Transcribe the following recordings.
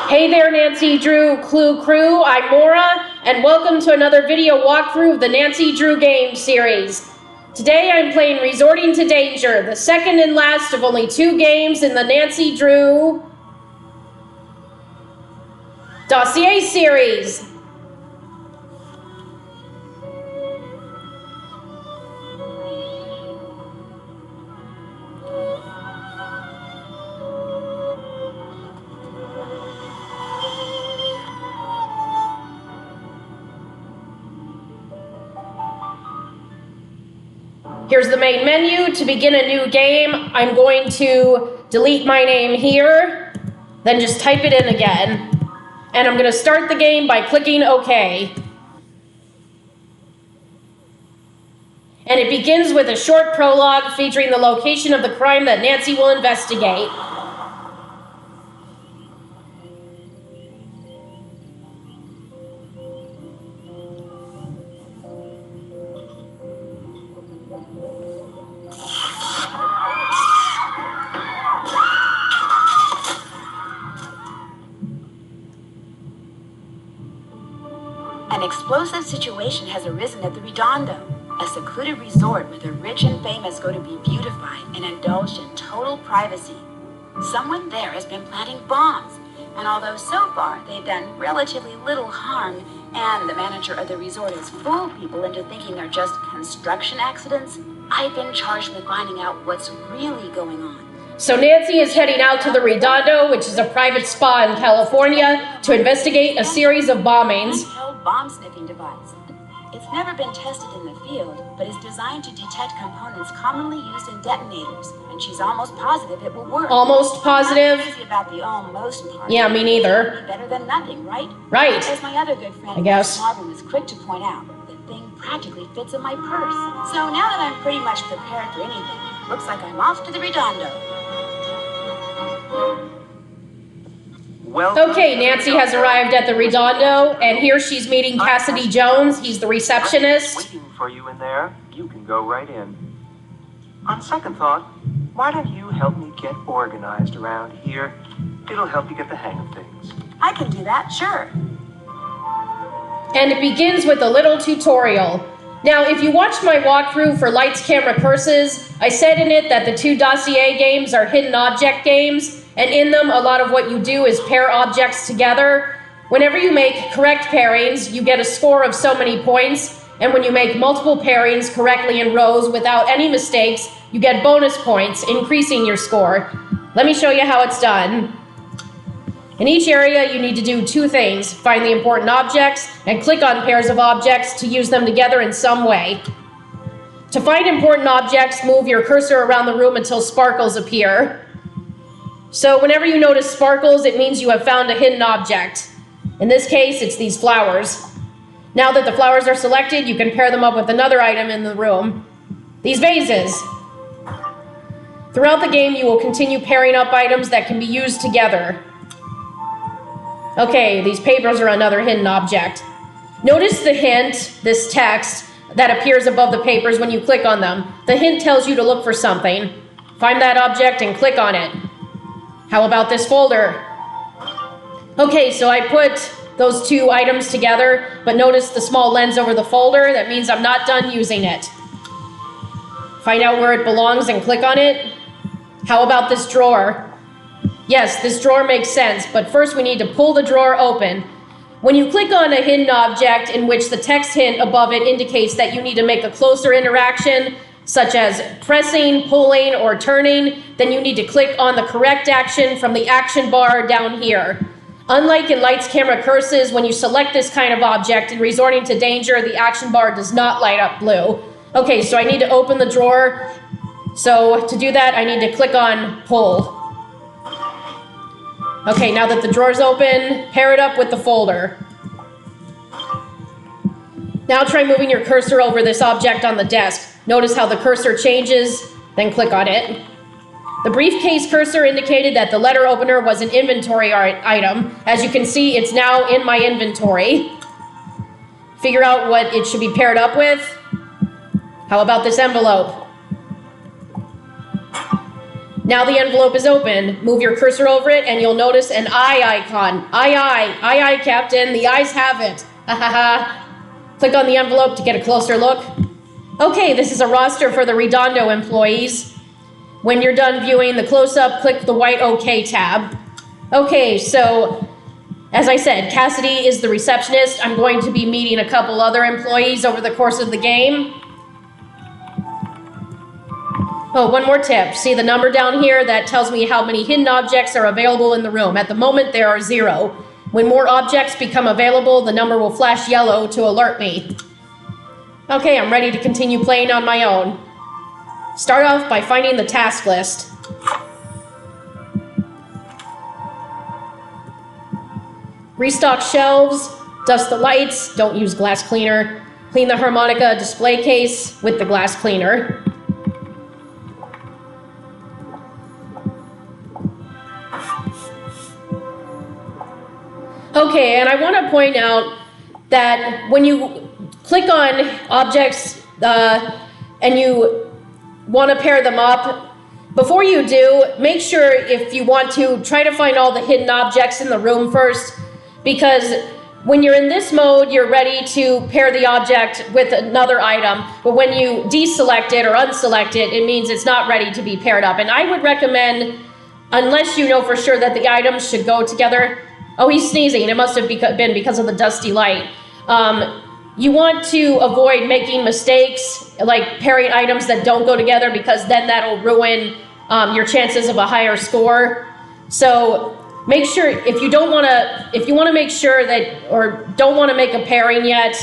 Hey there, Nancy Drew Clue Crew. I'm Maura, and welcome to another video walkthrough of the Nancy Drew game series. Today I'm playing Resorting to Danger, the second and last of only 2 games in the Nancy Drew Dossier series. Here's the main menu. To begin a new game, I'm going to delete my name here, then just type it in again. And I'm going to start the game by clicking OK. And it begins with a short prologue featuring the location of the crime that Nancy will investigate. An explosive situation has arisen at the Redondo, a secluded resort where the rich and famous go to be beautified and indulged in total privacy. Someone there has been planting bombs, and although so far they've done relatively little harm, and the manager of the resort has fooled people into thinking they're just construction accidents, I've been charged with finding out what's really going on. So Nancy is heading out to the Redondo, which is a private spa in California, to investigate a series of bombings. Handheld bomb-sniffing device. It's never been tested in the field, but is designed to detect components commonly used in detonators, and she's almost positive it will work. Almost positive? I'm not crazy about the almost part. Yeah, me neither. Better than nothing, right? Right. As my other good friend, I guess. Marvin, was quick to point out, the thing practically fits in my purse. So now that I'm pretty much prepared for anything, looks like I'm off to the Redondo. Okay, Nancy has arrived at the Redondo, and here she's meeting Cassidy Jones. He's the receptionist. Waiting for you in there. You can go right in. On second thought, why don't you help me get organized around here? It'll help you get the hang of things. I can do that, sure. And it begins with a little tutorial. Now, if you watched my walkthrough for Lights, Camera, Curses, I said in it that the 2 Dossier games are hidden object games, and in them, a lot of what you do is pair objects together. Whenever you make correct pairings, you get a score of so many points, and when you make multiple pairings correctly in rows without any mistakes, you get bonus points, increasing your score. Let me show you how it's done. In each area, you need to do 2 things: find the important objects and click on pairs of objects to use them together in some way. To find important objects, move your cursor around the room until sparkles appear. So whenever you notice sparkles, it means you have found a hidden object. In this case, it's these flowers. Now that the flowers are selected, you can pair them up with another item in the room. These vases. Throughout the game, you will continue pairing up items that can be used together. Okay, these papers are another hidden object. Notice the hint, this text, that appears above the papers when you click on them. The hint tells you to look for something. Find that object and click on it. How about this folder? Okay, so I put those 2 items together, but notice the small lens over the folder. That means I'm not done using it. Find out where it belongs and click on it. How about this drawer? Yes, this drawer makes sense, but first we need to pull the drawer open. When you click on a hidden object in which the text hint above it indicates that you need to make a closer interaction, such as pressing, pulling, or turning, then you need to click on the correct action from the action bar down here. Unlike in Lights, Camera, Curses, when you select this kind of object in Resorting to Danger, the action bar does not light up blue. Okay, so I need to open the drawer. So to do that, I need to click on Pull. Okay, now that the drawer's open, pair it up with the folder. Now try moving your cursor over this object on the desk. Notice how the cursor changes, then click on it. The briefcase cursor indicated that the letter opener was an inventory item. As you can see, it's now in my inventory. Figure out what it should be paired up with. How about this envelope? Now the envelope is open. Move your cursor over it and you'll notice an eye icon. Aye, Captain. The eyes have it. Ha ha ha. Click on the envelope to get a closer look. Okay, this is a roster for the Redondo employees. When you're done viewing the close-up, click the white OK tab. Okay, so as I said, Cassidy is the receptionist. I'm going to be meeting a couple other employees over the course of the game. Oh, one more tip. See the number down here? That tells me how many hidden objects are available in the room. At the moment, there are 0. When more objects become available, the number will flash yellow to alert me. Okay, I'm ready to continue playing on my own. Start off by finding the task list. Restock shelves, dust the lights, don't use glass cleaner. Clean the harmonica display case with the glass cleaner. Okay, and I want to point out that when you click on objects and you want to pair them up, before you do, make sure if you want to, try to find all the hidden objects in the room first, because when you're in this mode, you're ready to pair the object with another item, but when you deselect it or unselect it, it means it's not ready to be paired up. And I would recommend, unless you know for sure that the items should go together. Oh, he's sneezing. It must have been because of the dusty light. You want to avoid making mistakes, like pairing items that don't go together, because then that'll ruin your chances of a higher score. So make sure, if you want to make sure that, or don't want to make a pairing yet,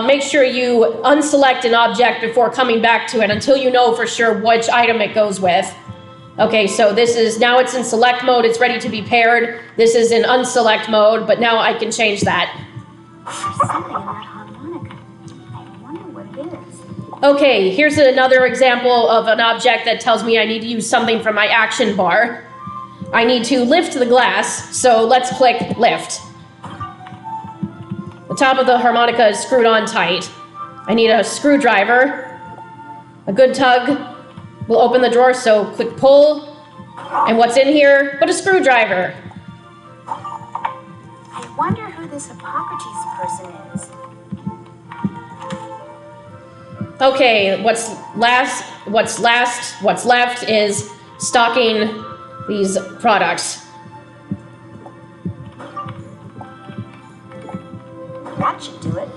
make sure you unselect an object before coming back to it until you know for sure which item it goes with. Okay, so now it's in select mode, it's ready to be paired. This is in unselect mode, but now I can change that. There's something in that harmonica. I wonder what it is. Okay, here's another example of an object that tells me I need to use something from my action bar. I need to lift the glass, so let's click lift. The top of the harmonica is screwed on tight. I need a screwdriver. A good tug will open the drawer, so click pull. And what's in here but a screwdriver? I wonder who this Hippocrates person is. Okay, what's left is stocking these products. That should do it.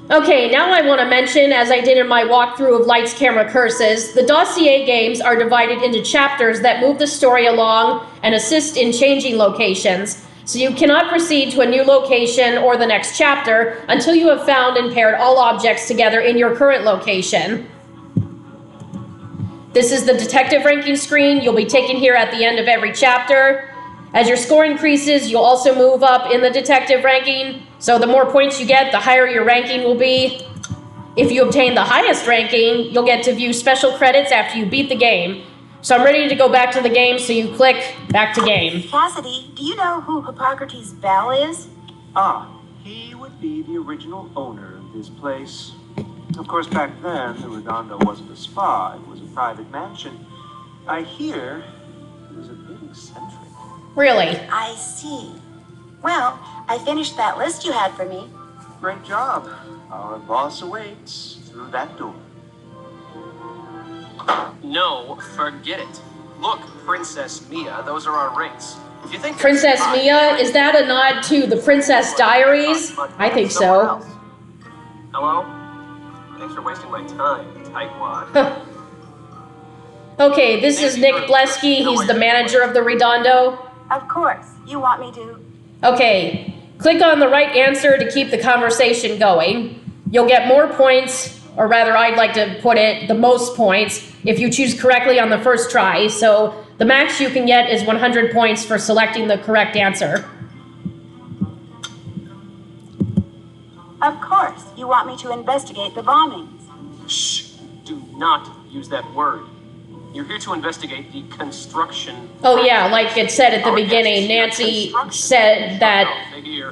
Okay, now I want to mention, as I did in my walkthrough of Lights, Camera, Curses, the Dossier games are divided into chapters that move the story along and assist in changing locations. So you cannot proceed to a new location or the next chapter until you have found and paired all objects together in your current location. This is the detective ranking screen. You'll be taken here at the end of every chapter. As your score increases, you'll also move up in the detective ranking. So the more points you get, the higher your ranking will be. If you obtain the highest ranking, you'll get to view special credits after you beat the game. So I'm ready to go back to the game, so you click back to game. Cassidy, do you know who Hippocrates Bell is? Ah, he would be the original owner of this place. Of course, back then, the Redondo wasn't a spa, it was a private mansion. I hear it was a bit eccentric. Really? I see. Well, I finished that list you had for me. Great job. Our boss awaits through that door. No, forget it. Look, Princess Mia, those are our rates. If you think Princess Mia? Is that a nod to the Princess Diaries? I think so. Hello? Thanks for wasting my time, tightwad. Okay, this is Nick Blesky. He's the manager of the Redondo. Of course. You want me to? Okay, click on the right answer to keep the conversation going. You'll get more points, or rather, I'd like to put it, the most points, if you choose correctly on the first try. So the max you can get is 100 points for selecting the correct answer. Of course. You want me to investigate the bombings. Shh, do not use that word. You're here to investigate the construction. Oh yeah, like it said at the beginning, Nancy said that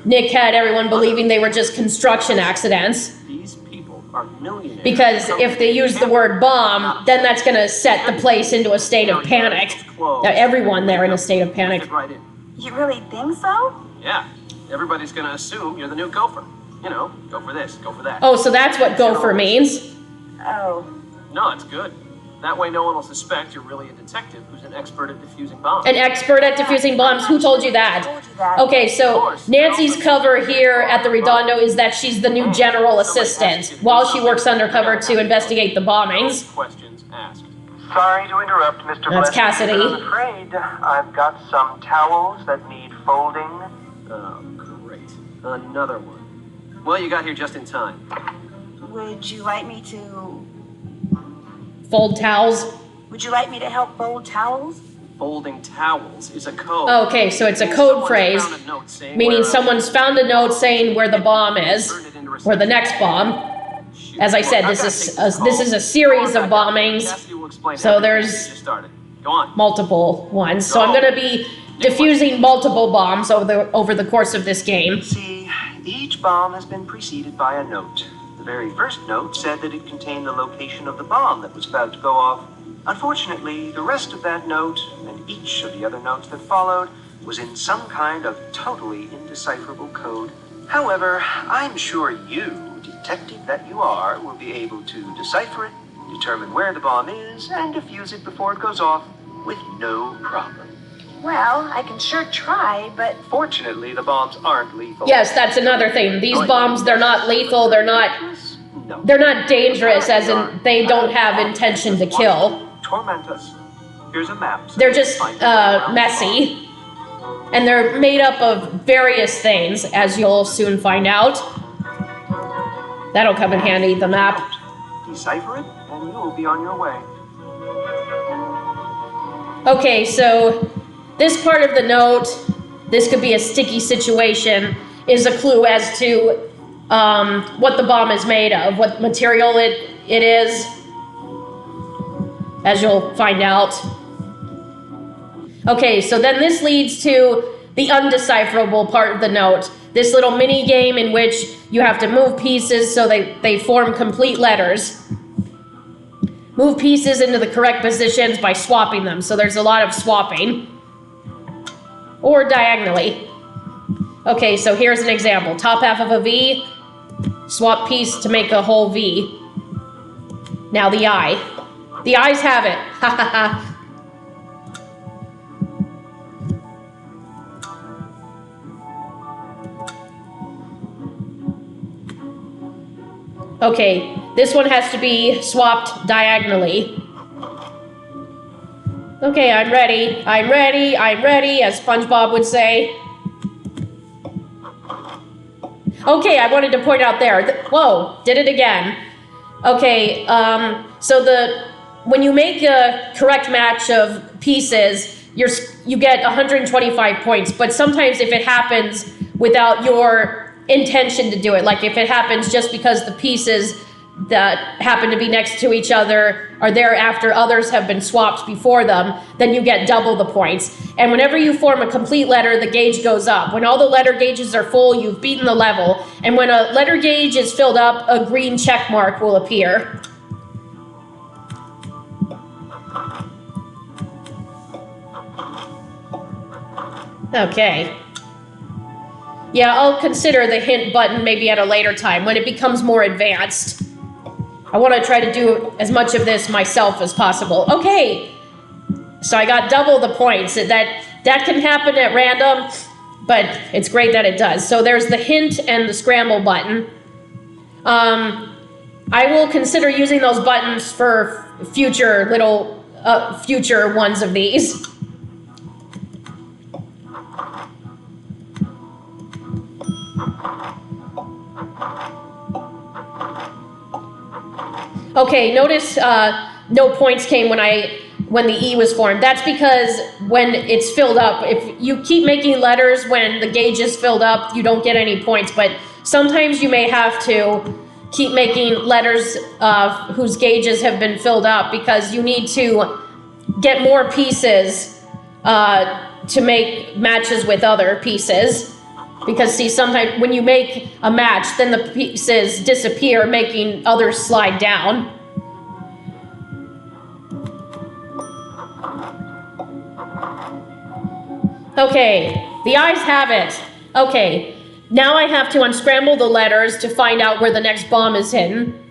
Nick had everyone believing they were just construction accidents. These people are millionaires. Because if they use the word bomb, then that's going to set the place into a state of panic. Everyone there in a state of panic. Right in. You really think so? Yeah, everybody's gonna assume you're the new gopher. You know, go for this, go for that. Oh, so that's what gopher means? Oh. No, it's good. That way no one will suspect you're really a detective who's an expert at defusing bombs. An expert at defusing bombs? Who told you that? Okay, so Nancy's cover here at the Redondo is that she's the new general assistant while she works undercover to investigate the bombings. Questions asked. Sorry to interrupt, Mr. That's Blessing, Cassidy. but I'm afraid I've got some towels that need folding. Oh, great. Another one. Well, you got here just in time. Would you like me to... Fold towels. Would you like me to help fold towels? Folding towels is a code. Okay, so it's a code phrase, meaning someone's found a note saying where the bomb is, or the next bomb. As I said, this is a series of bombings, so there's multiple ones. So I'm going to be defusing multiple bombs over the course of this game. See, each bomb has been preceded by a note. The very first note said that it contained the location of the bomb that was about to go off. Unfortunately, the rest of that note, and each of the other notes that followed, was in some kind of totally indecipherable code. However, I'm sure you, detective that you are, will be able to decipher it, determine where the bomb is, and defuse it before it goes off with no problem. Well, I can sure try, but... Fortunately, the bombs aren't lethal. Yes, that's another thing. These bombs, they're not lethal, they're not dangerous, as in they don't have intention to kill. Torment us. Here's a map. They're just messy, and they're made up of various things, as you'll soon find out. That'll come in handy, the map. Decipher it, and you'll be on your way. Okay, so this part of the note, this could be a sticky situation, is a clue as to what the bomb is made of, what material it is, as you'll find out. Okay, so then this leads to the undecipherable part of the note. This little mini game in which you have to move pieces so they form complete letters. Move pieces into the correct positions by swapping them. So there's a lot of swapping. Or diagonally. Okay, so here's an example. Top half of a V, swap piece to make a whole V. Now the eye. The eyes have it. Ha ha ha. Okay, this one has to be swapped diagonally. Okay, I'm ready. I'm ready. I'm ready, as SpongeBob would say. Okay, I wanted to point out there. Whoa, did it again. Okay, so when you make a correct match of pieces, you get 125 points. But sometimes if it happens without your intention to do it, like if it happens just because the pieces that happen to be next to each other are there after others have been swapped before them, then you get double the points. And whenever you form a complete letter, the gauge goes up. When all the letter gauges are full, you've beaten the level. And when a letter gauge is filled up, a green check mark will appear. Okay. Yeah, I'll consider the hint button maybe at a later time when it becomes more advanced. I want to try to do as much of this myself as possible. Okay, so I got double the points. That can happen at random, but it's great that it does. So there's the hint and the scramble button. I will consider using those buttons for future ones of these. Okay, notice no points came when the E was formed. That's because when it's filled up, if you keep making letters when the gauge is filled up, you don't get any points. But sometimes you may have to keep making letters whose gauges have been filled up because you need to get more pieces to make matches with other pieces. Because see, sometimes when you make a match, then the pieces disappear, making others slide down. Okay, the eyes have it. Okay, now I have to unscramble the letters to find out where the next bomb is hidden.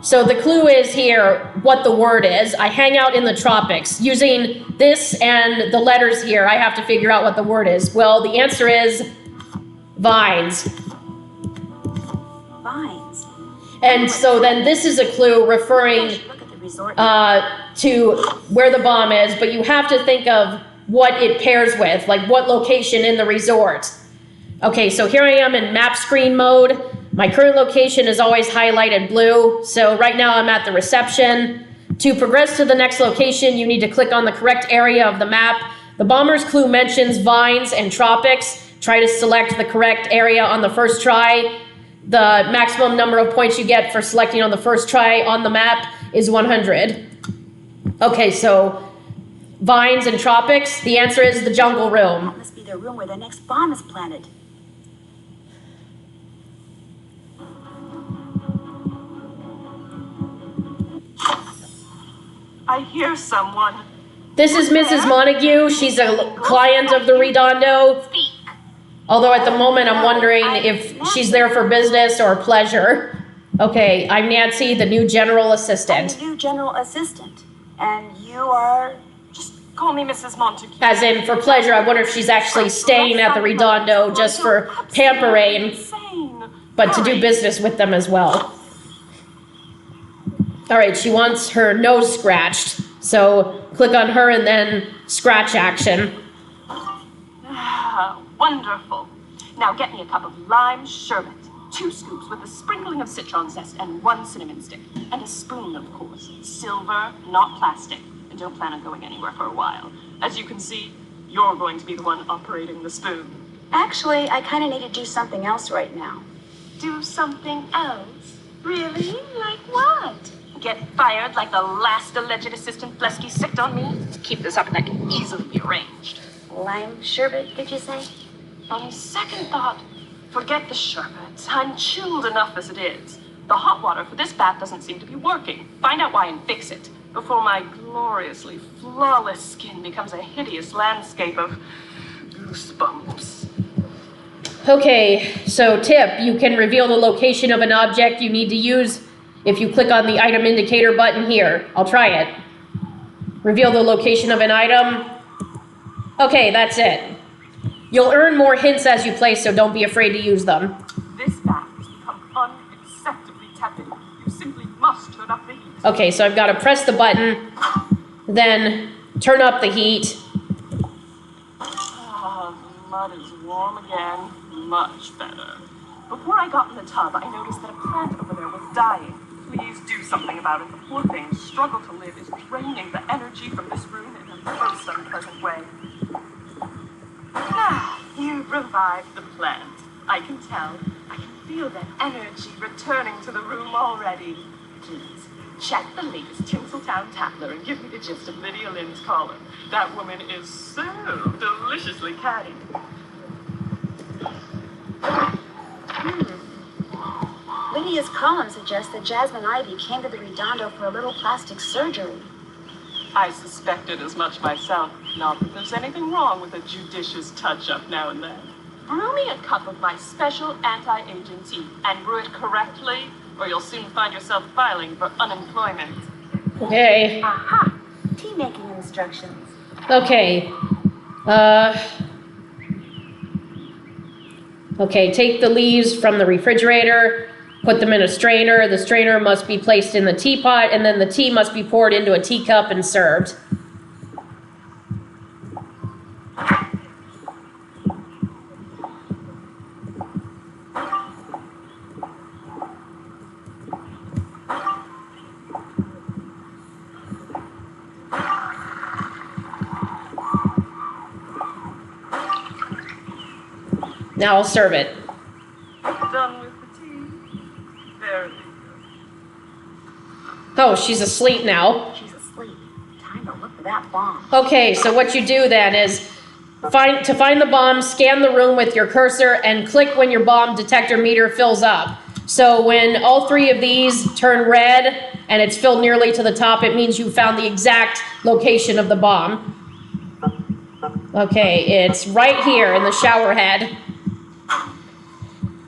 So the clue is here what the word is. I hang out in the tropics. Using this and the letters here, I have to figure out what the word is. Well, the answer is vines. Vines. And so then this is a clue referring Look at the resort. to where the bomb is, but you have to think of what it pairs with, like what location in the resort. Okay, so here I am in map screen mode. My current location is always highlighted blue, so right now I'm at the reception. To progress to the next location, you need to click on the correct area of the map. The bomber's clue mentions vines and tropics. Try to select the correct area on the first try. The maximum number of points you get for selecting on the first try on the map is 100. Okay, so vines and tropics, the answer is the jungle room. That must be the room where the next bomb is planted. I hear someone. This is Mrs. Montague. She's a client of the Redondo. Speak. Although at the moment I'm wondering if she's there for business or pleasure. Okay, I'm Nancy, the new general I'm assistant. the new general assistant. And you are... Just call me Mrs. Montague. As in, for pleasure, I wonder if she's actually staying at the Redondo just for pampering, Insane. but to do business with them as well. All right, she wants her nose scratched. So click on her and then scratch action. Ah, wonderful. Now get me a cup of lime sherbet, 2 scoops with a sprinkling of citron zest and 1 cinnamon stick, and a spoon, of course. Silver, not plastic. I don't plan on going anywhere for a while. As you can see, you're going to be the one operating the spoon. Actually, I kind of need to do something else right now. Do something else? Really? Like what? Get fired like the last alleged assistant Blesky sicked on me? Keep this up and that can easily be arranged. Lime sherbet, did you say? On second thought, forget the sherbet. I'm chilled enough as it is. The hot water for this bath doesn't seem to be working. Find out why and fix it before my gloriously flawless skin becomes a hideous landscape of goosebumps. Okay, so tip, you can reveal the location of an object you need to use if you click on the item indicator button here. I'll try it. Reveal the location of an item. Okay, that's it. You'll earn more hints as you play, so don't be afraid to use them. This bath has become unacceptably tepid. You simply must turn up the heat. Okay, so I've got to press the button, then turn up the heat. Ah, the mud is warm again. Much better. Before I got in the tub, I noticed that a plant over there was dying. Please do something about it. The poor thing's struggle to live is draining the energy from this room in a most unpleasant way. Ah, you've revived the plant. I can tell. I can feel that energy returning to the room already. Please, check the latest Tinseltown Tatler and give me the gist of Lydia Lynn's column. That woman is so deliciously catty. Lydia's column suggests that Jasmine Ivy came to the Redondo for a little plastic surgery. I suspected as much myself. Not that there's anything wrong with a judicious touch-up now and then. Brew me a cup of my special anti-aging tea, and brew it correctly, or you'll soon find yourself filing for unemployment. Okay. Aha! Tea-making instructions. Okay. Okay, take the leaves from the refrigerator, put them in a strainer. The strainer must be placed in the teapot, and then the tea must be poured into a teacup and served. Now I'll serve it. Done with the tea? Very good. Oh, she's asleep now. She's asleep. Time to look for that bomb. Okay, so what you do then is To find the bomb, scan the room with your cursor and click when your bomb detector meter fills up. So when all three of these turn red and it's filled nearly to the top, it means you found the exact location of the bomb. Okay, it's right here in the shower head.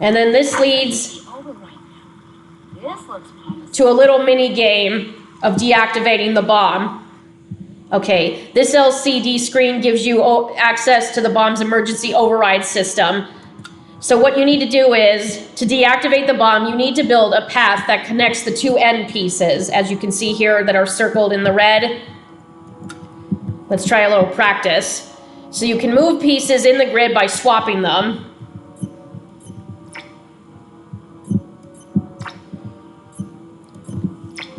And then this leads to a little mini game of deactivating the bomb. Okay, this LCD screen gives you access to the bomb's emergency override system. So what you need to do is, to deactivate the bomb, you need to build a path that connects the two end pieces, as you can see here, that are circled in the red. Let's try a little practice. So you can move pieces in the grid by swapping them.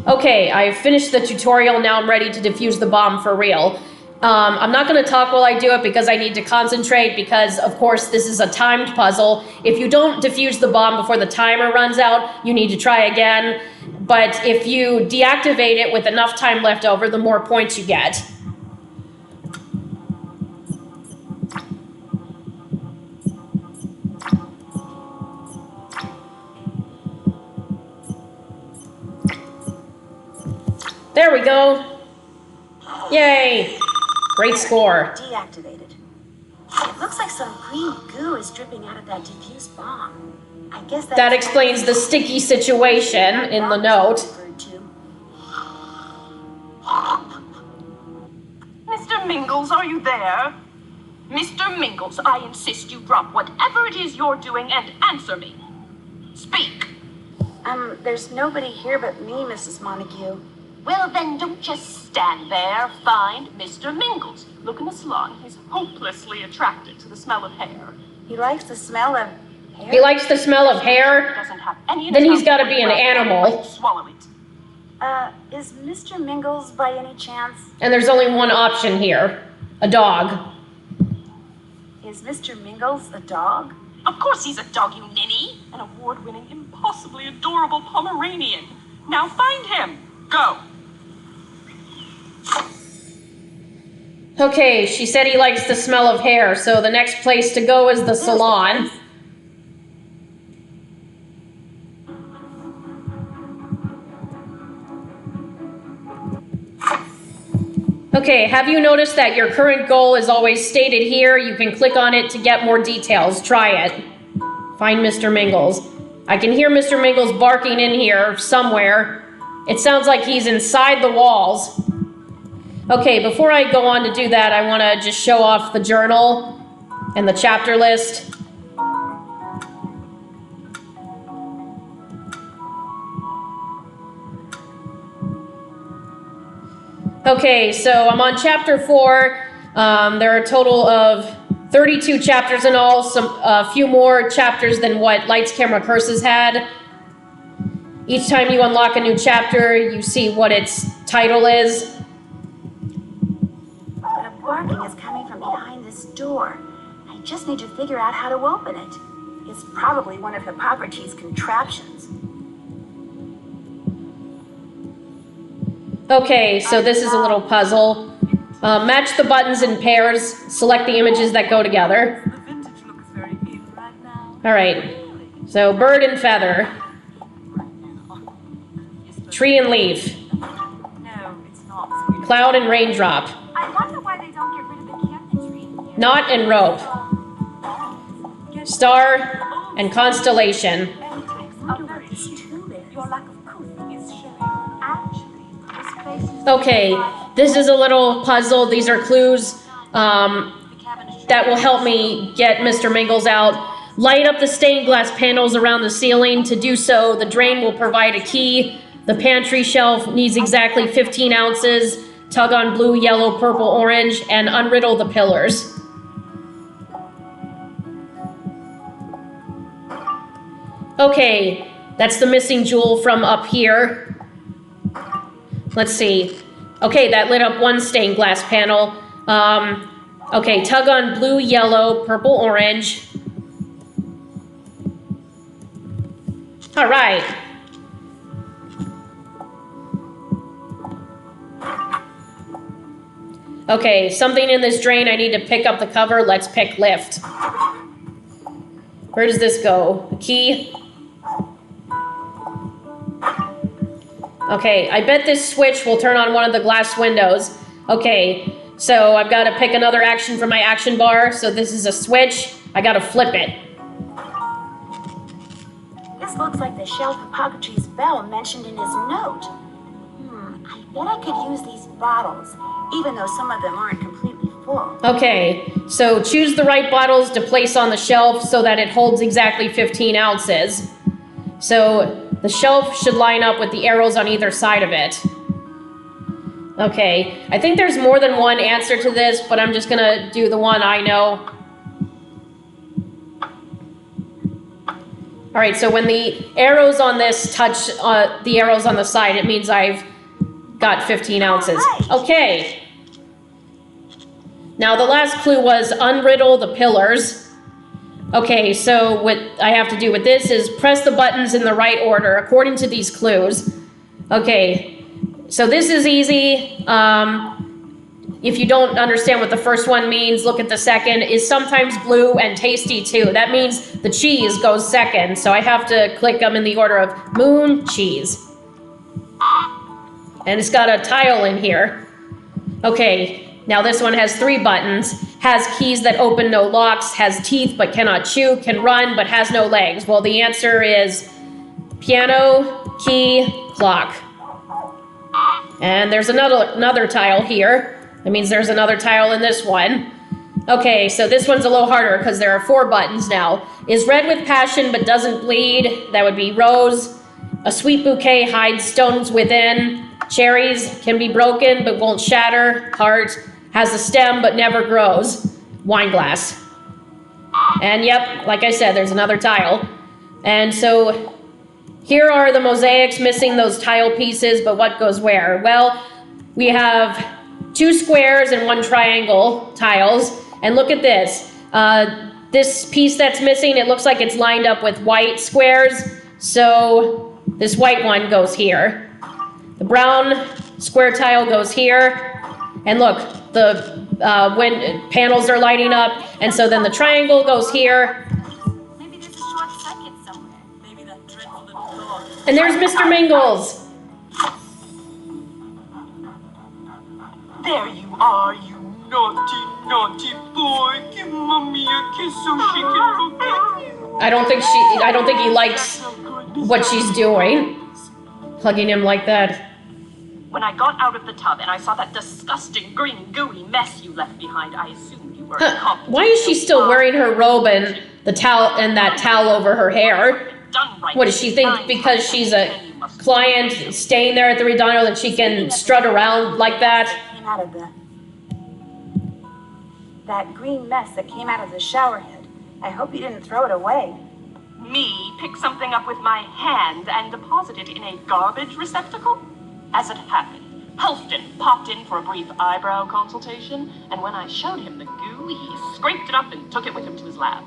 Okay, I've finished the tutorial, now I'm ready to defuse the bomb for real. I'm not going to talk while I do it because I need to concentrate because, of course, this is a timed puzzle. If you don't defuse the bomb before the timer runs out, you need to try again. But if you deactivate it with enough time left over, the more points you get. There we go. Yay. Great score. Deactivated. It looks like some green goo is dripping out of that diffused bomb. I guess that explains the sticky situation in the note. Mr. Mingles, are you there? Mr. Mingles, I insist you drop whatever it is you're doing and answer me. Speak. There's nobody here but me, Mrs. Montague. Well, then don't just stand there. Find Mr. Mingles. Look in the salon. He's hopelessly attracted to the smell of hair. He likes the smell of hair? He likes the smell of hair? Doesn't have any. Then he's got to be an animal. Swallow it. Is Mr. Mingles by any chance? And there's only one option here. A dog. Is Mr. Mingles a dog? Of course he's a dog, you ninny. An award-winning, impossibly adorable Pomeranian. Now find him. Go. Okay, she said he likes the smell of hair, so the next place to go is the salon. Okay, have you noticed that your current goal is always stated here? You can click on it to get more details. Try it. Find Mr. Mingles. I can hear Mr. Mingles barking in here somewhere. It sounds like he's inside the walls. Okay, before I go on to do that, I want to just show off the journal and the chapter list. Okay, so I'm on chapter 4. There are a total of 32 chapters in all, a few more chapters than what Lights, Camera, Curses had. Each time you unlock a new chapter, you see what its title is. The barking is coming from behind this door. I just need to figure out how to open it. It's probably one of Hippocrates' contraptions. Okay, so this is a little puzzle. Match the buttons in pairs. Select the images that go together. The vintage look is very in right now. All right. So bird and feather. Tree and leaf. No, it's not. Cloud and raindrop. I wonder why they don't get rid of the cabinetry in here. Knot and rope. Star and constellation. Your lack of cooking is showing. Actually, this place is Okay, this is a little puzzle. These are clues that will help me get Mr. Mingles out. Light up the stained glass panels around the ceiling. To do so, the drain will provide a key. The pantry shelf needs exactly 15 ounces. Tug on blue, yellow, purple, orange, and unriddle the pillars. Okay, that's the missing jewel from up here. Let's see. Okay, that lit up one stained glass panel. Okay, tug on blue, yellow, purple, orange. All right. Okay, something in this drain. I need to pick up the cover. Let's pick lift. Where does this go? The key? Okay, I bet this switch will turn on one of the glass windows. Okay, so I've got to pick another action from my action bar. So this is a switch. I got to flip it. This looks like the shelf apothecary's bell mentioned in his note. I bet I could use these bottles, even though some of them aren't completely full. Okay, so choose the right bottles to place on the shelf so that it holds exactly 15 ounces. So the shelf should line up with the arrows on either side of it. Okay, I think there's more than one answer to this, but I'm just gonna do the one I know. All right, so when the arrows on this touch the arrows on the side, it means I've got 15 ounces. Right. Okay. Now the last clue was unriddle the pillars. Okay, so what I have to do with this is press the buttons in the right order according to these clues. Okay, so this is easy. If you don't understand what the first one means, look at the second. Is sometimes blue and tasty too. That means the cheese goes second, so I have to click them in the order of moon, cheese. And it's got a tile in here. Okay, now this one has 3 buttons. Has keys that open no locks, has teeth but cannot chew, can run but has no legs. Well, the answer is piano, key, clock. And there's another tile here. That means there's another tile in this one. Okay, so this one's a little harder because there are 4 buttons now. Is red with passion but doesn't bleed. That would be rose. A sweet bouquet hides stones within. Cherries can be broken but won't shatter. Heart has a stem but never grows. Wine glass. And yep, like I said, there's another tile. And so here are the mosaics missing those tile pieces, but what goes where? Well, we have 2 squares and 1 triangle tiles. And look at this. This piece that's missing, it looks like it's lined up with white squares. So this white one goes here. The brown square tile goes here. And look, the panels are lighting up. And so then the triangle goes here. Maybe there's a short circuit somewhere. Maybe that dreadful little dog. And there's Mr. Mingles. There you are, you naughty, naughty boy. Give Mommy a kiss so she can forget you. I don't think he likes what she's doing. Hugging him like that. When I got out of the tub and I saw that disgusting green gooey mess you left behind, I assumed you were incompetent. Why is she still wearing her robe and the towel and that towel over her hair? Done right. What does she think because she's a client staying there at the Redondo that she can strut around like that? Came out of that green mess that came out of the shower head. I hope you didn't throw it away. Me pick something up with my hand and deposit it in a garbage receptacle? As it happened, Helfton popped in for a brief eyebrow consultation, and when I showed him the goo, he scraped it up and took it with him to his lab.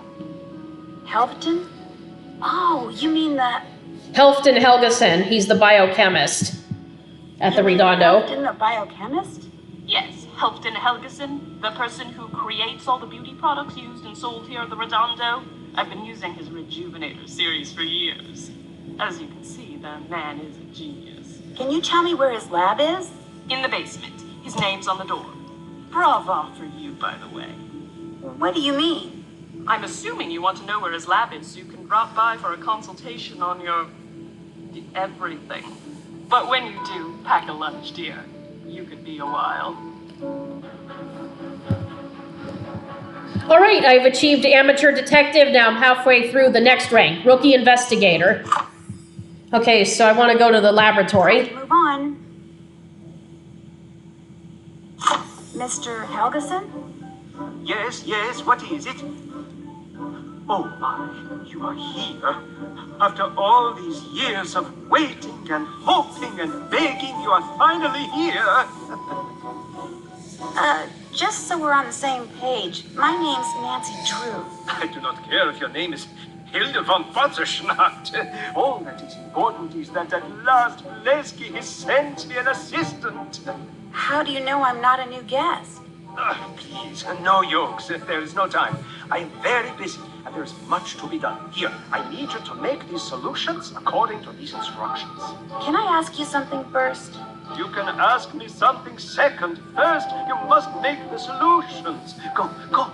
Helfton? Oh, you mean the... Helfton Helgeson, he's the biochemist at the Redondo. Helfton, the biochemist? Yes, Helfton Helgeson, the person who creates all the beauty products used and sold here at the Redondo. I've been using his Rejuvenator series for years. As you can see, the man is a genius. Can you tell me where his lab is? In the basement. His name's on the door. Brava for you, by the way. What do you mean? I'm assuming you want to know where his lab is so you can drop by for a consultation on your... everything. But when you do, pack a lunch, dear. You could be a while. All right, I've achieved amateur detective. Now I'm halfway through the next rank, rookie investigator. Okay, so I want to go to the laboratory. Move on. Mr. Helgeson? Yes, what is it? Oh my, you are here. After all these years of waiting and hoping and begging, you are finally here. Just so we're on the same page, my name's Nancy Drew. I do not care if your name is Hilde von Potterschnacht. All that is important is that at last Blesky has sent me an assistant. How do you know I'm not a new guest? Please, no jokes. There is no time. I am very busy, and there is much to be done. Here, I need you to make these solutions according to these instructions. Can I ask you something first? You can ask me something second. First, you must make the solutions. Go, go.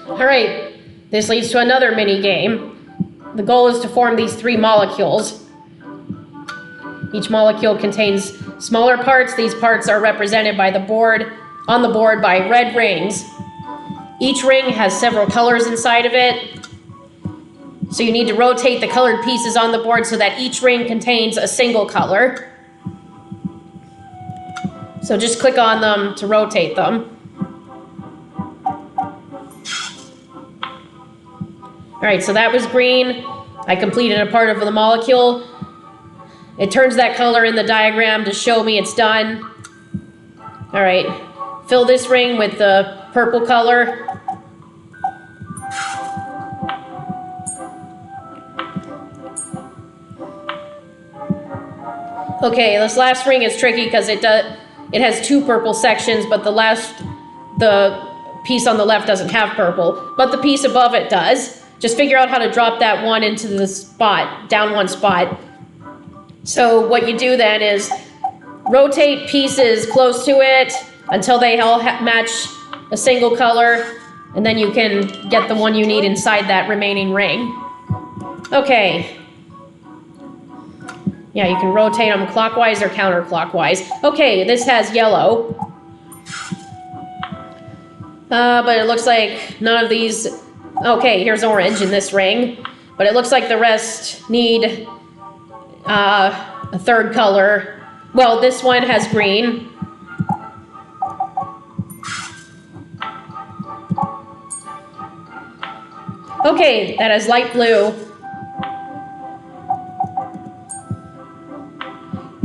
Alright, this leads to another mini game. The goal is to form these 3 molecules. Each molecule contains smaller parts. These parts are represented by on the board by red rings. Each ring has several colors inside of it. So you need to rotate the colored pieces on the board so that each ring contains a single color. So just click on them to rotate them. Alright, so that was green. I completed a part of the molecule. It turns that color in the diagram to show me it's done. Alright, fill this ring with the purple color. Okay, this last ring is tricky because it has 2 purple sections, but the piece on the left doesn't have purple, but the piece above it does. Just figure out how to drop that one into the spot, down 1 spot. So what you do then is rotate pieces close to it until they all match a single color, and then you can get the one you need inside that remaining ring. Okay. Yeah, you can rotate them clockwise or counterclockwise. Okay, this has yellow. But it looks like none of these... Okay, here's orange in this ring. But it looks like the rest need a third color. Well, this one has green. Okay, that has light blue.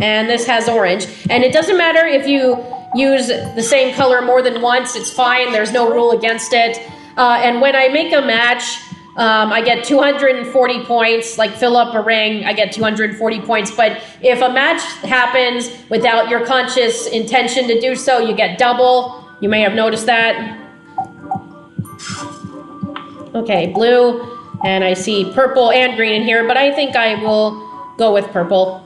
And this has orange. And it doesn't matter if you use the same color more than once, it's fine, there's no rule against it. And when I make a match, I get 240 points, like fill up a ring, I get 240 points. But if a match happens without your conscious intention to do so, you get double. You may have noticed that. Okay, blue, and I see purple and green in here, but I think I will go with purple.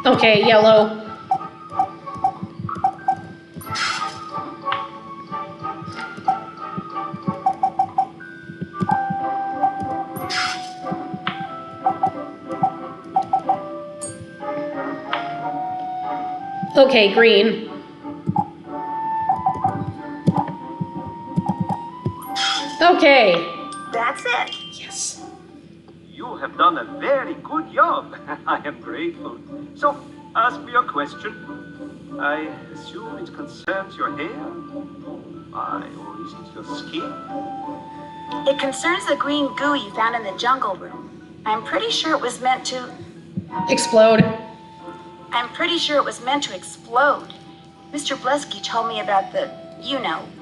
Okay, yellow. Okay, green. Okay. That's it. Yes. You have done a very good job. I am grateful. So, ask me your question. I assume it concerns your hair? Or is it your skin? It concerns the green goo you found in the jungle room. I'm pretty sure it was meant to... Explode. I'm pretty sure it was meant to explode. Mr. Blesky told me about the,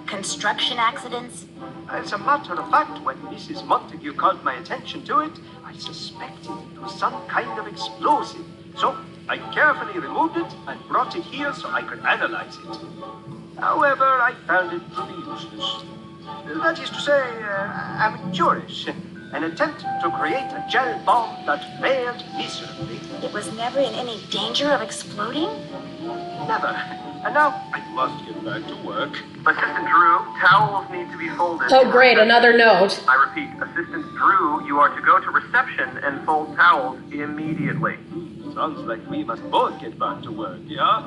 construction accidents. As a matter of fact, when Mrs. Montague called my attention to it, I suspected it was some kind of explosive. So I carefully removed it and brought it here so I could analyze it. However, I found it to be useless. That is to say, amateurish. An attempt to create a gel bomb that failed miserably. It was never in any danger of exploding? Never. And now I must get back to work. Assistant Drew, towels need to be folded. Oh, great, another note. I repeat, Assistant Drew, you are to go to reception and fold towels immediately. Sounds like we must both get back to work, yeah?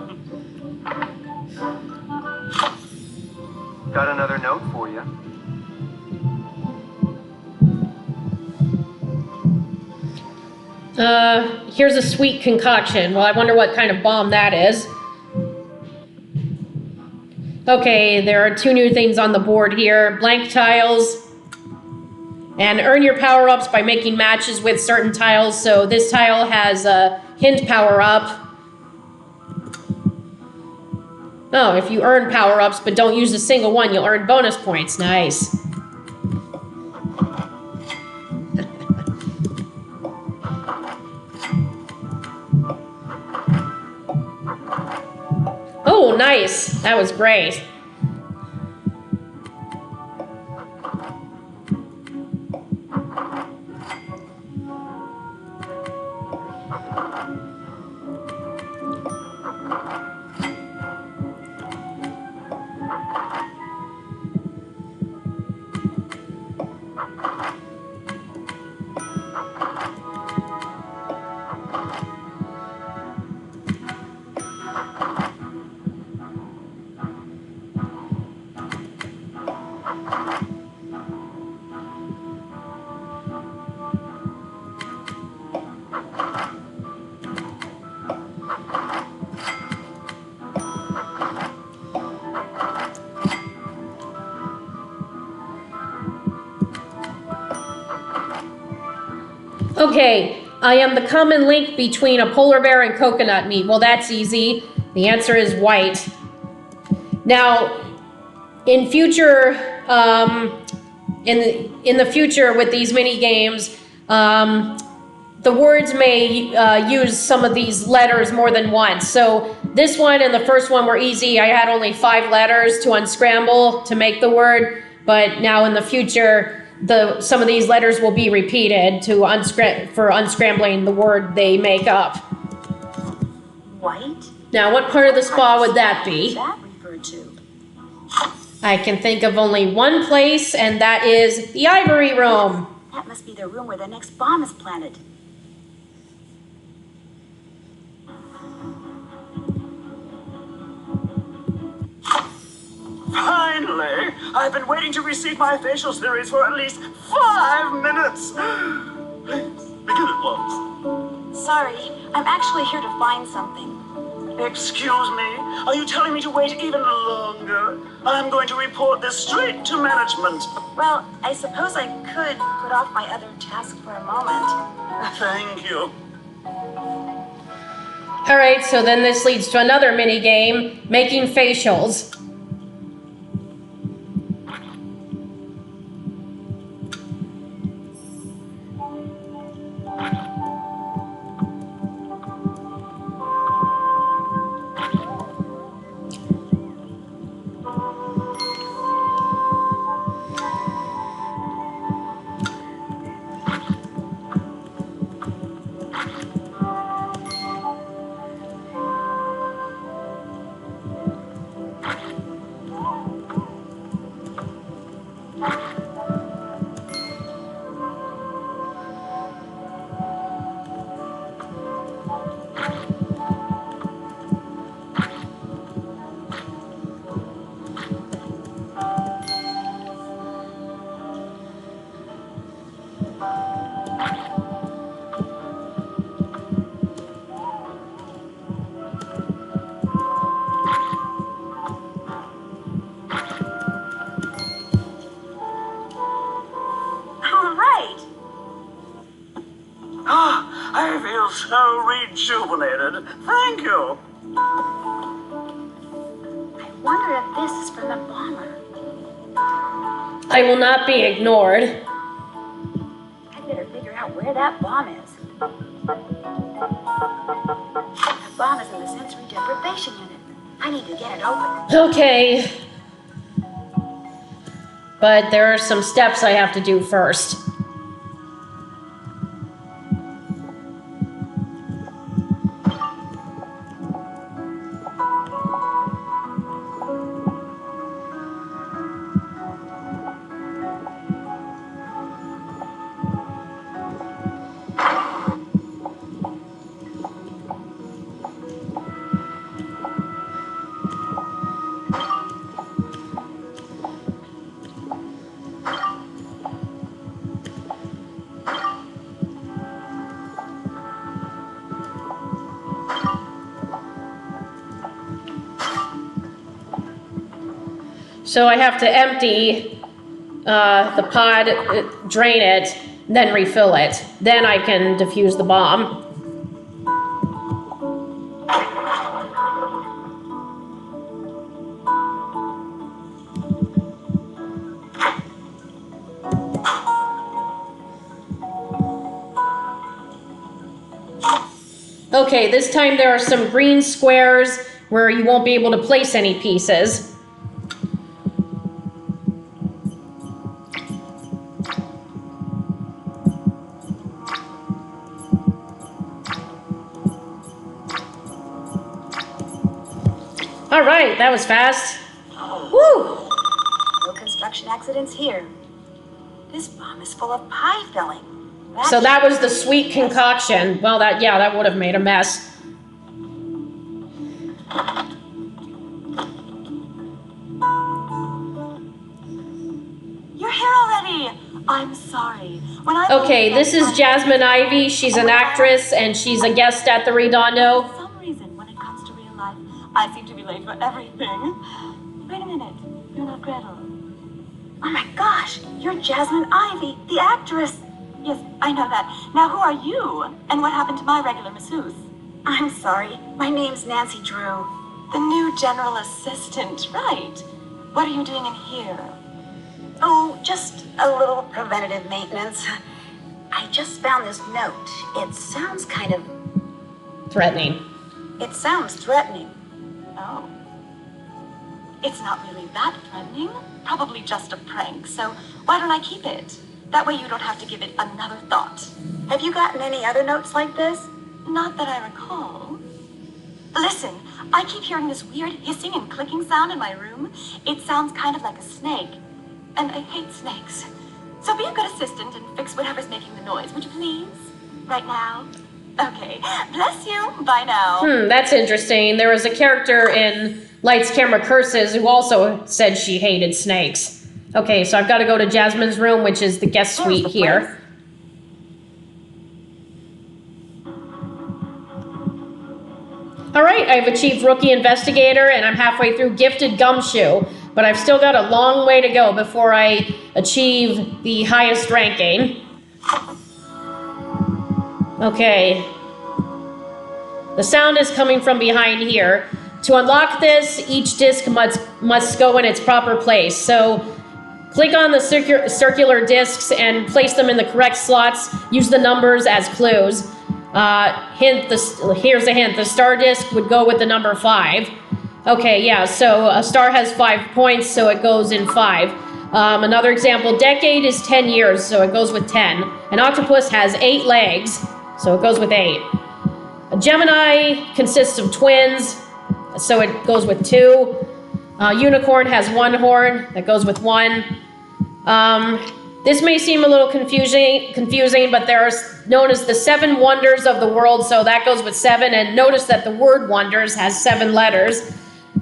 Got another note for you. Here's a sweet concoction. Well, I wonder what kind of bomb that is. Okay, there are 2 new things on the board here. Blank tiles. And earn your power-ups by making matches with certain tiles. So this tile has hint power-up. Oh, if you earn power-ups but don't use a single one, you'll earn bonus points. Nice. Oh, nice. That was great. Okay, I am the common link between a polar bear and coconut meat. Well, that's easy. The answer is white. Now, in future, in the future with these mini games, the words may use some of these letters more than once. So this one and the first one were easy. I had only 5 letters to unscramble to make the word, but now in the future, some of these letters will be repeated for unscrambling the word they make up. White? Now, what part of the spa would that be? That referred to? I can think of only one place, and that is the ivory room. That must be the room where the next bomb is planted. Finally! I've been waiting to receive my facial series for at least 5 minutes. Please, begin at once. Sorry, I'm actually here to find something. Excuse me? Are you telling me to wait even longer? I'm going to report this straight to management. Well, I suppose I could put off my other task for a moment. Thank you. All right, so then this leads to another mini game, making facials. I feel so rejuvenated. Thank you. I wonder if this is from the bomber. I will not be ignored. I'd better figure out where that bomb is. The bomb is in the sensory deprivation unit. I need to get it open. Okay. But there are some steps I have to do first. So I have to empty the pod, drain it, then refill it. Then I can defuse the bomb. Okay, this time there are some green squares where you won't be able to place any pieces. All right, that was fast. Woo! No construction accidents here. This bomb is full of pie filling. So that was the sweet concoction. Well, that would have made a mess. You're here already. I'm sorry. Okay, this is Jasmine Ivy. She's an actress and she's a guest at the Redondo. For some reason, when it comes to real life, I seem to be late for everything. Wait a minute. You're not Gretel. Oh my gosh, you're Jasmine Ivy, the actress. Yes, I know that. Now, who are you? And what happened to my regular masseuse? I'm sorry, my name's Nancy Drew. The new general assistant, right. What are you doing in here? Oh, just a little preventative maintenance. I just found this note. It sounds kind of... Threatening. It sounds threatening. Oh. It's not really that threatening. Probably just a prank, so why don't I keep it? That way you don't have to give it another thought. Have you gotten any other notes like this? Not that I recall. Listen, I keep hearing this weird hissing and clicking sound in my room. It sounds kind of like a snake. And I hate snakes. So be a good assistant and fix whatever's making the noise, would you please? Right now? Okay. Bless you. Bye now. That's interesting. There was a character in Lights, Camera, Curses who also said she hated snakes. Okay, so I've got to go to Jasmine's room, which is the guest suite here. All right, I've achieved Rookie Investigator, and I'm halfway through Gifted Gumshoe, but I've still got a long way to go before I achieve the highest ranking. Okay. The sound is coming from behind here. To unlock this, each disc must go in its proper place. So click on the circular discs and place them in the correct slots. Use the numbers as clues. Here's a hint. The star disc would go with the number 5. Okay, yeah, so a star has 5 points, so it goes in 5. Another example, decade is 10 years, so it goes with 10. An octopus has 8 legs, so it goes with 8. A Gemini consists of twins, so it goes with 2. Unicorn has 1 horn, that goes with 1. This may seem a little confusing, but they're known as the 7 wonders of the world, so that goes with 7. And notice that the word wonders has 7 letters.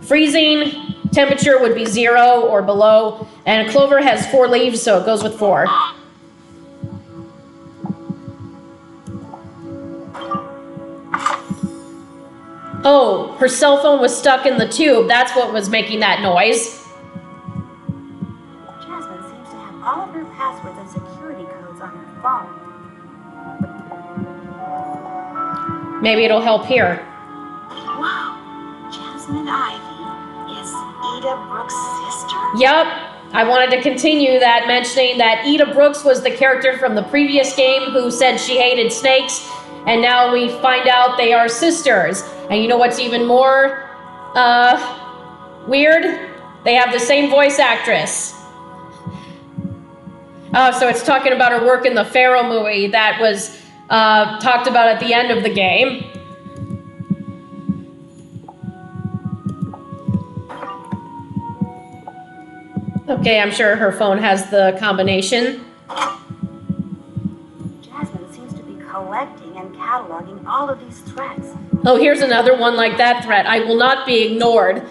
Freezing temperature would be 0 or below, and a clover has 4 leaves, so it goes with 4. Oh, her cell phone was stuck in the tube. That's what was making that noise. Jasmine seems to have all of her passwords and security codes on her phone. Maybe it'll help here. Wow, Jasmine Ivy is Ida Brooks' sister? Yep. I wanted to continue that, mentioning that Ida Brooks was the character from the previous game who said she hated snakes, and now we find out they are sisters. And you know what's even more weird? They have the same voice actress. So it's talking about her work in the Pharaoh movie that was talked about at the end of the game. Okay, I'm sure her phone has the combination. Jasmine seems to be collecting and cataloging all of these threats. Oh, here's another one like that threat. I will not be ignored.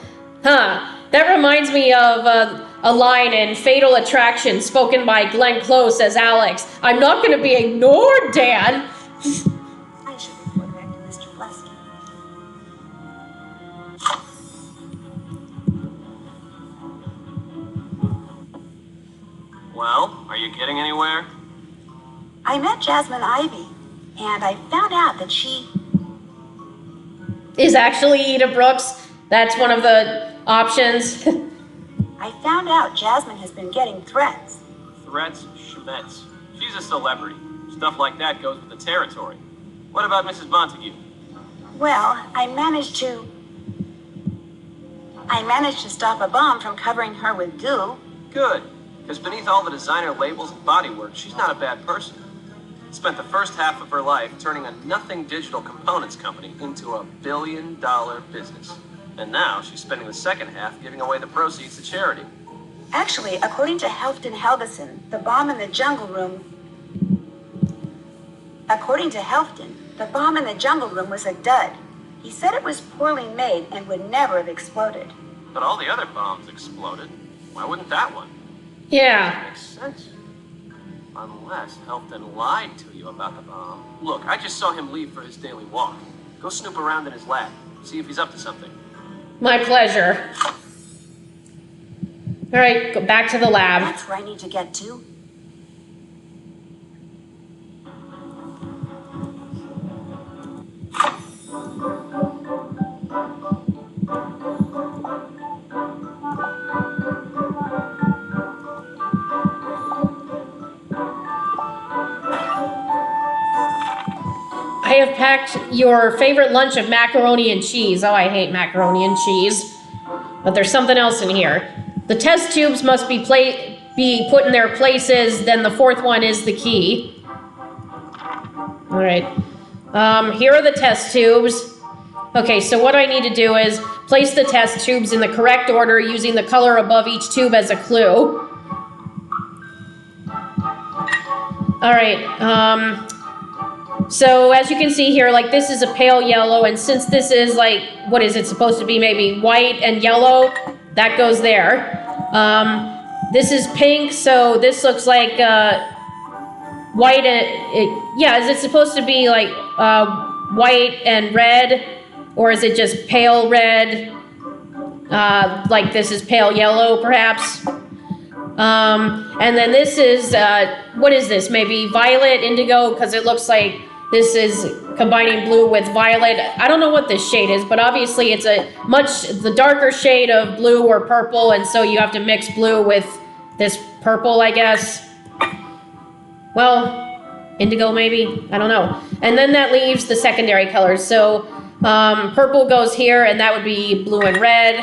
That reminds me of a line in Fatal Attraction spoken by Glenn Close as Alex. I'm not going to be ignored, Dan. I should report back to Mr. Plesky. Well, are you getting anywhere? I met Jasmine Ivy, and I found out that she... Is actually Ida Brooks. That's one of the options. I found out Jasmine has been getting threats. Threats, schmets. She's a celebrity. Stuff like that goes with the territory. What about Mrs. Montague? Well, I managed to stop a bomb from covering her with goo. Good, because beneath all the designer labels and bodywork, she's not a bad person. Spent the first half of her life turning a nothing digital components company into a billion-dollar business. And now she's spending the second half giving away the proceeds to charity. Actually, according to Helfton Helgeson, the bomb in the jungle room... According to Helfton, the bomb in the jungle room was a dud. He said it was poorly made and would never have exploded. But all the other bombs exploded. Why wouldn't that one? Yeah. Makes sense. Unless Helfton lied to you about the bomb. Look, I just saw him leave for his daily walk. Go snoop around in his lab. See if he's up to something. My pleasure. All right, go back to the lab. That's where I need to get to. I have packed your favorite lunch of macaroni and cheese. Oh, I hate macaroni and cheese. But there's something else in here. The test tubes must be put in their places, then the fourth one is the key. All right. Here are the test tubes. Okay, so what I need to do is place the test tubes in the correct order using the color above each tube as a clue. All right. So as you can see here, like this is a pale yellow, and since this is like, what is it supposed to be, maybe white and yellow, that goes there. This is pink, so this looks like white and, yeah, is it supposed to be like white and red, or is it just pale red? Like this is pale yellow, perhaps? And then this is, what is this? Maybe violet, indigo, because it looks like this is combining blue with violet. I don't know what this shade is, but obviously it's the darker shade of blue or purple, and so you have to mix blue with this purple, I guess. Well, indigo maybe? I don't know. And then that leaves the secondary colors. So purple goes here, and that would be blue and red.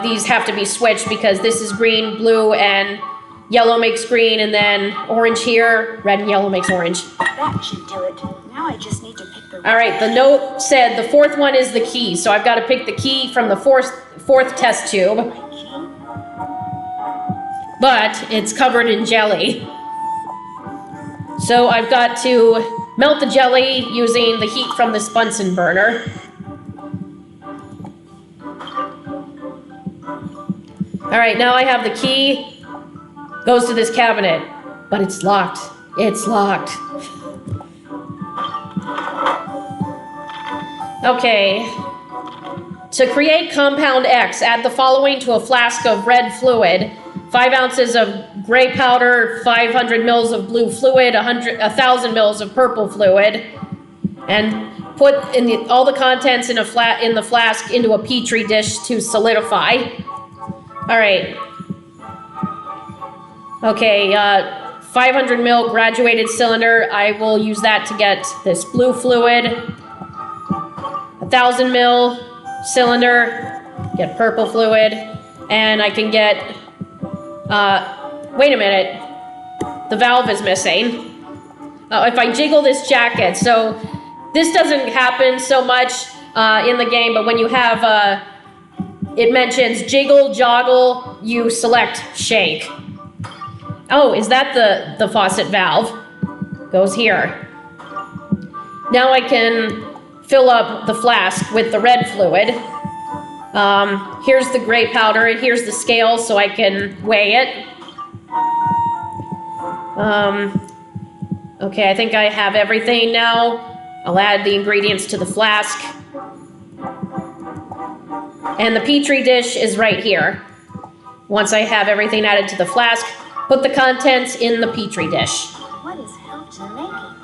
These have to be switched because this is green, blue, and yellow makes green, and then orange here, red and yellow makes orange. That should do it. Now I just need to pick the... All right, the note said the fourth one is the key, so I've got to pick the key from the fourth test tube. But it's covered in jelly. So I've got to melt the jelly using the heat from this Bunsen burner. All right, now I have the key. Goes to this cabinet, but it's locked. It's locked. Okay. To create compound X, add the following to a flask of red fluid: 5 ounces of gray powder, 500 mils of blue fluid, 1,000 mils of purple fluid, and put all the contents in the flask into a petri dish to solidify. All right. Okay, 500 mil graduated cylinder. I will use that to get this blue fluid. 1,000 mil cylinder, get purple fluid, and I can get, wait a minute, the valve is missing. If I jiggle this jacket, so this doesn't happen so much in the game, but when you have, it mentions jiggle, joggle, you select shake. Oh, is that the faucet valve? Goes here. Now I can fill up the flask with the red fluid. Here's the gray powder, and here's the scale so I can weigh it. Okay, I think I have everything now. I'll add the ingredients to the flask. And the petri dish is right here. Once I have everything added to the flask, put the contents in the petri dish. What is Helfton making?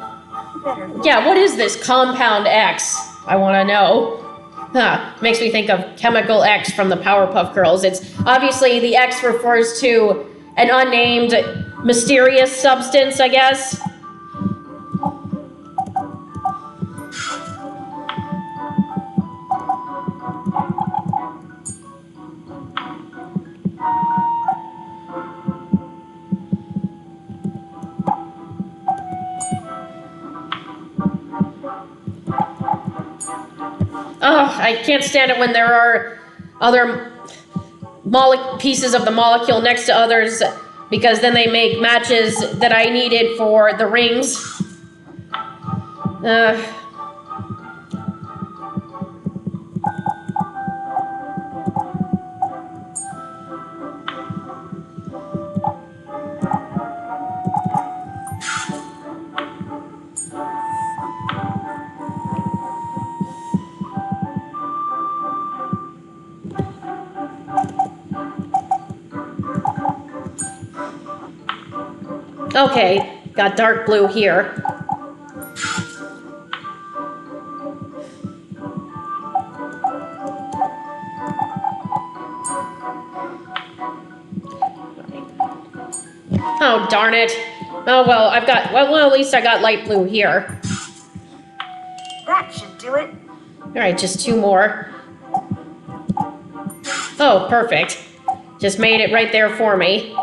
Better. Yeah, what is this compound X? I want to know. Makes me think of Chemical X from the Powerpuff Girls. It's obviously the X refers to an unnamed mysterious substance, I guess. Oh, I can't stand it when there are other pieces of the molecule next to others, because then they make matches that I needed for the rings. Okay, got dark blue here. Oh, darn it. Oh, well, at least I got light blue here. That should do it. Alright, just 2 more. Oh, perfect. Just made it right there for me.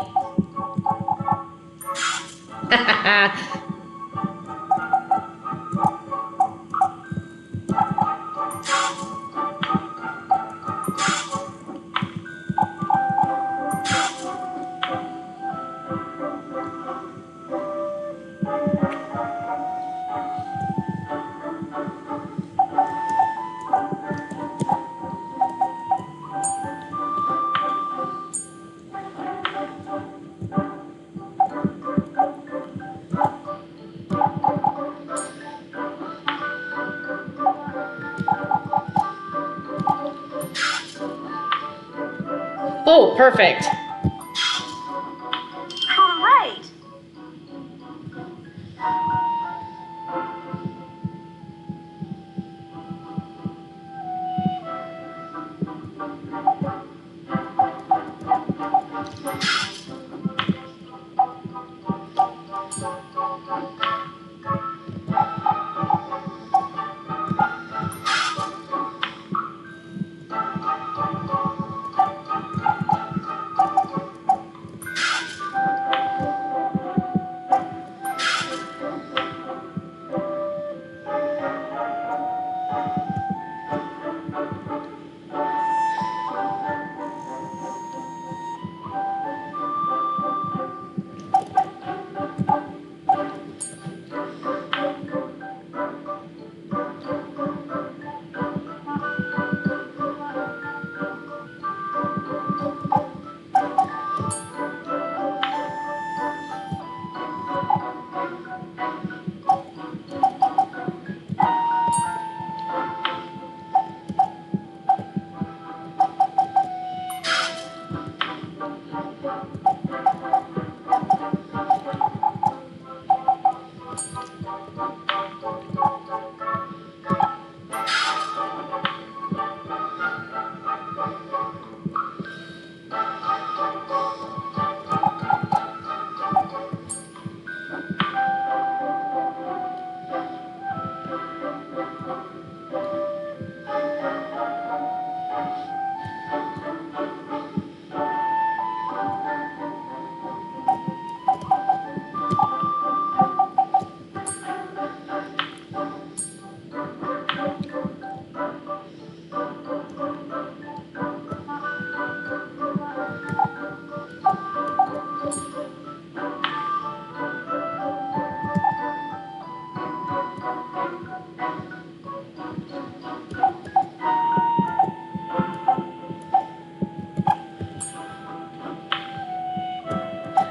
Oh, perfect. All right.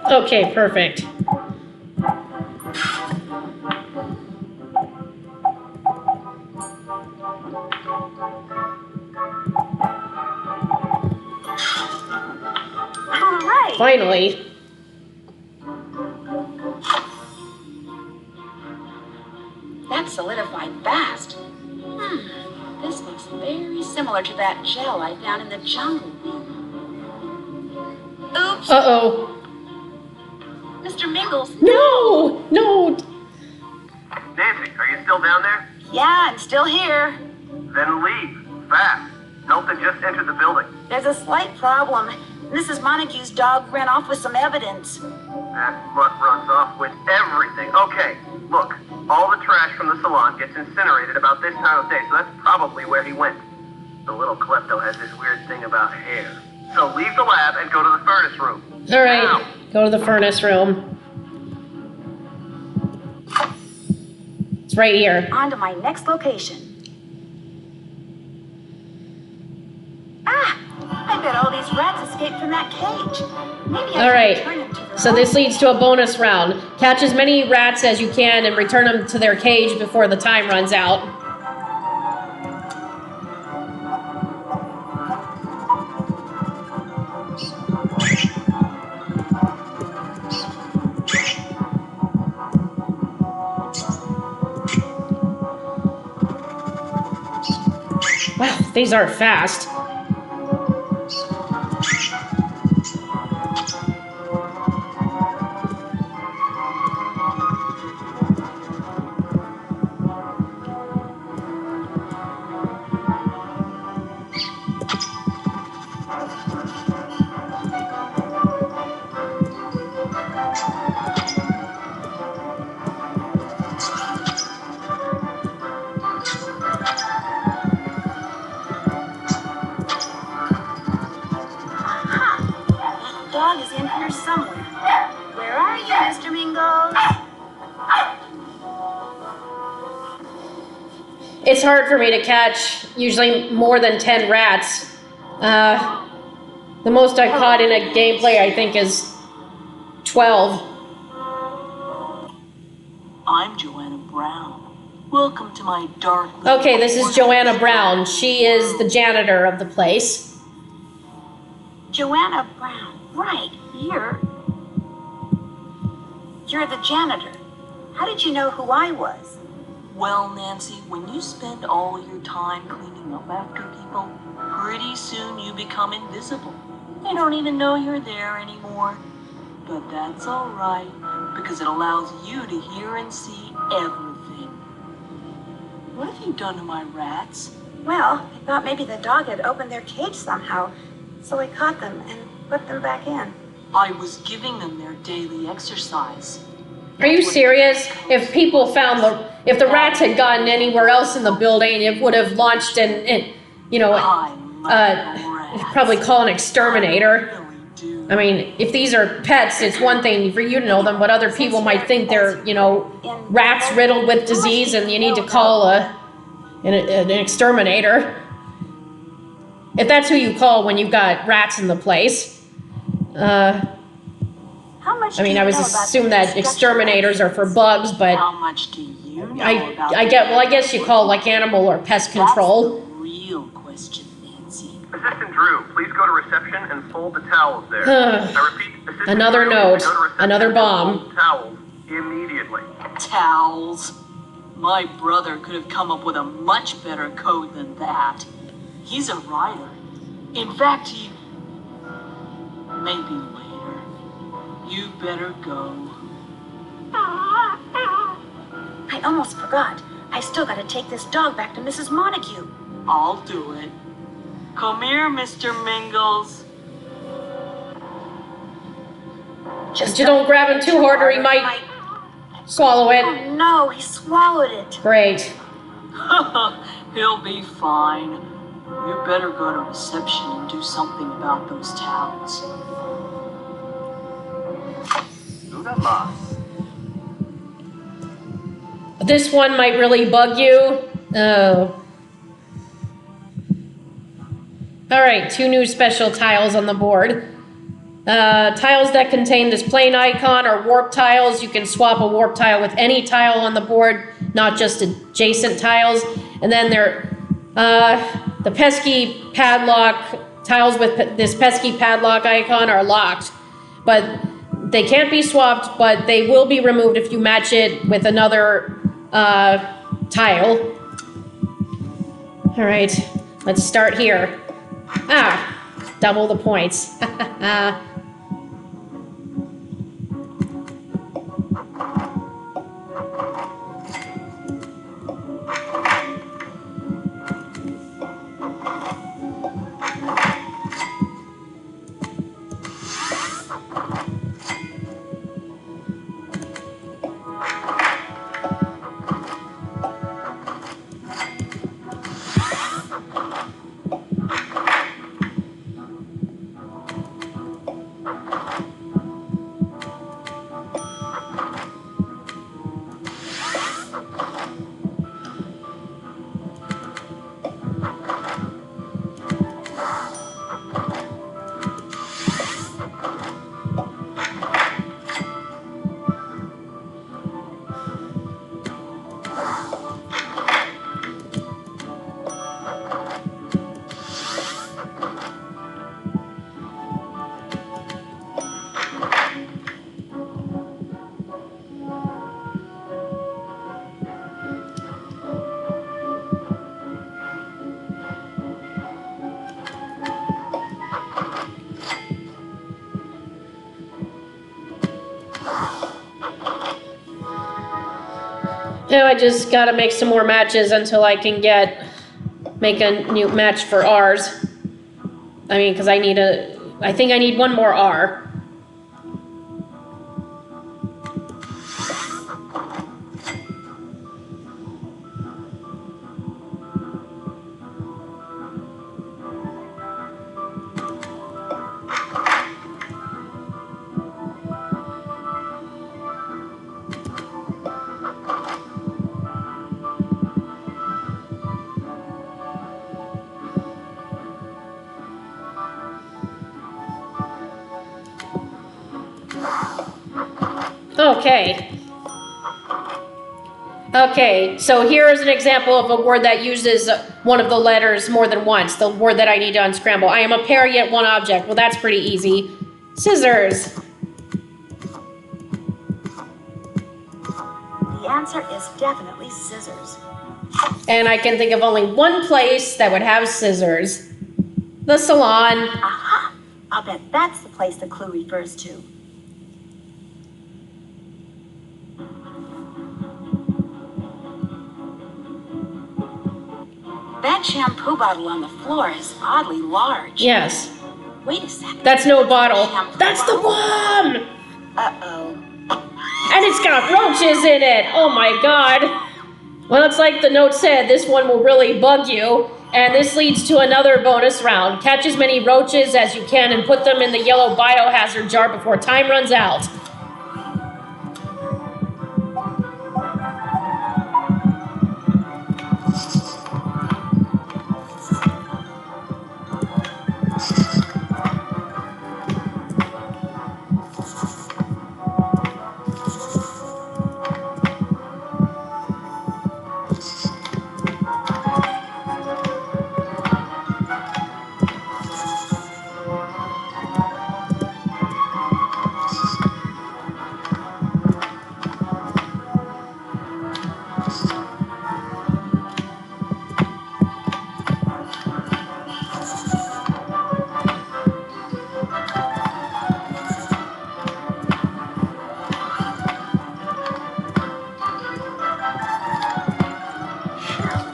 Okay, perfect. All right. Finally. That solidified fast. This looks very similar to that gel I found in the jungle. Oops, Uh-oh. Mr. Mingles. No! No! Nancy, are you still down there? Yeah, I'm still here. Then leave. Fast. Nelson just entered the building. There's a slight problem. Mrs. Montague's dog ran off with some evidence. That mutt runs off with everything. Okay, look. All the trash from the salon gets incinerated about this time of day, so that's probably where he went. The little klepto has this weird thing about hair. So leave the lab and go to the furnace room. All right, Now. go to the furnace room. It's right here. On to my next location. Ah! I bet all these rats escaped from that cage. Maybe I All should right, return them to their so home. this leads to a bonus round. Catch as many rats as you can and return them to their cage before the time runs out. Wow, these are fast. Dog is in here somewhere. Where are you, Mr. Mingles? It's hard for me to catch usually more than 10 rats. The most I've caught in a gameplay, I think, is 12. I'm Joanna Brown. Welcome to my dark... Okay, this is Joanna Brown. She is the janitor of the place. Joanna Brown. Right, you're the janitor. How did you know who I was? Well, Nancy, when you spend all your time cleaning up after people, pretty soon you become invisible. They don't even know you're there anymore. But that's all right, because it allows you to hear and see everything. What have you done to my rats? Well, I thought maybe the dog had opened their cage somehow, so I caught them and put them back in. I was giving them their daily exercise. Are you serious? If people found if the rats had gotten anywhere else in the building, it would have launched probably call an exterminator. I mean, if these are pets, it's one thing for you to know them, but other people might think they're, rats riddled with disease and you need to call an exterminator. If that's who you call when you've got rats in the place. How much I mean, I was assume that exterminators are for bugs, but How much do you know about I guess you call like animal or pest control. That's the real question, Nancy. Assistant Drew, please go to reception and fold the towels there. I repeat, Assistant Another Drew, note, go to reception another and bomb. fold towels immediately. Towels. My brother could have come up with a much better code than that. He's a writer. In fact, maybe later. You better go. I almost forgot. I still gotta take this dog back to Mrs. Montague. I'll do it. Come here, Mr. Mingles. Just don't grab him too hard or he might swallow it. Oh no, he swallowed it. Great. He'll be fine. You better go to reception and do something about those towels. This one might really bug you. Oh. Alright, 2 new special tiles on the board. Tiles that contain this plain icon are warp tiles. You can swap a warp tile with any tile on the board, not just adjacent tiles. And then the pesky padlock tiles with this pesky padlock icon are locked. But they can't be swapped, but they will be removed if you match it with another tile. All right, let's start here. Double the points. Now I just gotta make some more matches until I can make a new match for R's. I mean, because I think I need one more R. Okay, so here is an example of a word that uses one of the letters more than once, the word that I need to unscramble. I am a pair yet one object. Well, that's pretty easy. Scissors. The answer is definitely scissors. And I can think of only one place that would have scissors. The salon. Aha! I'll bet that's the place the clue refers to. That shampoo bottle on the floor is oddly large. Yes. Wait a second. That's no bottle. Shampoo That's the bottle? one! Uh-oh. And it's got roaches in it! Oh my god. Well, it's like the note said, this one will really bug you. And this leads to another bonus round. Catch as many roaches as you can and put them in the yellow biohazard jar before time runs out.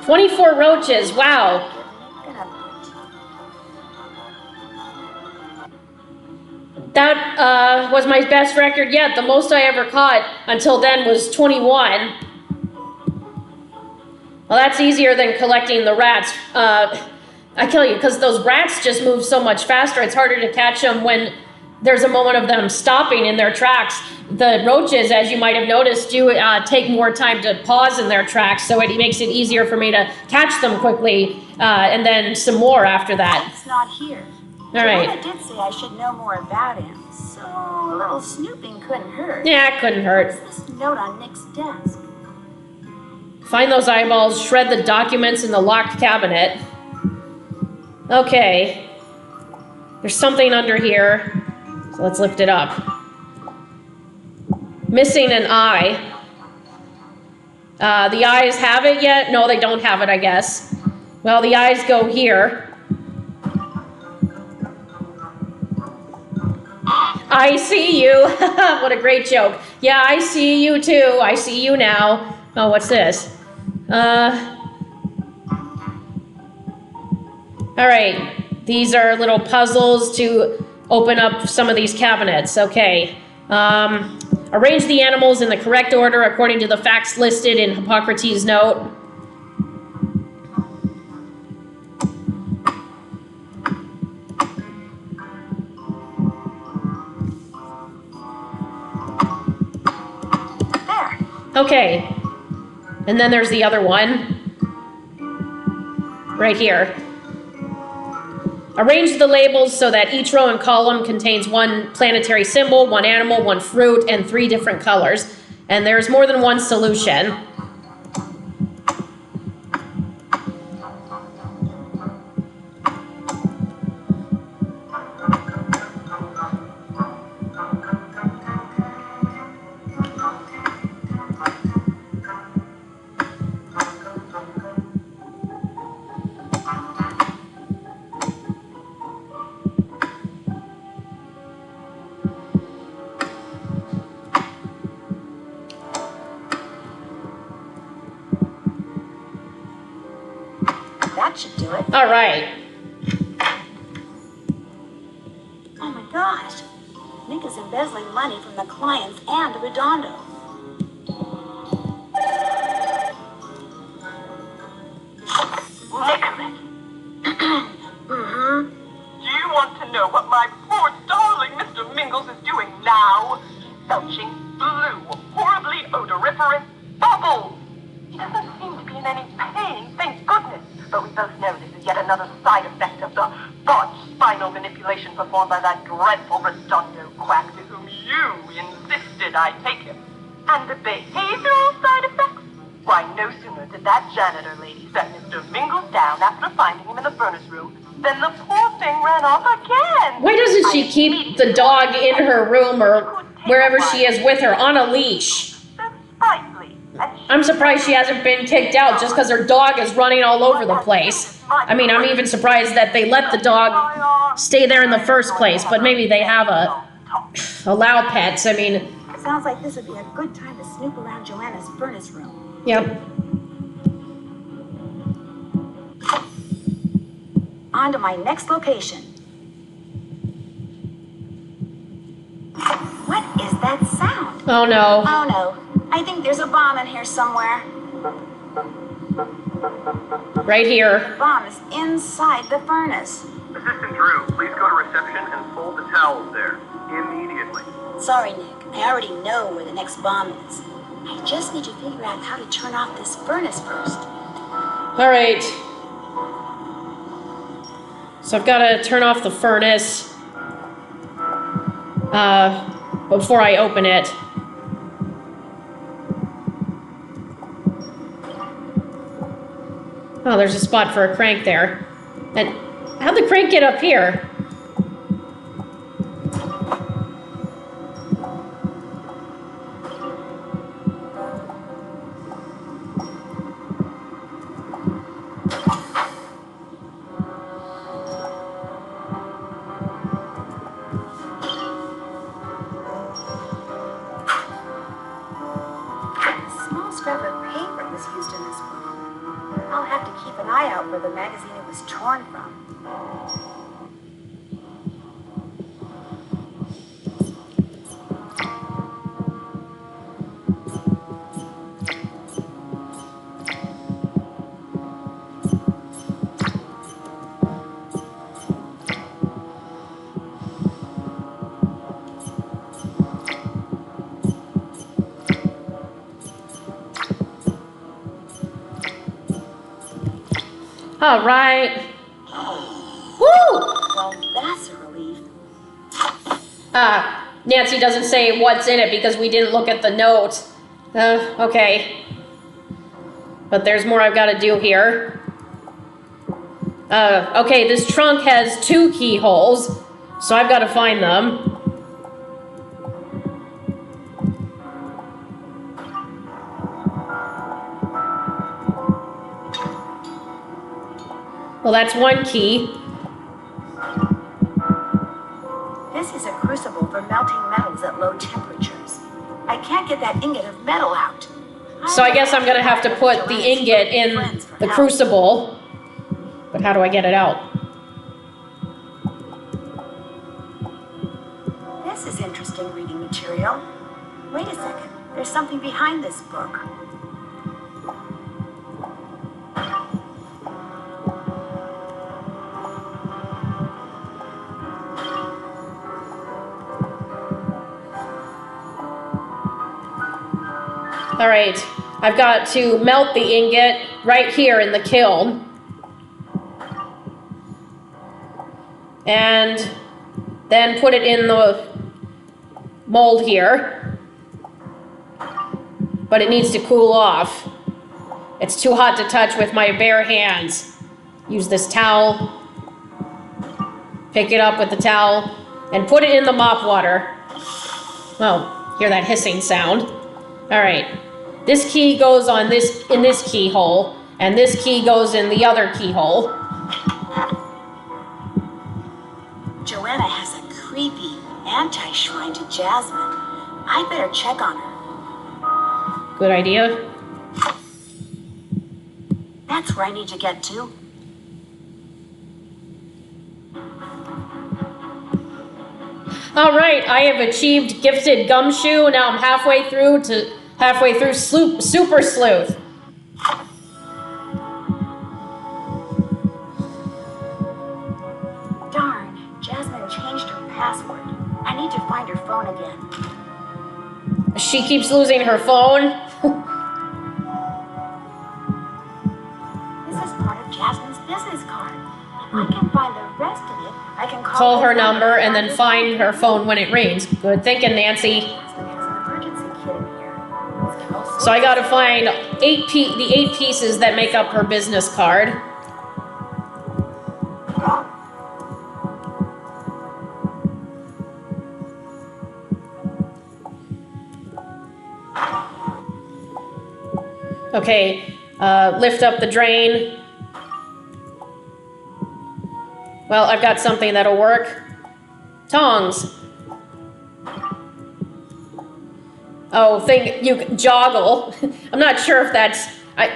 "24 roaches, wow. That was my best record yet. The most I ever caught until then was 21. Well, that's easier than collecting the rats. I tell you, because those rats just move so much faster, it's harder to catch them when there's a moment of them stopping in their tracks. The roaches, as you might have noticed, do take more time to pause in their tracks, so it makes it easier for me to catch them quickly, and then some more after that. It's not here. All right. Joanna did say I should know more about him, so a little snooping couldn't hurt. Yeah, it couldn't hurt. What's this note on Nick's desk? Find those eyeballs, shred the documents in the locked cabinet. Okay. There's something under here. So let's lift it up. Missing an eye. The eyes have it yet? No, they don't have it, I guess. Well, the eyes go here. I see you. What a great joke. Yeah, I see you too. I see you now. Oh, what's this? All right. These are little puzzles to open up some of these cabinets. Okay. Arrange the animals in the correct order according to the facts listed in Hippocrates' note. There. Okay. And then there's the other one. Right here. Arrange the labels so that each row and column contains one planetary symbol, one animal, one fruit, and 3 different colors. And there's more than one solution. do it. All right. Oh my gosh. Nick is embezzling money from the clients and the Redondo. Nicholas, Mm-hmm. do you want to know what my poor darling Mr. Mingles is doing now? Belching blue, horribly odoriferous bubbles. He doesn't seem to be in any pain, thank goodness. But we both know this is yet another side effect of the botched spinal manipulation performed by that dreadful Redondo quack to whom you insisted I take him. And the behavioral side effects? Why, no sooner did that janitor lady set Mr. Mingles down after finding him in the furnace room than the poor thing ran off again. Why doesn't she keep the dog in her room or wherever she is with her on a leash? Precisely. And I'm surprised she hasn't been kicked out just because her dog is running all over the place. I mean, I'm even surprised that they let the dog stay there in the first place, but maybe they have allow pets. I mean, Sounds like this would be a good time to snoop around Joanna's furnace room. yep. On to my next location. What is that sound? Oh no. Oh no. I think there's a bomb in here somewhere. Right here. The bomb is inside the furnace. Assistant Drew, please go to reception and fold the towels there. Immediately. Sorry, Nick. I already know where the next bomb is. I just need to figure out how to turn off this furnace first. All right. So I've got to turn off the furnace before I open it. Oh, there's a spot for a crank there. And how'd the crank get up here? I'll have to keep an eye out for the magazine it was torn from. All right. Woo! Well, that's a relief. Nancy doesn't say what's in it because we didn't look at the note. Okay. But there's more I've got to do here. Okay, this trunk has 2 keyholes, so I've got to find them. Well, that's 1 key. This is a crucible for melting metals at low temperatures. I can't get that ingot of metal out. So I guess I'm going to have to put the ingot in the crucible. But how do I get it out? This is interesting reading material. Wait a second. There's something behind this book. All right, I've got to melt the ingot right here in the kiln. And then put it in the mold here. But it needs to cool off. It's too hot to touch with my bare hands. Use this towel. Pick it up with the towel and put it in the mop water. Well, hear that hissing sound. All right. This key goes on in this keyhole, and this key goes in the other keyhole. Joanna has a creepy anti-shrine to Jasmine. I better check on her. Good idea. That's where I need to get to. All right, I have achieved gifted gumshoe. Now I'm halfway through super sleuth. Darn, Jasmine changed her password. I need to find her phone again. She keeps losing her phone. This is part of Jasmine's business card. If I can find the rest of it, I can Call her number and then find her phone when it rings. Good thinking, Nancy. Jasmine has an emergency kit in here. So I gotta find the 8 pieces that make up her business card. Okay, lift up the drain. Well, I've got something that'll work. Tongs. Oh, joggle. I'm not sure if that's,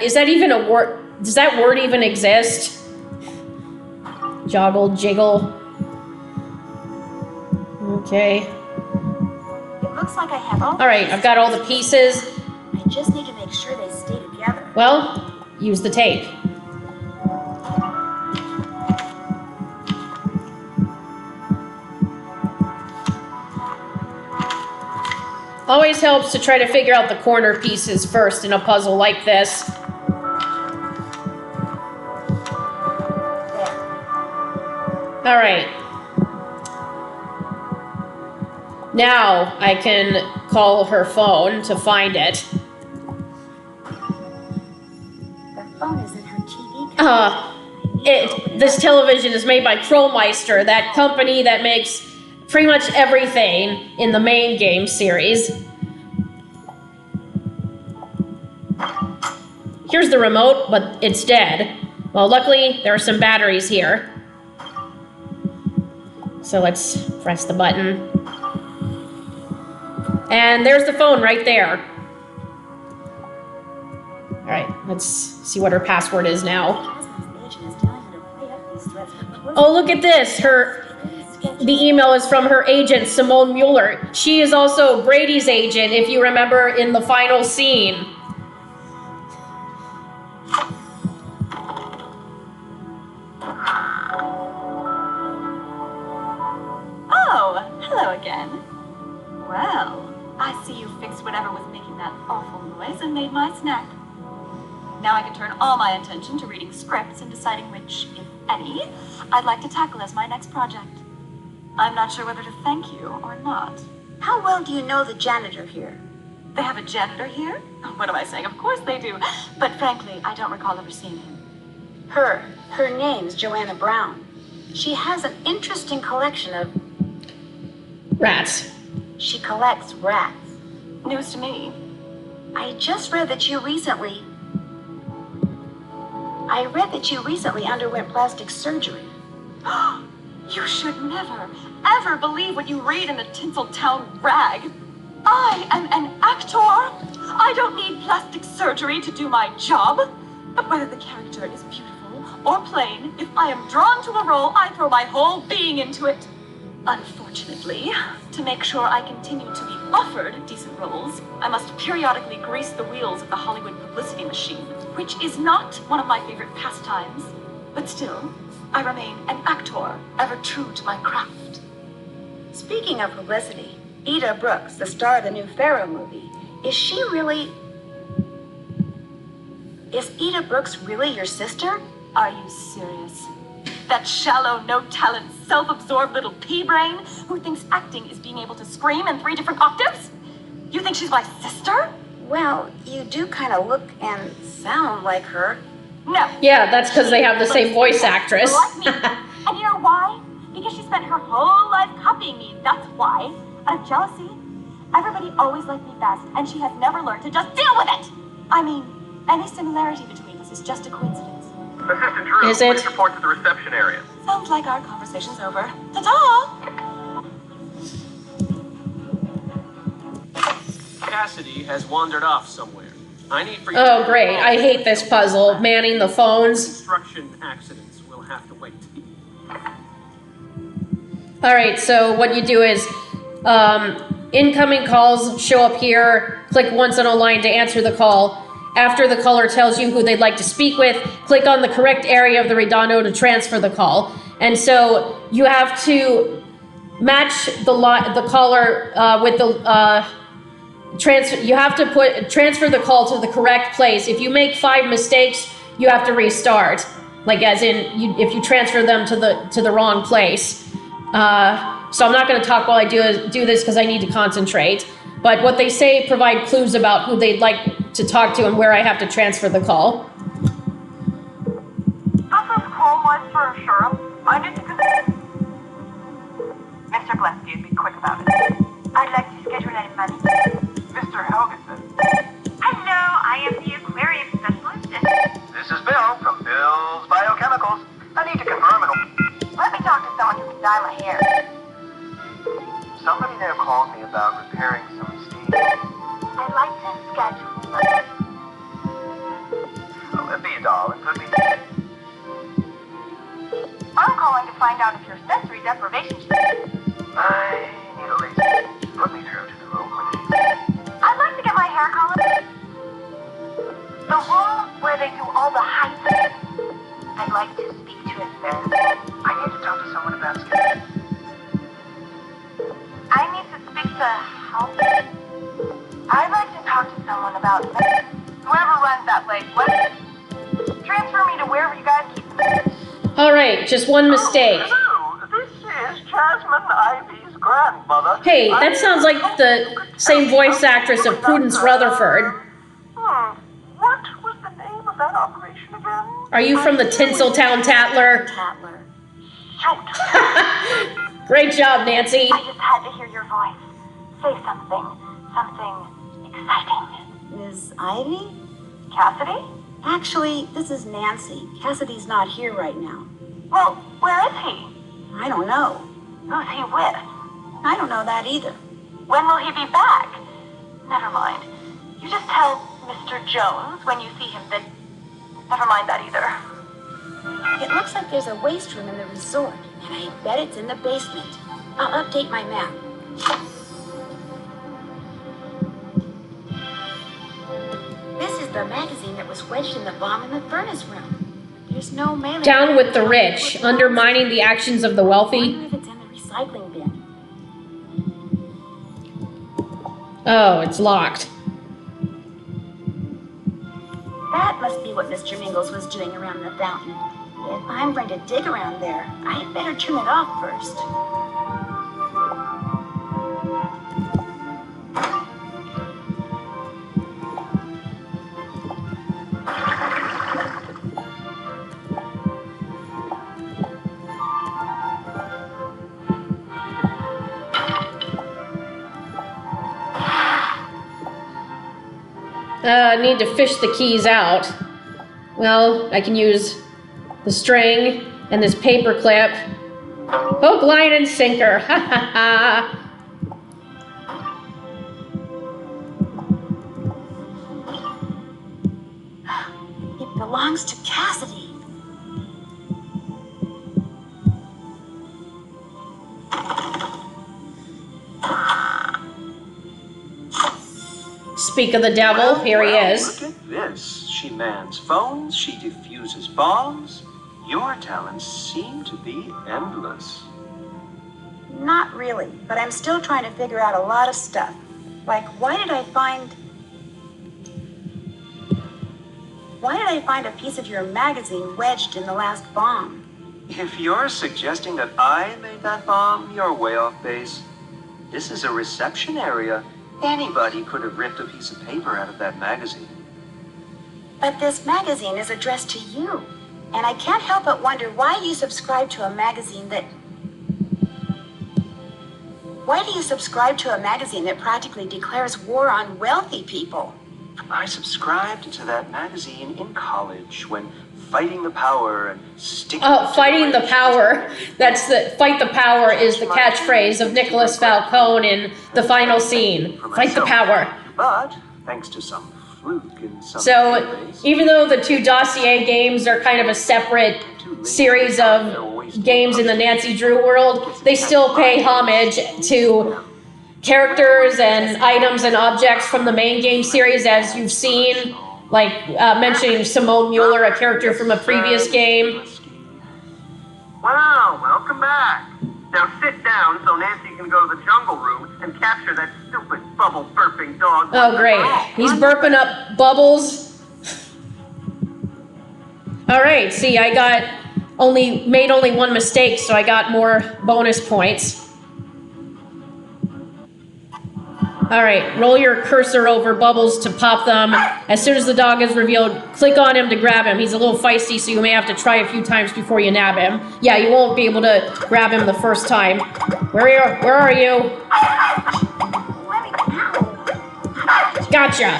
is that even a word? Does that word even exist? Joggle, jiggle. Okay. It looks like I have all. All right, I've got all the pieces. I just need to make sure they stay together. Well, use the tape. Always helps to try to figure out the corner pieces first in a puzzle like this. All right. Now I can call her phone to find it. The phone is in her TV. This television is made by Crowmeister, that company that makes pretty much everything in the main game series. Here's the remote, but it's dead. Well, luckily, there are some batteries here. So let's press the button. And there's the phone right there. All right, let's see what her password is now. Oh, look at this. The email is from her agent, Simone Mueller. She is also Brady's agent, if you remember in the final scene. Oh, hello again. Well, I see you fixed whatever was making that awful noise and made my snack. Now I can turn all my attention to reading scripts and deciding which, if any, I'd like to tackle as my next project. I'm not sure whether to thank you or not. How well do you know the janitor here? They have a janitor here? What am I saying? Of course they do. But frankly, I don't recall ever seeing him. Her name's Joanna Brown. She has an interesting collection of... Rats. She collects rats. News to me. I read that you recently underwent plastic surgery. You should never, ever believe what you read in the Tinseltown rag. I am an actor. I don't need plastic surgery to do my job. But whether the character is beautiful or plain, if I am drawn to a role, I throw my whole being into it. Unfortunately, to make sure I continue to be offered decent roles, I must periodically grease the wheels of the Hollywood publicity machine, which is not one of my favorite pastimes. But still, I remain an actor, ever true to my craft. Speaking of publicity, Ida Brooks, the star of the new Pharaoh movie, is Ida Brooks really your sister? Are you serious? That shallow, no-talent, self-absorbed little pea-brain who thinks acting is being able to scream in 3 different octaves? You think she's my sister? Well, you do kind of look and sound like her. No. Yeah, that's because they have the same voice actress. Like me. And you know why? Because she spent her whole life copying me. That's why. Out of jealousy. Everybody always liked me best, and she has never learned to just deal with it. I mean, any similarity between us is just a coincidence. Assistant Drew, Is it? please report to the reception area. Sounds like our conversation's over. Ta-ta! Cassidy has wandered off somewhere. I need for you Oh, to great. I hate this puzzle. Manning the phones. Construction accidents will have to wait. Alright, so what you do is, incoming calls show up here, click once on a line to answer the call. After the caller tells you who they'd like to speak with, click on the correct area of the redondo to transfer the call. And so you have to match the caller with the transfer. You have to transfer the call to the correct place. If you make 5 mistakes, you have to restart. Like as in, if you transfer them to the wrong place. So I'm not going to talk while I do this because I need to concentrate. But what they say provide clues about who they'd like to talk to and where I have to transfer the call. This is Callmeister Insurance. I need to connect. Mr. Gillespie, be quick about it. I'd like to schedule any money. Mr. Helgeson. Hello, I am the aquarium specialist. This is Bill from Bill's Biochemicals. I need to confirm it. Let me talk to someone who can dye my hair. Somebody there called me about repairing some mistakes. I'd like to schedule. Well, it'd be a doll. It could be. I'm calling to find out if your sensory deprivation. I need a laser. Put me through to the room with it. I'd like to get my hair colored. The room where they do all the hyping. I'd like to speak to a therapist. I need to talk to someone about skin. I need to speak to help. I'd like to talk to someone about whoever runs that place. Transfer me to wherever you guys keep them. Alright, just one mistake. Hello, this is Jasmine Ivy's grandmother. Hey, that sounds like the same voice actress of Prudence Rutherford. What was the name of that operation again? Are you from the Tinseltown Tattler? Tatler. Shoot. Great job, Nancy. I just had to hear your voice. Say something. Something exciting. Ms. Ivy? Cassidy? Actually, this is Nancy. Cassidy's not here right now. Well, where is he? I don't know. Who's he with? I don't know that either. When will he be back? Never mind. You just tell Mr. Jones when you see him that... Never mind that either. It looks like there's a waste room in the resort, and I bet it's in the basement. I'll update my map. This is the magazine that was wedged in the bomb in the furnace room. There's no mailing. Down with the rich, undermining the actions of the I wealthy. wonder if it's in the recycling bin. Oh, it's locked. That must be what Mr. Mingles was doing around the fountain. If I'm going to dig around there, I'd better turn it off first. I need to fish the keys out. Well, I can use the string and this paper clip. Hook, line, and sinker. Ha ha ha. It belongs to Cassidy. Speak of the devil, here he is. Look at this. She mans phones, she defuses bombs. Your talents seem to be endless. Not really, but I'm still trying to figure out a lot of stuff. Like, why did I find a piece of your magazine wedged in the last bomb? If you're suggesting that I made that bomb, you're way off base. This is a reception area. Anybody could have ripped a piece of paper out of that magazine. But this magazine is addressed to you. And I can't help but wonder why you subscribe to a magazine that... Why do you subscribe to a magazine that practically declares war on wealthy people? I subscribed to that magazine in college when fighting the power and sticking... Oh, fighting the power. That's the fight the power is the catchphrase of Nicholas Falcone in the final scene. Fight the power. But thanks to some fluke in some So database, even though the two Dossier games are kind of a separate series of games in the Nancy Drew world, they still pay homage to characters and items and objects from the main game series, as you've seen, like mentioning Simone Mueller, a character from a previous game. Wow, welcome back. Now sit down so Nancy can go to the jungle room and capture that stupid bubble burping dog. Oh, great. He's burping up bubbles. All right, see, I made only one mistake, so I got more bonus points. All right, roll your cursor over Bubbles to pop them. As soon as the dog is revealed, click on him to grab him. He's a little feisty, so you may have to try a few times before you nab him. Yeah, you won't be able to grab him the first time. Where are you? Gotcha.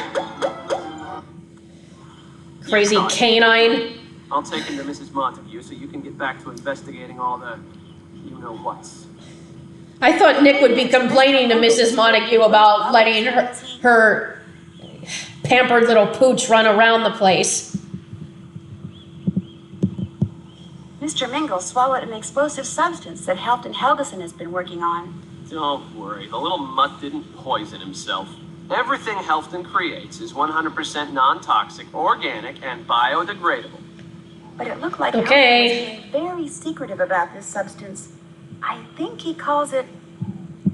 Crazy canine. I'll take him to Mrs. Montague so you can get back to investigating all the you-know-whats. I thought Nick would be complaining to Mrs. Montague about letting her pampered little pooch run around the place. Mr. Mingle swallowed an explosive substance that Helfton Helgeson has been working on. Don't worry, the little mutt didn't poison himself. Everything Helfton creates is 100% non-toxic, organic, and biodegradable. But it looked like Okay. Helfton was being very secretive about this substance. I think he calls it...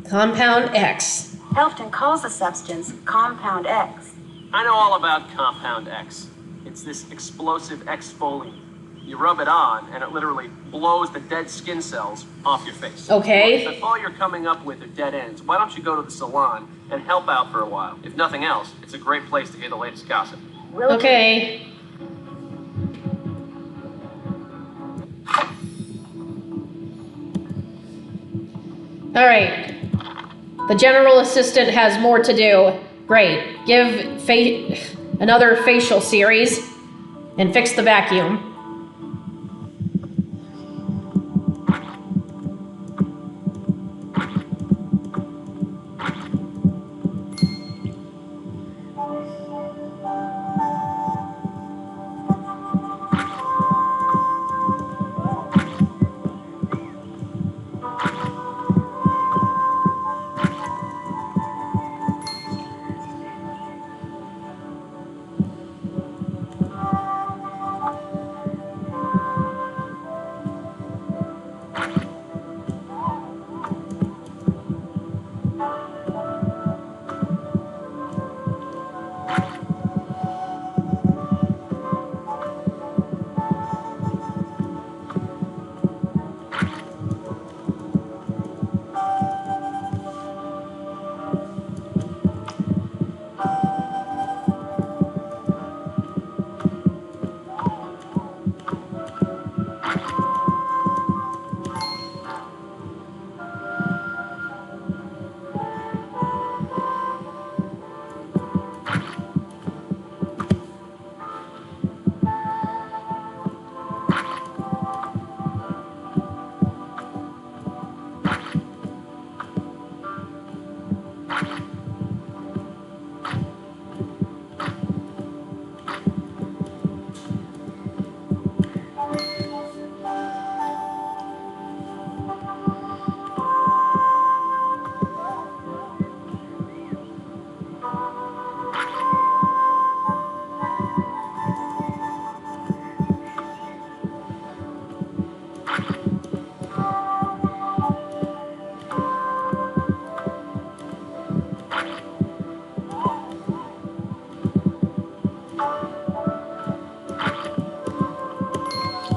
Compound X. Helfton calls the substance Compound X. I know all about Compound X. It's this explosive exfoliant. You rub it on, and it literally blows the dead skin cells off your face. Okay. If all you're coming up with are dead ends, why don't you go to the salon and help out for a while? If nothing else, it's a great place to hear the latest gossip. Okay. All right. The general assistant has more to do. Great. Give another facial series and fix the vacuum.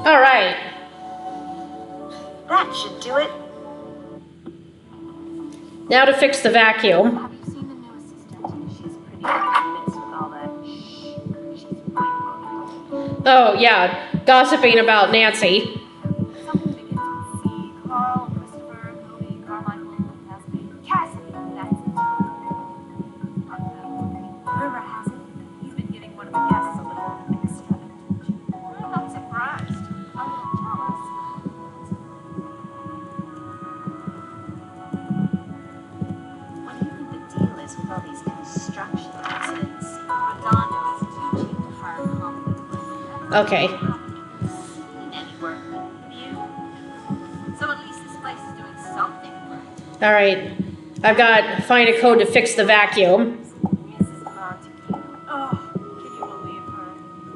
All right. That should do it. Now to fix the vacuum. Have you seen the new assistant? She's pretty convinced with all that she's right. Oh, yeah. Gossiping about Nancy. Something begins with C. Carl, Christopher, Cody, Carmichael, Cassidy. That's it. River has it. He's been giving one of the guests a little extra attention. I'm not surprised. I'm a little jealous. What do you think the deal is with all these construction accidents? Redondo is too cheap to hire competent workers. Okay. Any work with you? All right. I've got find a code to fix the vacuum. Mrs. Montague. Oh, can you believe her?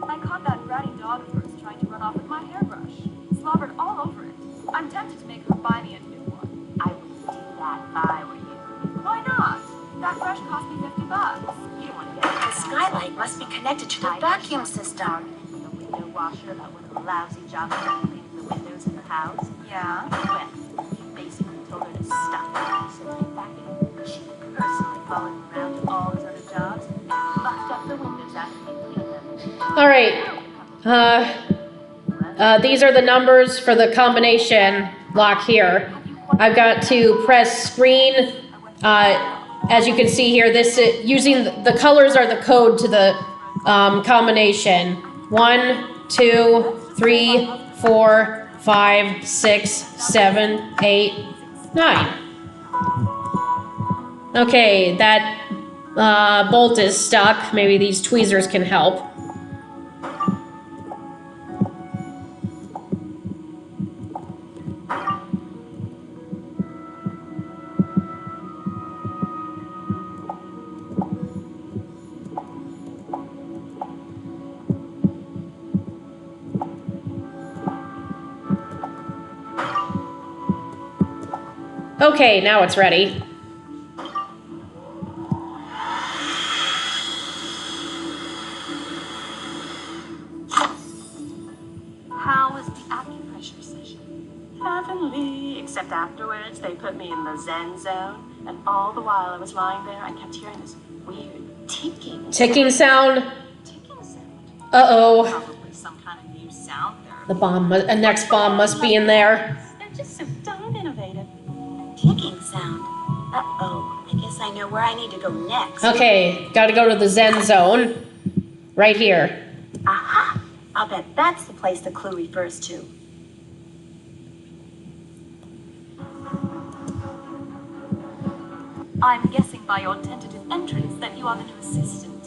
I caught that ratty dog first trying to run off with my hairbrush. Slobbered all over it. I'm tempted to make her buy me a new one. I wouldn't do that if I were you. Why not? That brush cost me $50. You don't want to get the skylight must be connected to the vacuum system. The window washer, that one of the lousy jobs of cleaning the windows in the house. Yeah? Well, you basically told her to stop accidentally vacuum. She personally followed him around to all his other jobs and fucked up the windows after he cleaned them. All right. These are the numbers for the combination lock here. I've got to press screen. As you can see here, this using the colors are the code to the combination. 1, 2, 3, 4, 5, 6, 7, 8, 9. Okay, that bolt is stuck. Maybe these tweezers can help. Okay, now it's ready. How was the acupressure session? Heavenly. Except afterwards, they put me in the Zen zone, and all the while I was lying there, I kept hearing this weird ticking Ticking sound. sound. Uh-oh. Probably some kind of new sound therapy. The bomb, a next bomb must be in there. They're just so darn innovative. Ticking sound. Uh-oh. I guess I know where I need to go next. Okay, gotta go to the Zen zone. Right here. Aha! I'll bet that's the place the clue refers to. I'm guessing by your tentative entrance that you are the new assistant.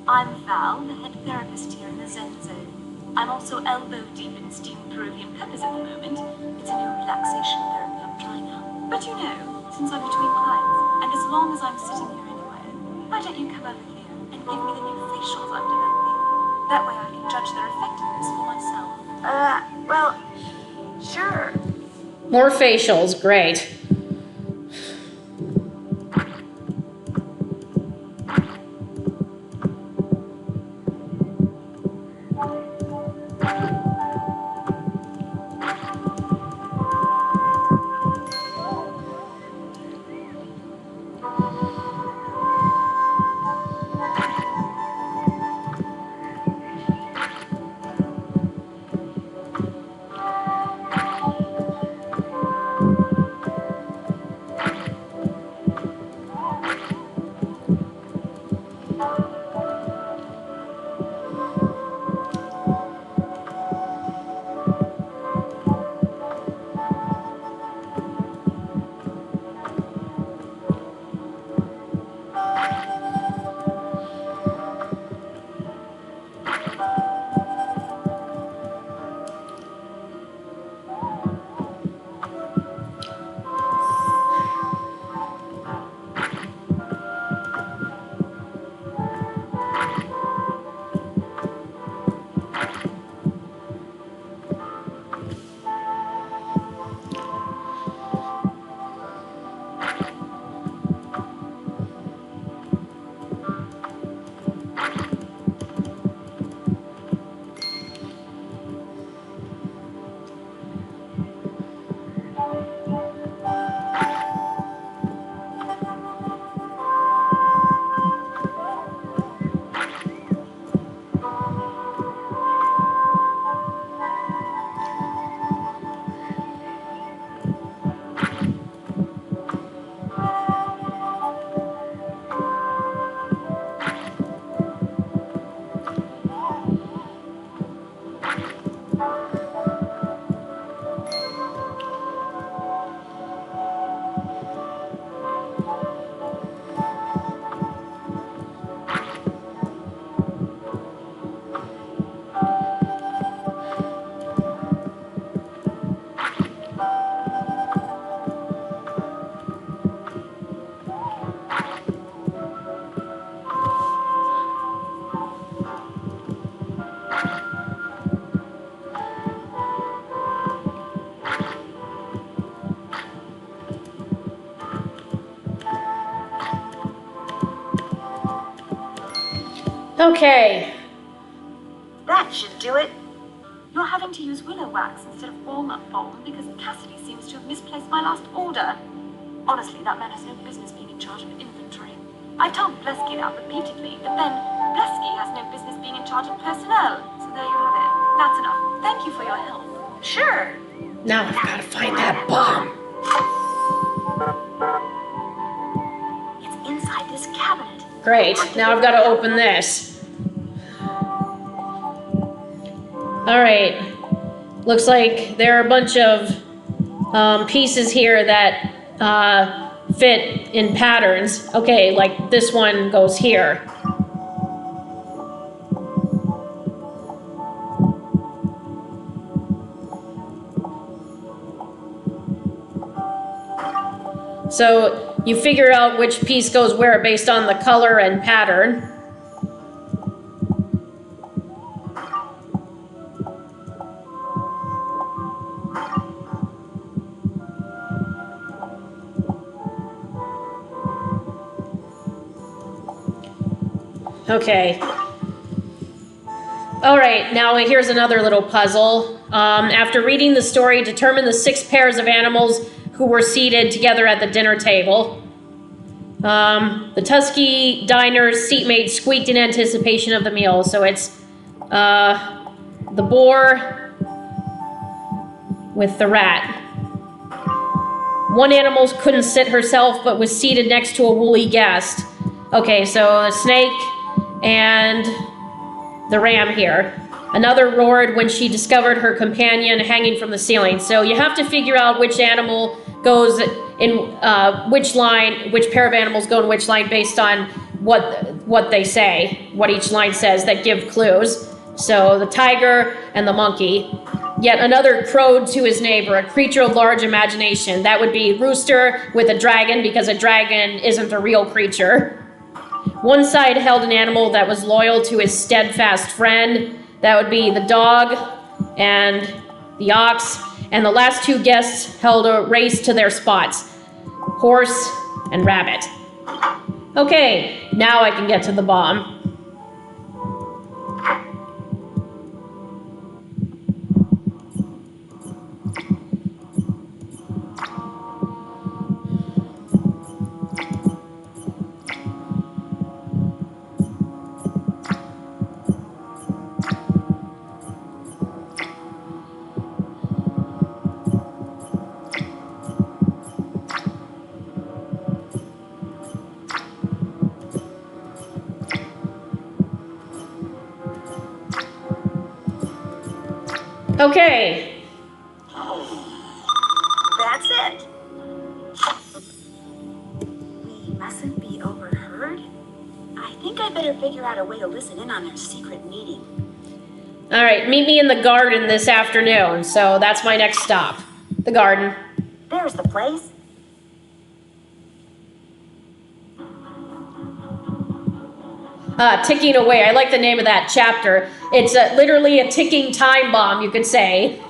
I'm Val, the head therapist here in the Zen Zone. I'm also elbow deep in steamed Peruvian peppers at the moment. It's a new relaxation therapy I'm trying out. But you know, since I'm between clients, and as long as I'm sitting here anyway, why don't you come over here and give me the new facials I'm developing? That way I can judge their effectiveness for myself. Well, sure. More facials, great. Okay. That should do it. You're having to use willow wax instead of walnut foam because Cassidy seems to have misplaced my last order. Honestly, that man has no business being in charge of inventory. I've told Blesky that repeatedly, but then Blesky has no business being in charge of personnel. So there you have it. That's enough. Thank you for your help. Sure. Now I've got to find that bomb. It's inside this cabinet. Great. Now I've got to open this. Alright. Looks like there are a bunch of pieces here that fit in patterns. Okay, like this one goes here. So you figure out which piece goes where based on the color and pattern. Okay. All right, now here's another little puzzle. After reading the story, determine the 6 pairs of animals who were seated together at the dinner table. The Tusky diner's seatmate squeaked in anticipation of the meal. So it's the boar with the rat. One animal couldn't sit herself, but was seated next to a woolly guest. Okay, so the snake and the ram here. Another roared when she discovered her companion hanging from the ceiling. So you have to figure out which animal goes in which line, which pair of animals go in which line based on what they say, what each line says that give clues. So the tiger and the monkey. Yet another crowed to his neighbor, a creature of large imagination. That would be rooster with a dragon, because a dragon isn't a real creature. One side held an animal that was loyal to his steadfast friend. That would be the dog and the ox. And the last 2 guests held a race to their spots, horse and rabbit. Okay, now I can get to the bomb. Okay. That's it. We mustn't be overheard. I think I better figure out a way to listen in on their secret meeting. All right, meet me in the garden this afternoon. So that's my next stop. The garden. There's the place. Ticking away. I like the name of that chapter. It's literally a ticking time bomb, you could say.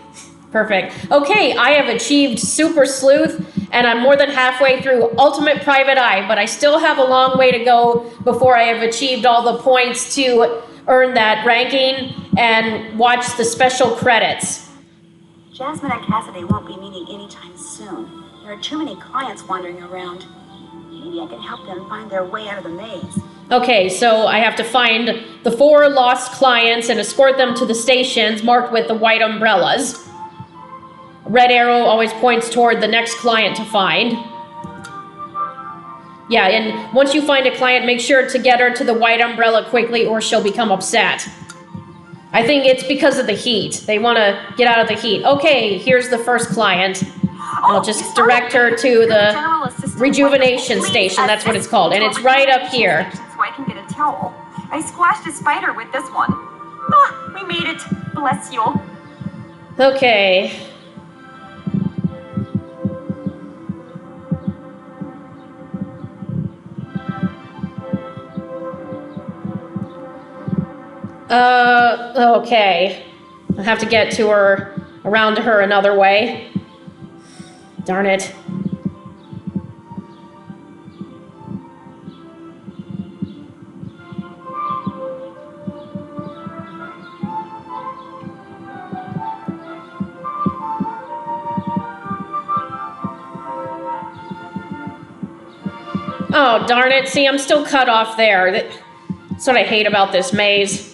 Perfect. Okay, I have achieved Super Sleuth, and I'm more than halfway through Ultimate Private Eye, but I still have a long way to go before I have achieved all the points to earn that ranking and watch the special credits. Jasmine and Cassidy won't be meeting anytime soon. There are too many clients wandering around. Maybe I can help them find their way out of the maze. Okay, so I have to find the 4 lost clients and escort them to the stations marked with the white umbrellas. A red arrow always points toward the next client to find. Yeah, and once you find a client, make sure to get her to the white umbrella quickly or she'll become upset. I think it's because of the heat. They want to get out of the heat. Okay, here's the first client. I'll just direct her to the rejuvenation station. That's what it's called. And it's right up here. So I can get a towel. I squashed a spider with this one. Ah, we made it. Bless you. Okay. Okay. I'll have to get to her, around to her another way. Darn it. Oh, darn it. See, I'm still cut off there. That's what I hate about this maze.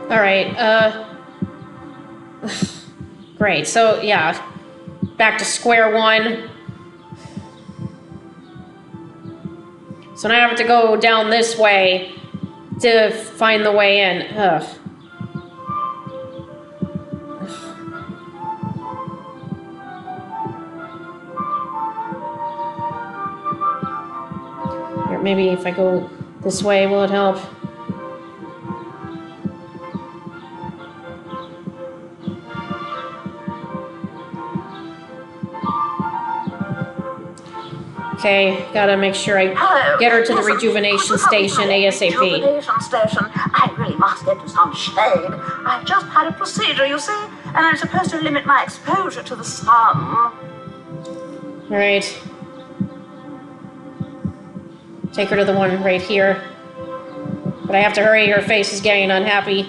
All right, great, so, yeah, back to square one. So now I have to go down this way to find the way in. Ugh. Here, maybe if I go this way, will it help? Okay, gotta make sure I get her to the rejuvenation station ASAP. Rejuvenation station. I really must get to some shade. I've just had a procedure, you see, and I'm supposed to limit my exposure to the sun. Alright. Take her to the one right here. But I have to hurry, her face is getting unhappy.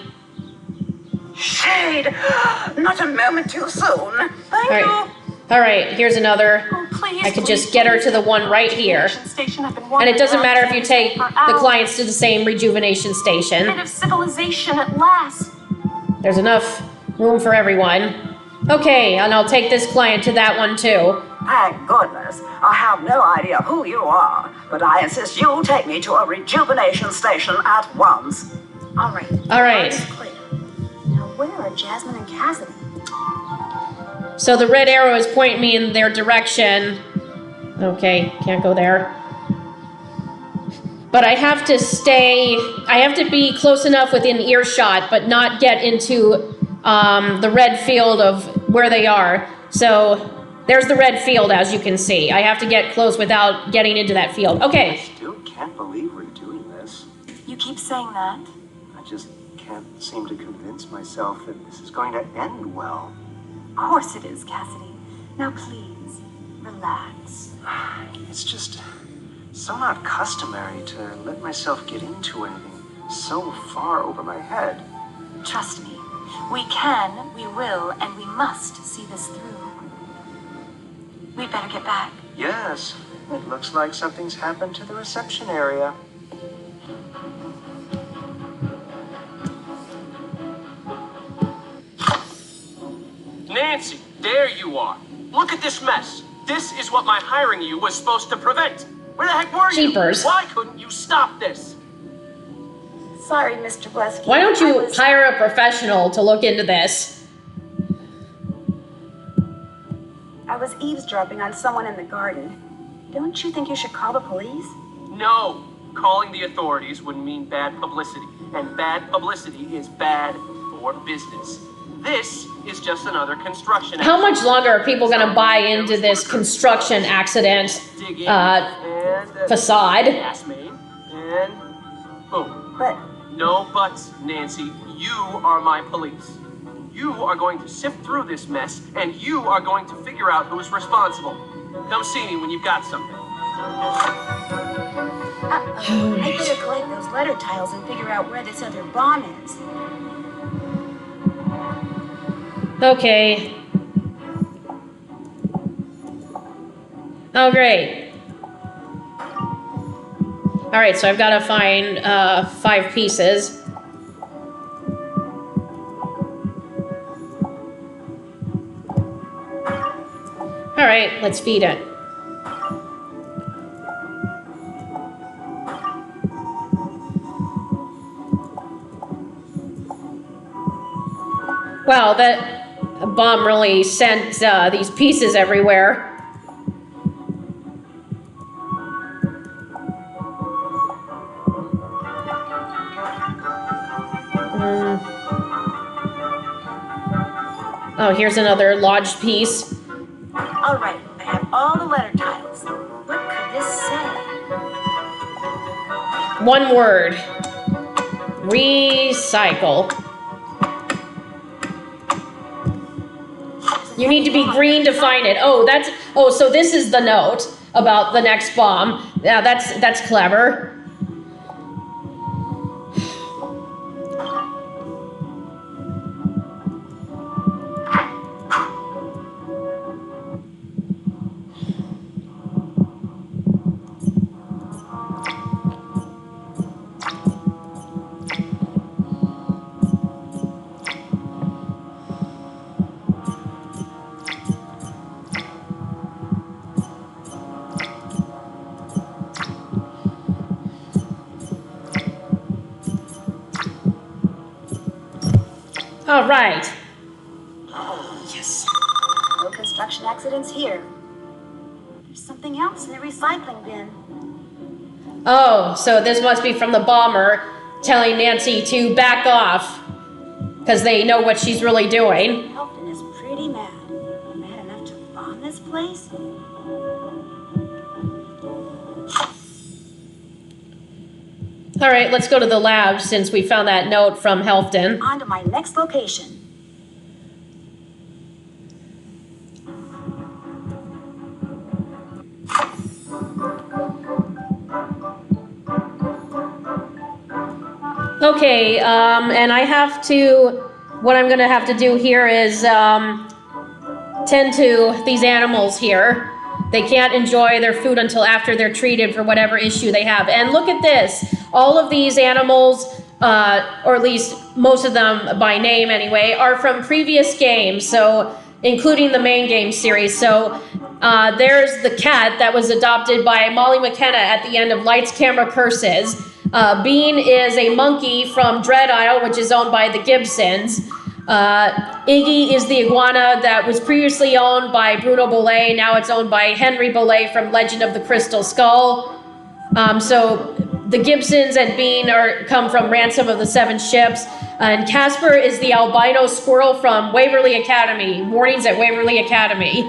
Shade! Not a moment too soon. Thank you. Alright, here's another. Oh, please, I could just get her to the one right here. And it doesn't matter if you take the clients to the same rejuvenation station. Kind of civilization at last. There's enough room for everyone. Okay, and I'll take this client to that one too. Thank goodness. I have no idea who you are, but I insist you take me to a rejuvenation station at once. All right. All right. It's clear. Now, where are Jasmine and Cassidy? So the red arrow is pointing me in their direction. Okay, can't go there. But I have to be close enough within earshot, but not get into the red field of where they are. So there's the red field, as you can see. I have to get close without getting into that field. Okay. I still can't believe we're doing this. You keep saying that. I just can't seem to convince myself that this is going to end well. Of course it is, Cassidy. Now please, relax. It's just so not customary to let myself get into anything so far over my head. Trust me. We can, we will, and we must see this through. We'd better get back. Yes, it looks like something's happened to the reception area. Nancy, there you are. Look at this mess. This is what my hiring you was supposed to prevent. Where the heck were you? Jeepers. Why couldn't you stop this? Sorry, Mr. Blesky. Why don't you hire a professional to look into this? I was eavesdropping on someone in the garden. Don't you think you should call the police? No. Calling the authorities would mean bad publicity. And bad publicity is bad for business. This is just another construction How much longer are people going to buy into this construction accident facade? Gas main, and boom. But No buts, Nancy. You are my police. You are going to sift through this mess, and you are going to figure out who's responsible. Come see me when you've got something. I better collect those letter tiles and figure out where this other bomb is. Okay. Oh, great. Alright, so I've got to find 5 pieces. Alright, let's feed it. Wow, that bomb really sent these pieces everywhere. Oh, here's another lodged piece. All right, I have all the letter tiles. What could this say? One word. Recycle. You need to be green to find it. Oh, so this is the note about the next bomb. Yeah, that's clever. All right. Yes. No construction accidents here. There's something else in the recycling bin. Oh, so this must be from the bomber telling Nancy to back off because they know what she's really doing. Helton is pretty mad. Mad enough to bomb this place? All right, let's go to the lab since we found that note from Helton. On to my next location. Okay, and I have to, what I'm gonna have to do here is tend to these animals here. They can't enjoy their food until after they're treated for whatever issue they have. And look at this, all of these animals, or at least most of them by name anyway, are from previous games, so including the main game series. So there's the cat that was adopted by Molly McKenna at the end of Lights, Camera, Curses. Bean is a monkey from Dread Isle, which is owned by the Gibsons. Iggy is the iguana that was previously owned by Bruno Belay. Now it's owned by Henry Belay from Legend of the Crystal Skull. So the Gibsons and Bean come from Ransom of the Seven Ships. And Casper is the albino squirrel from Waverly Academy. Mornings at Waverly Academy.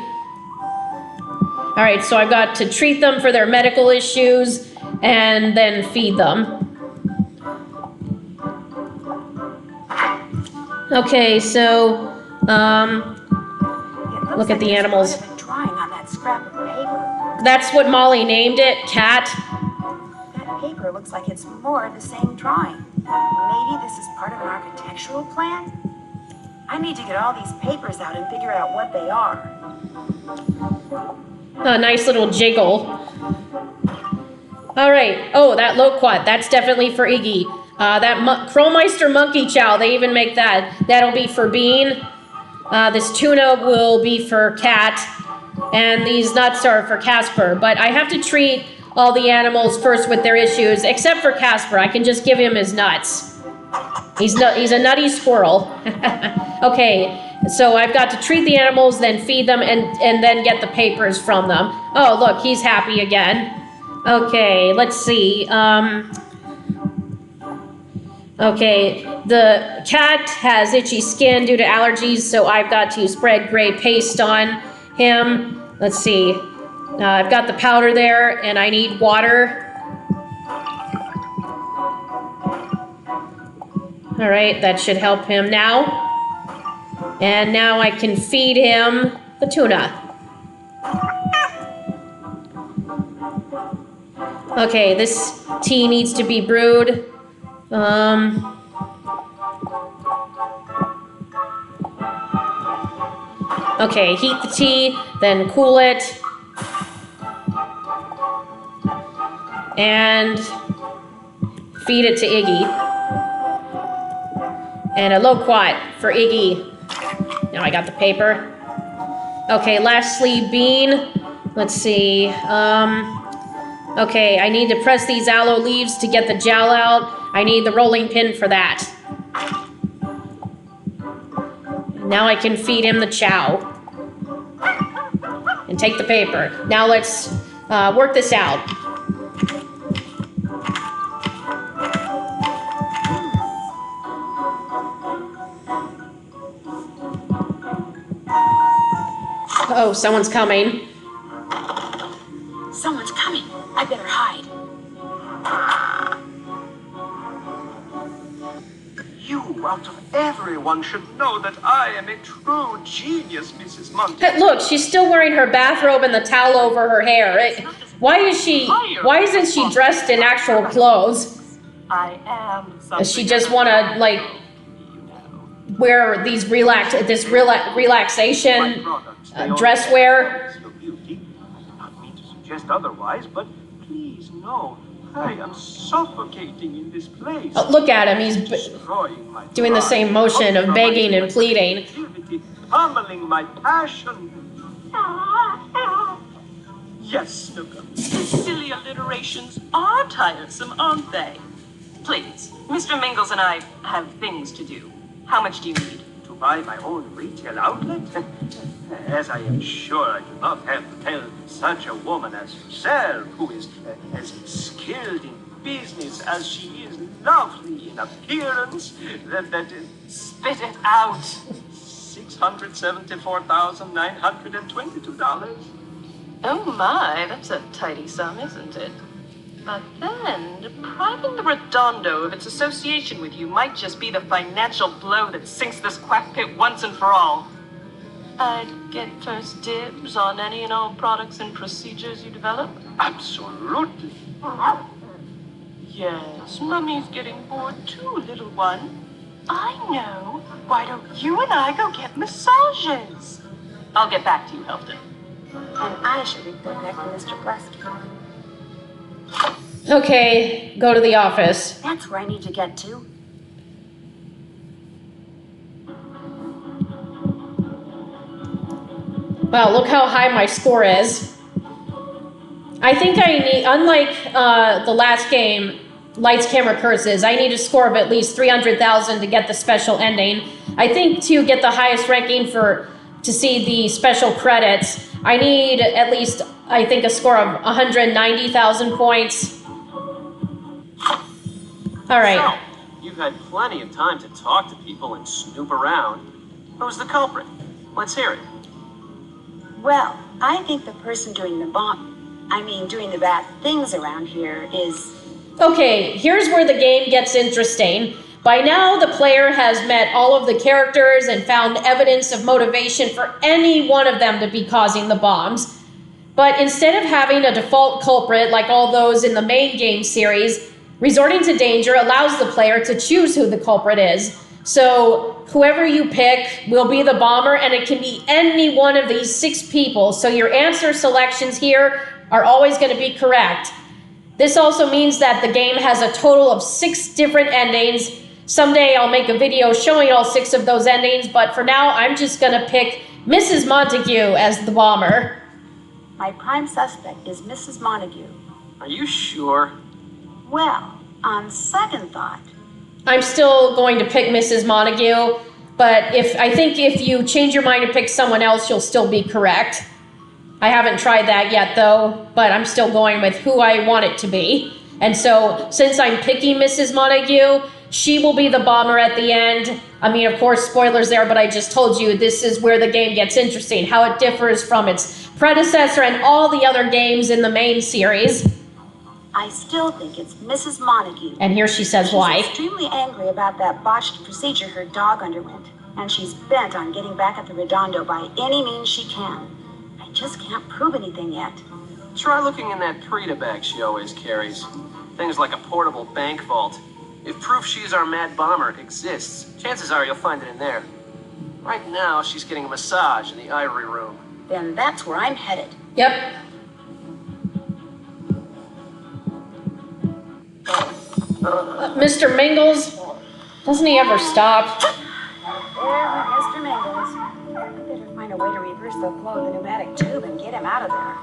All right, so I've got to treat them for their medical issues and then feed them. Okay, so look at the animals. Drawing on that scrap of paper. That's what Molly named it, cat. That paper looks like it's more of the same drawing. Maybe this is part of an architectural plan? I need to get all these papers out and figure out what they are. A nice little jiggle. All right. Oh, that loquat. That's definitely for Iggy. That Crowmeister Monkey Chow. They even make that. That'll be for Bean. This tuna will be for Cat. And these nuts are for Casper. But I have to treat all the animals first with their issues, except for Casper. I can just give him his nuts. He's a nutty squirrel. Okay. So I've got to treat the animals, then feed them, and then get the papers from them. Oh, look, he's happy again. Okay, let's see. Okay, the cat has itchy skin due to allergies, so I've got to spread gray paste on him. Let's see. I've got the powder there, and I need water. All right, that should help him now. And now I can feed him the tuna. Okay, this tea needs to be brewed. Okay, heat the tea, then cool it. And feed it to Iggy. And a loquat for Iggy. Now I got the paper. Okay, lastly, Bean. Let's see. Okay, I need to press these aloe leaves to get the gel out. I need the rolling pin for that. Now I can feed him the chow. And take the paper. Now let's work this out. Oh, someone's coming. Someone's coming. I better hide. You, out of everyone, should know that I am a true genius, Mrs. Montague. Hey, look, she's still wearing her bathrobe and the towel over her hair. Why isn't she dressed in actual clothes? I am. Does she just want to, like, wear these relaxation dress wear? Your beauty. I do not mean to suggest otherwise, but please know I am suffocating in this place. Oh, look at him. He's Destroying my doing the pride, same motion of begging and pleading. creativity, pummeling my passion. Yes, Snooker. Silly alliterations are tiresome, aren't they? Please, Mr. Mingles and I have things to do. How much do you need? To buy my own retail outlet? As I am sure I do not have to tell such a woman as yourself, who is as skilled in business as she is lovely in appearance, that Spit it out. $674,922. Oh my, that's a tidy sum, isn't it? But then, depriving the Redondo of its association with you might just be the financial blow that sinks this quack pit once and for all. I'd get first dibs on any and all products and procedures you develop. Absolutely. Yes, Mummy's getting bored too, little one. I know. Why don't you and I go get massages? I'll get back to you, Elton. And I should report back to Mr. Glusky. Okay, go to the office. That's where I need to get to. Wow, look how high my score is. I think I need, unlike the last game, Lights, Camera, Curses, I need a score of at least 300,000 to get the special ending. I think to get the highest ranking to see the special credits, I need at least, I think, a score of 190,000 points. All right. So, you've had plenty of time to talk to people and snoop around. Who's the culprit? Let's hear it. Well, I think the person doing the doing the bad things around here is... Okay, here's where the game gets interesting. By now, the player has met all of the characters and found evidence of motivation for any one of them to be causing the bombs. But instead of having a default culprit like all those in the main game series, resorting to danger allows the player to choose who the culprit is. So whoever you pick will be the bomber, and it can be any one of these 6 people. So your answer selections here are always going to be correct. This also means that the game has a total of 6 different endings. Someday I'll make a video showing all 6 of those endings, but for now I'm just going to pick Mrs. Montague as the bomber. My prime suspect is Mrs. Montague. Are you sure? Well, on second thought... I'm still going to pick Mrs. Montague, but I think if you change your mind and pick someone else, you'll still be correct. I haven't tried that yet, though, but I'm still going with who I want it to be. And so, since I'm picking Mrs. Montague, she will be the bomber at the end. I mean, of course, spoilers there, but I just told you this is where the game gets interesting, how it differs from its predecessor and all the other games in the main series. I still think it's Mrs. Montague. And here she says why. She's extremely angry about that botched procedure her dog underwent, and she's bent on getting back at the Redondo by any means she can. I just can't prove anything yet. Try looking in that Prita bag she always carries. Things like a portable bank vault. If proof she's our mad bomber exists, chances are you'll find it in there. Right now, she's getting a massage in the ivory room. Then that's where I'm headed. Yep. Mr. Mingles, doesn't he ever stop? There went Mr. Mingles. I better find a way to reverse the flow of the pneumatic tube and get him out of there.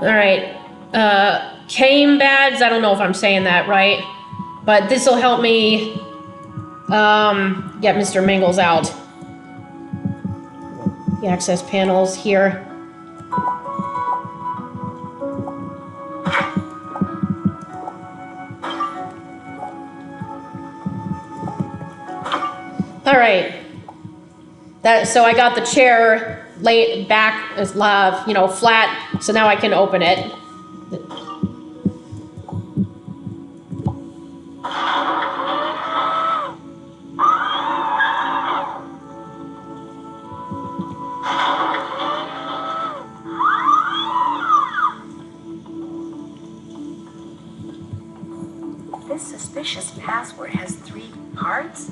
All right. Came bads. I don't know if I'm saying that right, but this will help me get Mr. Mingles out. The access panels here. All right. So I got the chair laid back, flat, so now I can open it. This suspicious password has 3 parts?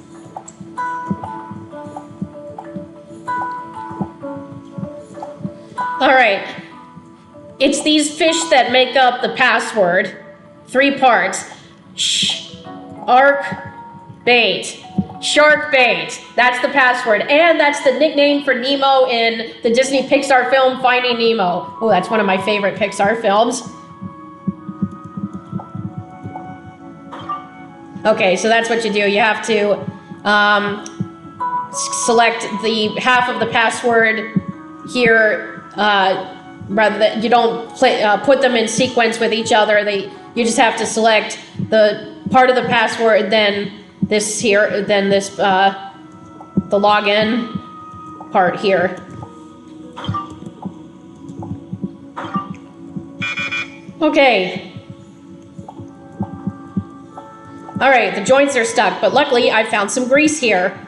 All right. It's these fish that make up the password. 3 parts. Bait. Shark bait. That's the password. And that's the nickname for Nemo in the Disney Pixar film Finding Nemo. Oh, that's one of my favorite Pixar films. Okay, so that's what you do. You have to select the half of the password here, rather than you don't put them in sequence with each other. You just have to select the part of the password, then this here, then this the login part here. Okay. All right, the joints are stuck, but luckily I found some grease here.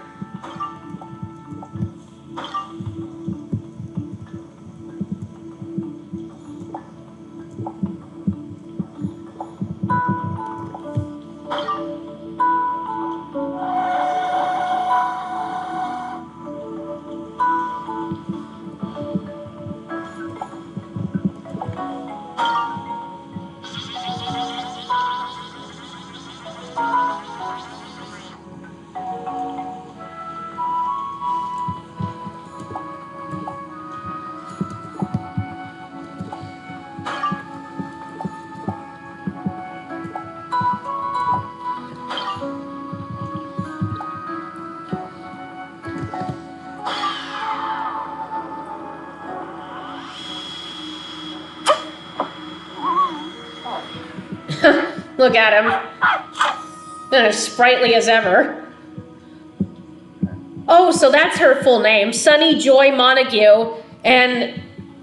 Look at him. As sprightly as ever. Oh, so that's her full name, Sunny Joy Montague, and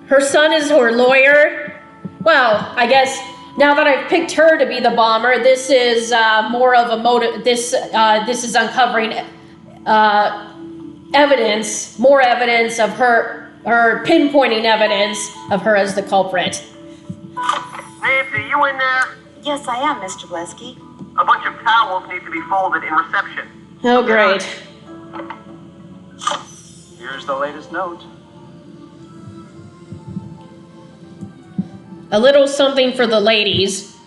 her son is her lawyer. Well, I guess now that I've picked her to be the bomber, this is more of a motive. This is uncovering evidence, more evidence of her pinpointing evidence of her as the culprit. Nancy, you in there? Yes, I am, Mr. Blesky. A bunch of towels need to be folded in reception. Oh, great. Here's the latest note. A little something for the ladies.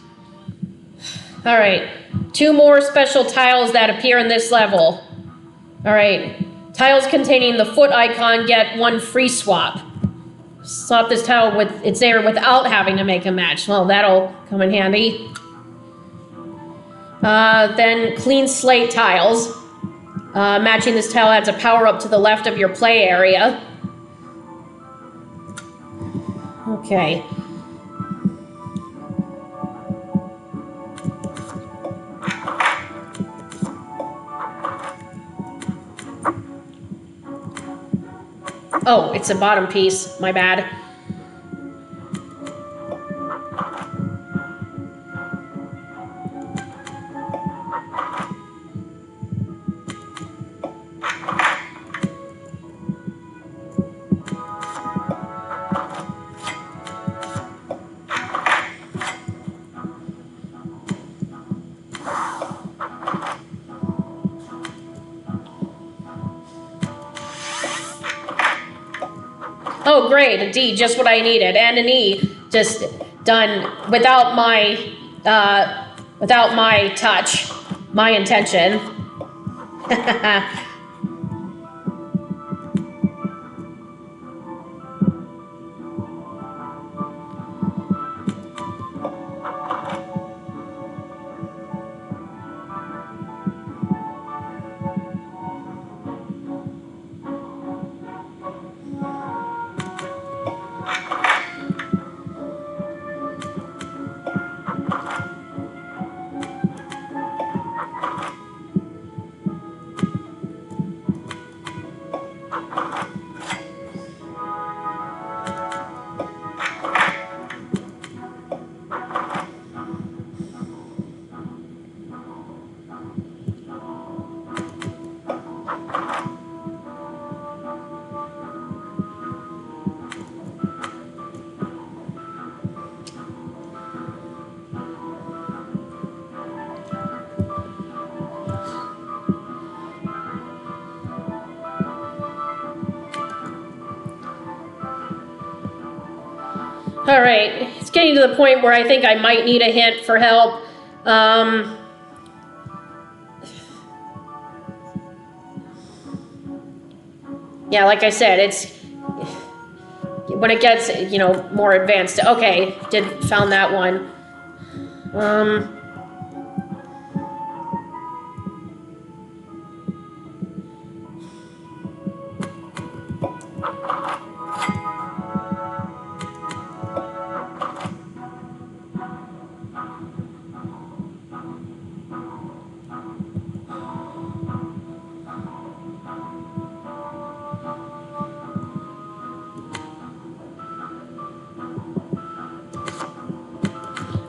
All right. 2 more special tiles that appear in this level. All right. Tiles containing the foot icon get 1 free swap. Swap this tile it's there without having to make a match. Well, that'll come in handy. Then clean slate tiles. Matching this tile adds a power up to the left of your play area. Okay. Oh, it's a bottom piece. My bad. Oh, great, a D, just what I needed, and an E, just done without my touch, my intention. Alright, it's getting to the point where I think I might need a hint for help. Yeah, like I said, it's when it gets, you know, more advanced. Okay, found that one.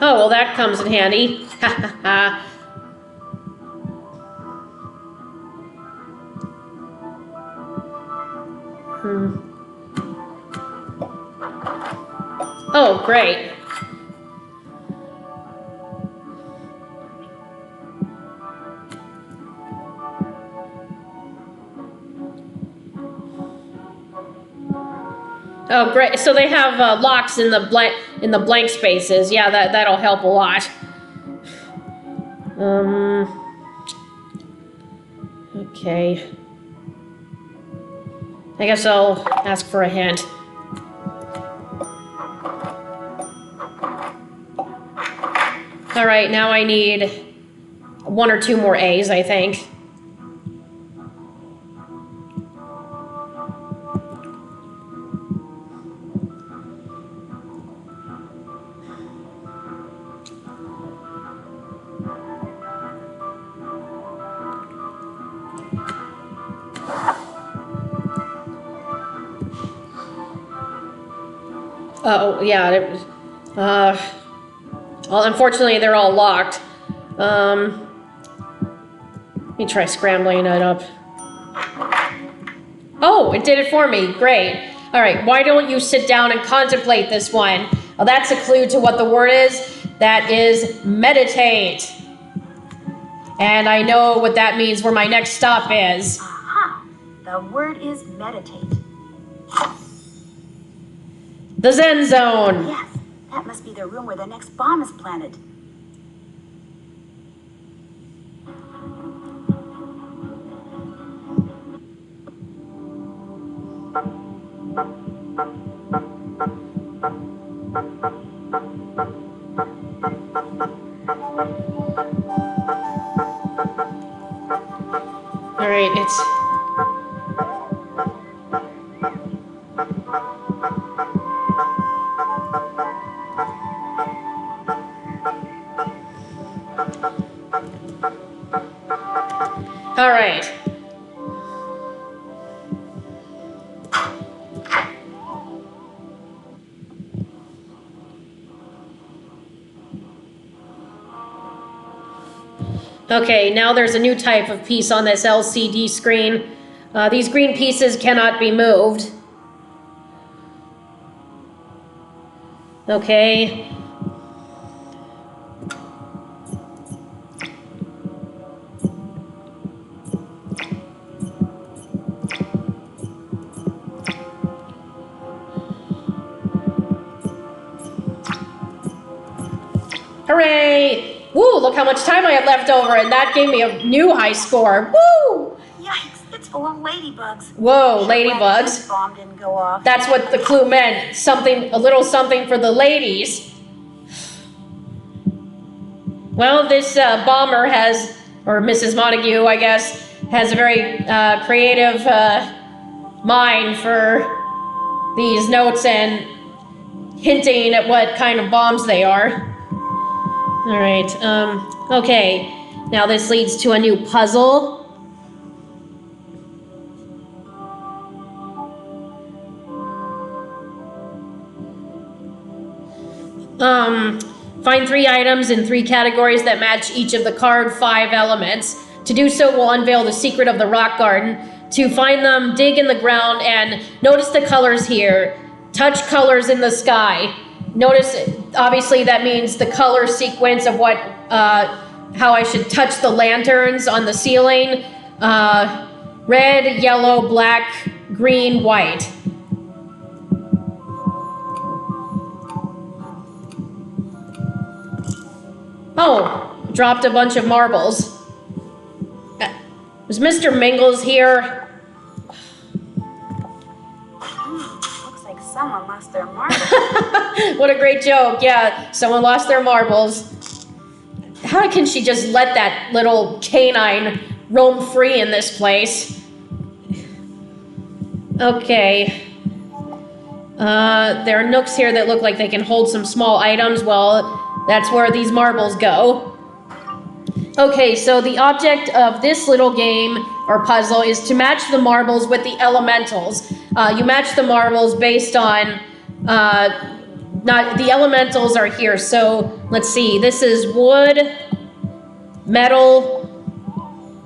Oh, well, that comes in handy. Ha ha ha. Oh, great. Oh, great. So they have locks in the blank spaces. Yeah, that'll help a lot. Okay. I guess I'll ask for a hint. All right, now I need 1 or 2 more A's, I think. Oh, yeah. Well, unfortunately, they're all locked. Let me try scrambling it up. Oh, it did it for me. Great. All right, why don't you sit down and contemplate this one? Well, that's a clue to what the word is. That is meditate. And I know what that means, where my next stop is. Aha! The word is meditate. The Zen Zone. Yes, that must be the room where the next bomb is planted. All right, it's... All right. Okay, now there's a new type of piece on this LCD screen. These green pieces cannot be moved. Okay. Hooray! Woo, look how much time I had left over, and that gave me a new high score. Woo! Yikes, it's full of ladybugs. Whoa, Sure glad ladybugs. this bomb didn't go off. That's what the clue meant. Something, a little something for the ladies. Well, this bomber has, or Mrs. Montague, I guess, has a very creative mind for these notes and hinting at what kind of bombs they are. All right, okay. Now this leads to a new puzzle. Find 3 items in 3 categories that match each of the card 5 elements. To do so, we'll unveil the secret of the rock garden. To find them, dig in the ground and notice the colors here. Touch colors in the sky. Notice, obviously, that means the color sequence of what, how I should touch the lanterns on the ceiling. Red, yellow, black, green, white. Oh, dropped a bunch of marbles. Was Mr. Mingles here? Looks like someone lost their marbles. What a great joke. Yeah, someone lost their marbles. How can she just let that little canine roam free in this place? Okay. There are nooks here that look like they can hold some small items. Well, that's where these marbles go. Okay, so the object of this little game or puzzle is to match the marbles with the elementals. You match the marbles based on, not the elementals are here. So let's see, this is wood, metal,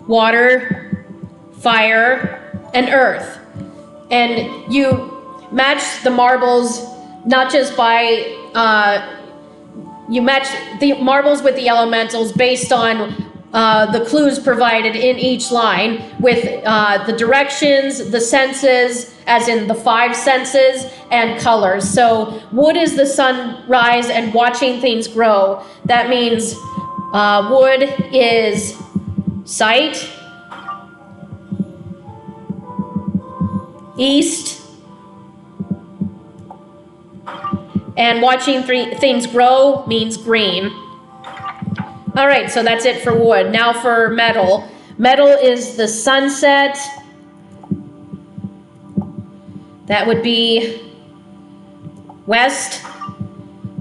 water, fire, and earth. And you match the marbles not just by, you match the marbles with the elementals based on the clues provided in each line with the directions, the senses, as in the 5 senses, and colors. So wood is the sunrise and watching things grow. That means wood is sight, east, and watching things grow means green. All right, so that's it for wood. Now for metal. Metal is the sunset. That would be west.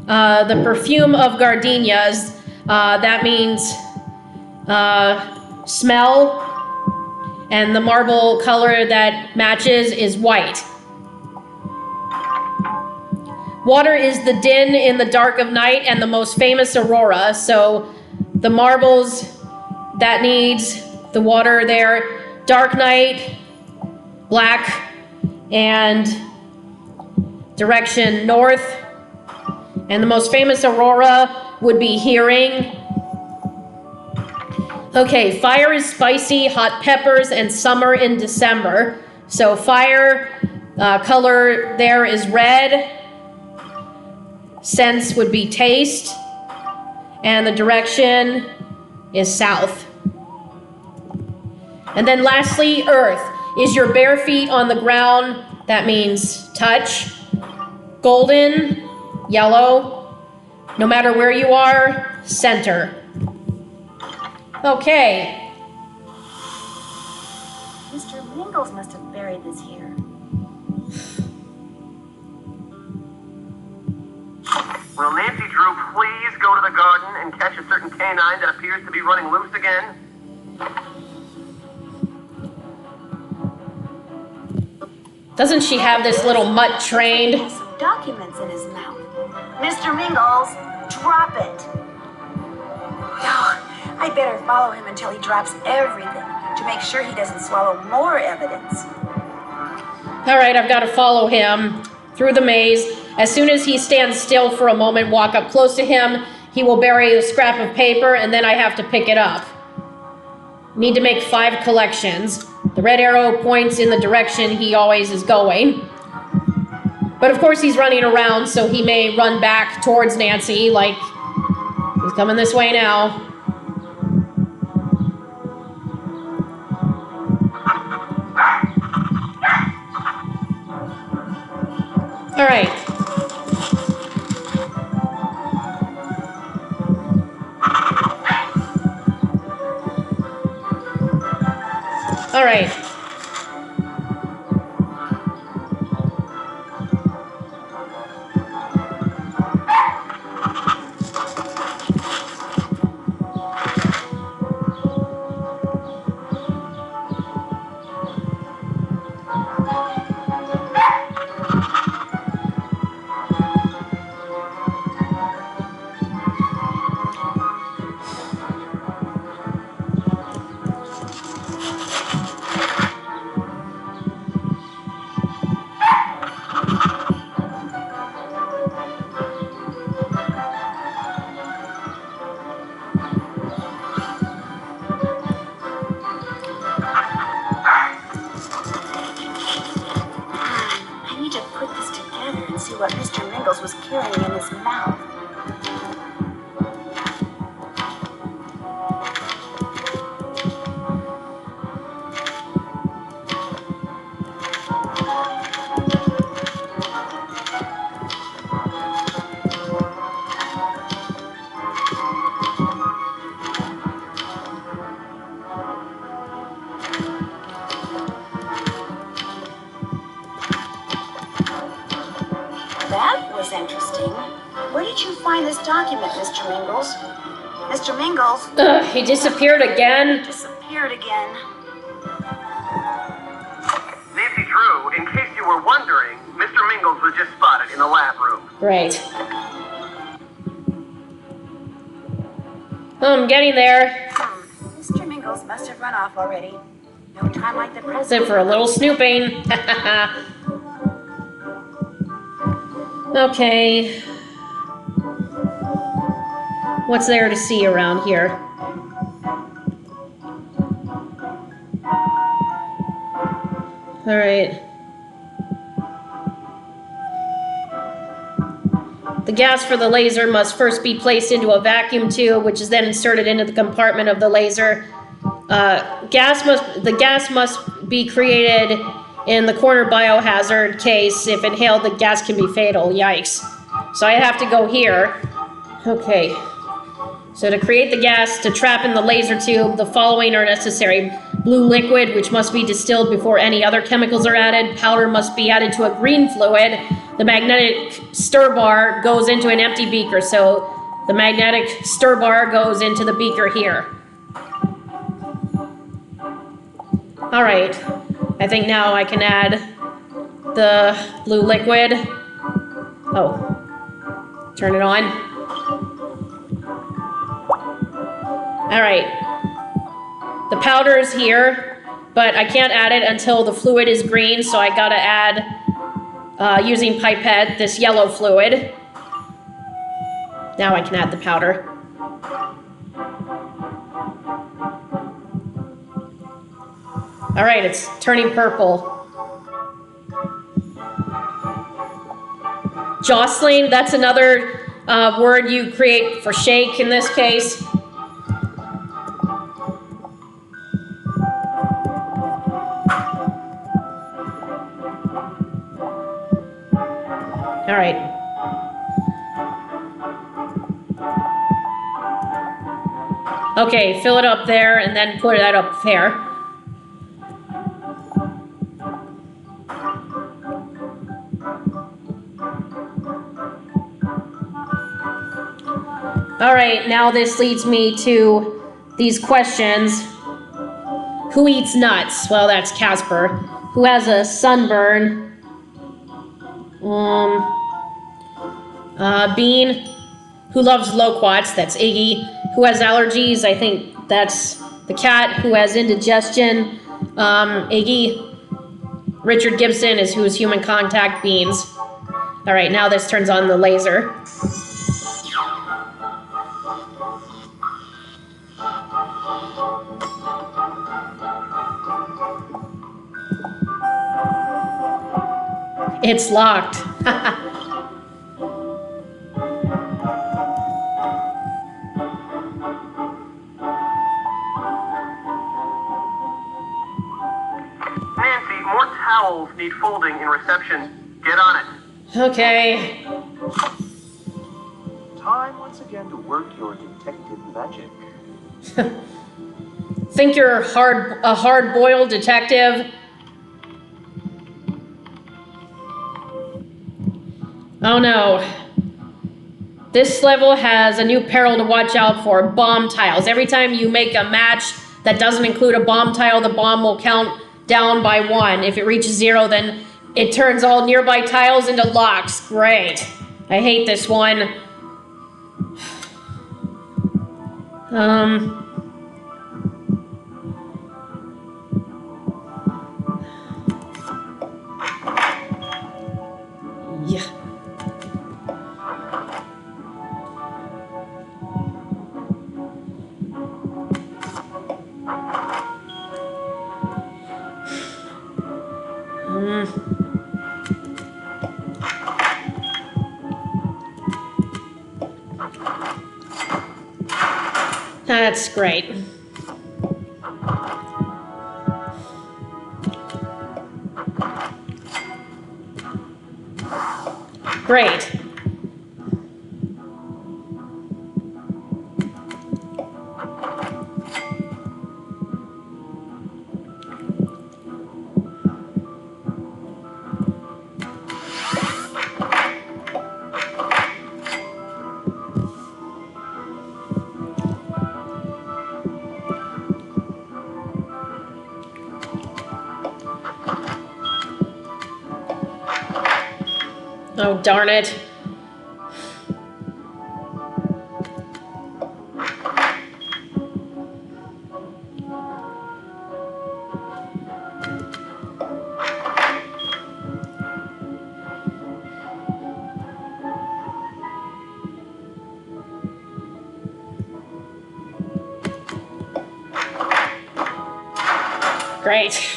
The perfume of gardenias. That means smell. And the marble color that matches is white. Water is the din in the dark of night and the most famous aurora. So the marbles, that needs the water there. Dark night, black, and direction north. And the most famous aurora would be hearing. Okay, fire is spicy, hot peppers, and summer in December. So fire, color there is red. Sense would be taste. And the direction is south. And then lastly, earth. Is your bare feet on the ground? That means touch. Golden, yellow. No matter where you are, center. Okay. Mr. Mingles must have buried this here. Will Nancy Drew please go to the garden and catch a certain canine that appears to be running loose again? Doesn't she have this little mutt trained? He has some documents in his mouth. Mr. Mingles, drop it. Oh, I better follow him until he drops everything to make sure he doesn't swallow more evidence. All right, I've got to follow him through the maze. As soon as he stands still for a moment, walk up close to him, he will bury a scrap of paper, and then I have to pick it up. Need to make 5 collections. The red arrow points in the direction he always is going. But of course he's running around, so he may run back towards Nancy, like he's coming this way now. All right. All right. What Mr. Mingles was carrying in his mouth. That was interesting. Where did you find this document, Mr. Mingles? Mr. Mingles? He disappeared again. Disappeared again. Nancy Drew, in case you were wondering, Mr. Mingles was just spotted in the lab room. Great. I'm getting there. Mr. Mingles must have run off already. No time like the present. Except for a little snooping. Okay. What's there to see around here? All right. The gas for the laser must first be placed into a vacuum tube, which is then inserted into the compartment of the laser. The gas must be created in the corner biohazard case. If inhaled, the gas can be fatal. Yikes. So I have to go here. Okay. So to create the gas to trap in the laser tube, the following are necessary. Blue liquid, which must be distilled before any other chemicals are added. Powder must be added to a green fluid. The magnetic stir bar goes into an empty beaker. So the magnetic stir bar goes into the beaker here. All right. I think now I can add the blue liquid. Oh, turn it on. All right. The powder is here, but I can't add it until the fluid is green, so I gotta add, using pipette, this yellow fluid. Now I can add the powder. All right, it's turning purple. Jostling, that's another word you create for shake in this case. All right. Okay, fill it up there and then put that up there. All right, now this leads me to these questions. Who eats nuts? Well, that's Casper. Who has a sunburn? Bean. Who loves loquats? That's Iggy. Who has allergies? I think that's the cat. Who has indigestion? Iggy. Richard Gibson is who's human contact? Beans. All right, now this turns on the laser. It's locked. Nancy, more towels need folding in reception. Get on it. Okay. Time once again to work your detective magic. Think you're a hard-boiled detective? Oh no. This level has a new peril to watch out for, bomb tiles. Every time you make a match that doesn't include a bomb tile, the bomb will count down by 1. If it reaches 0, then it turns all nearby tiles into locks. Great. I hate this one. Yeah. That's great. Great. Oh, darn it. Great.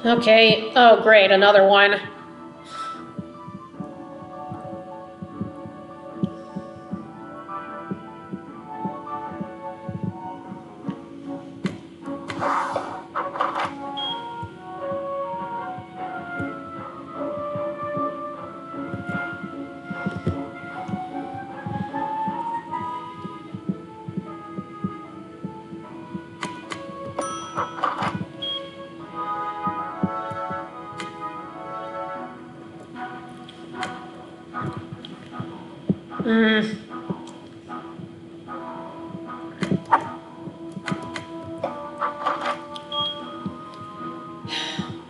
Okay. Oh, great. Another one.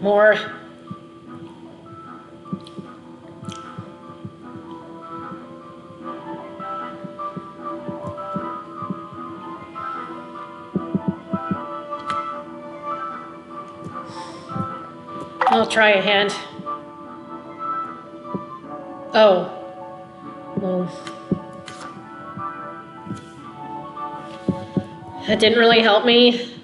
More. I'll try a hand. Oh. Well. That didn't really help me.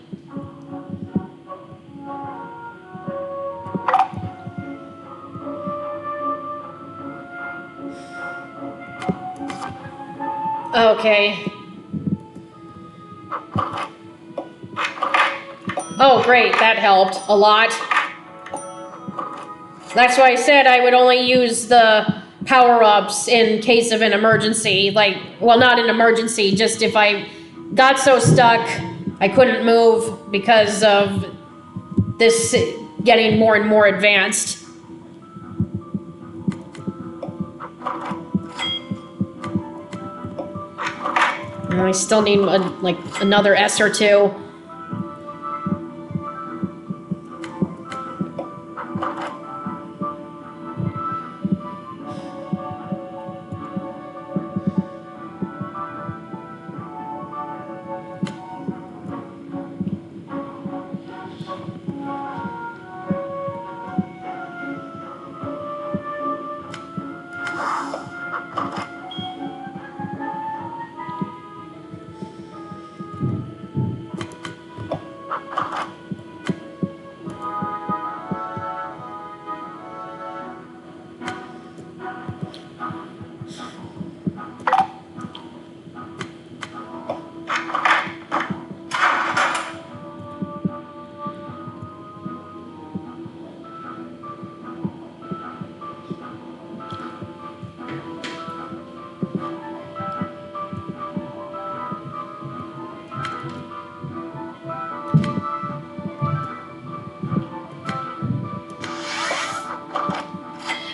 Okay. Oh, great. That helped a lot. That's why I said I would only use the power-ups in case of an emergency. Like, well, not an emergency, just if I got so stuck I couldn't move because of this getting more and more advanced. And I still need like another S or two.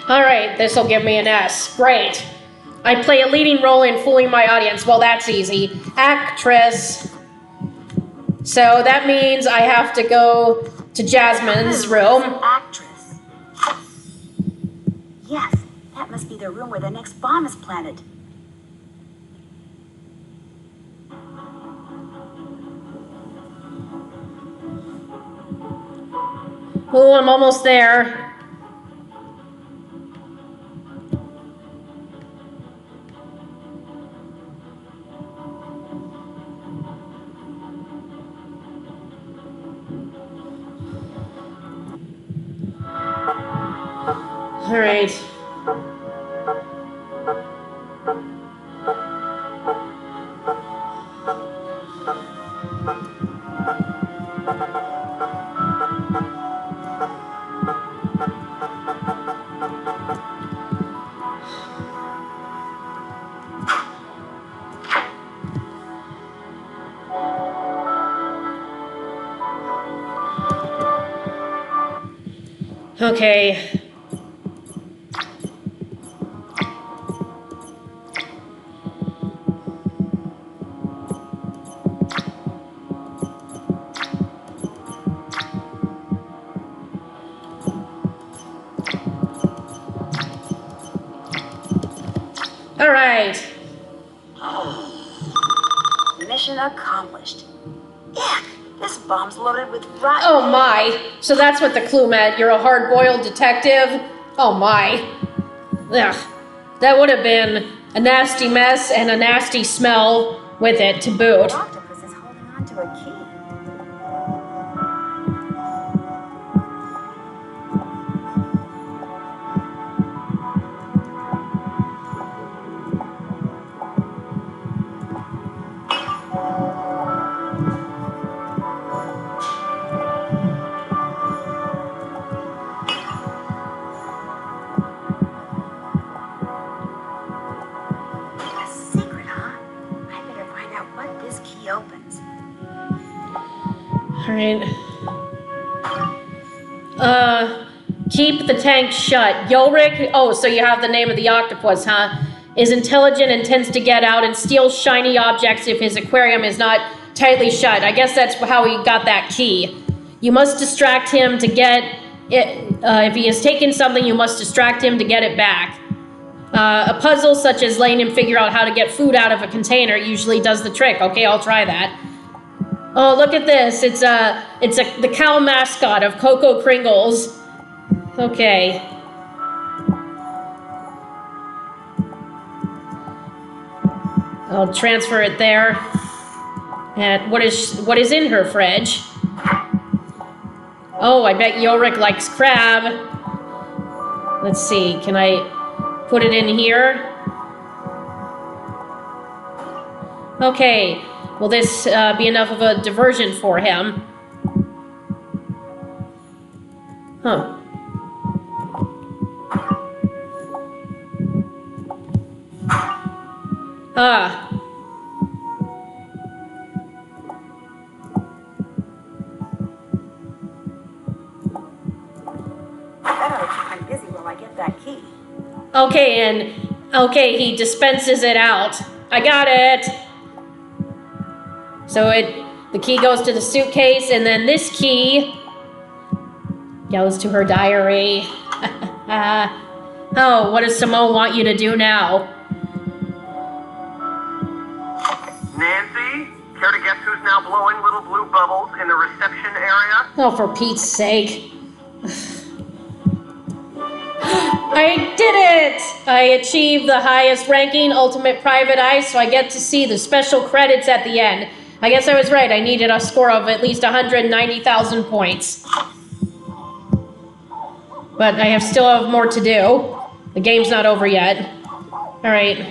All right, this will give me an S. Great. I play a leading role in fooling my audience. Well, that's easy. Actress. So that means I have to go to Jasmine's room. Actress. Yes, that must be the room where the next bomb is planted. Oh, I'm almost there. All right. Okay. All right. Mission accomplished. Yeah, this bomb's loaded with rotten. Oh my. So that's what the clue meant. You're a hard-boiled detective? Oh my. Ugh. That would have been a nasty mess and a nasty smell with it to boot. The octopus is holding on to a key. A secret, huh? I better find out what this key opens. All right. Keep the tank shut. Yorick, oh, so you have the name of the octopus, huh? Is intelligent and tends to get out and steal shiny objects if his aquarium is not tightly shut. I guess that's how he got that key. You must distract him to get it. If he has taken something, you must distract him to get it back. A puzzle such as letting him figure out how to get food out of a container usually does the trick. Okay, I'll try that. Oh, look at this. It's the cow mascot of Cocoa Kringles. Okay. I'll transfer it there. And what is in her fridge? Oh, I bet Yorick likes crab. Let's see. Can I put it in here? Okay. Will this be enough of a diversion for him? Huh. Ah. Better keep him busy while I get that key. Okay, he dispenses it out. I got it. So the key goes to the suitcase, and then this key goes to her diary. Oh, what does Simone want you to do now? Nancy, care to guess who's now blowing little blue bubbles in the reception area? Oh, for Pete's sake. I did it! I achieved the highest ranking, Ultimate Private Eye, so I get to see the special credits at the end. I guess I was right. I needed a score of at least 190,000 points. But I still have more to do. The game's not over yet. Alright.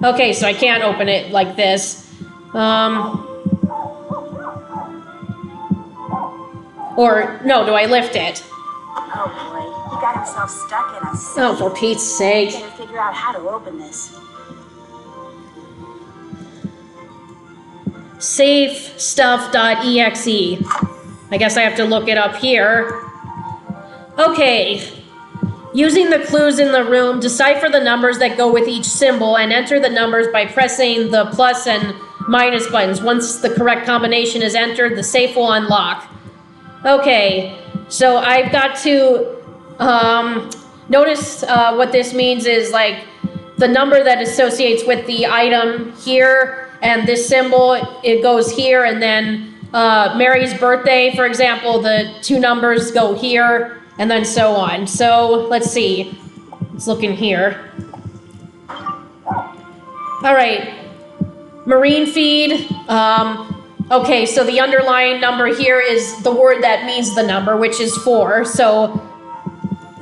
Okay, so I can't open it like this. Or, no, do I lift it? Oh boy, he got himself stuck in a safe. Oh, for Pete's sake. Better figure out how to open this. Safestuff.exe. I guess I have to look it up here. Okay. Using the clues in the room, decipher the numbers that go with each symbol and enter the numbers by pressing the plus and minus buttons. Once the correct combination is entered, the safe will unlock. Okay, so I've got to notice what this means is like the number that associates with the item here. And this symbol, it goes here, and then Mary's birthday, for example, the two numbers go here, and then so on. So, let's see. Let's look in here. All right. Marine feed. Okay, so the underlying number here is the word that means the number, which is 4. So,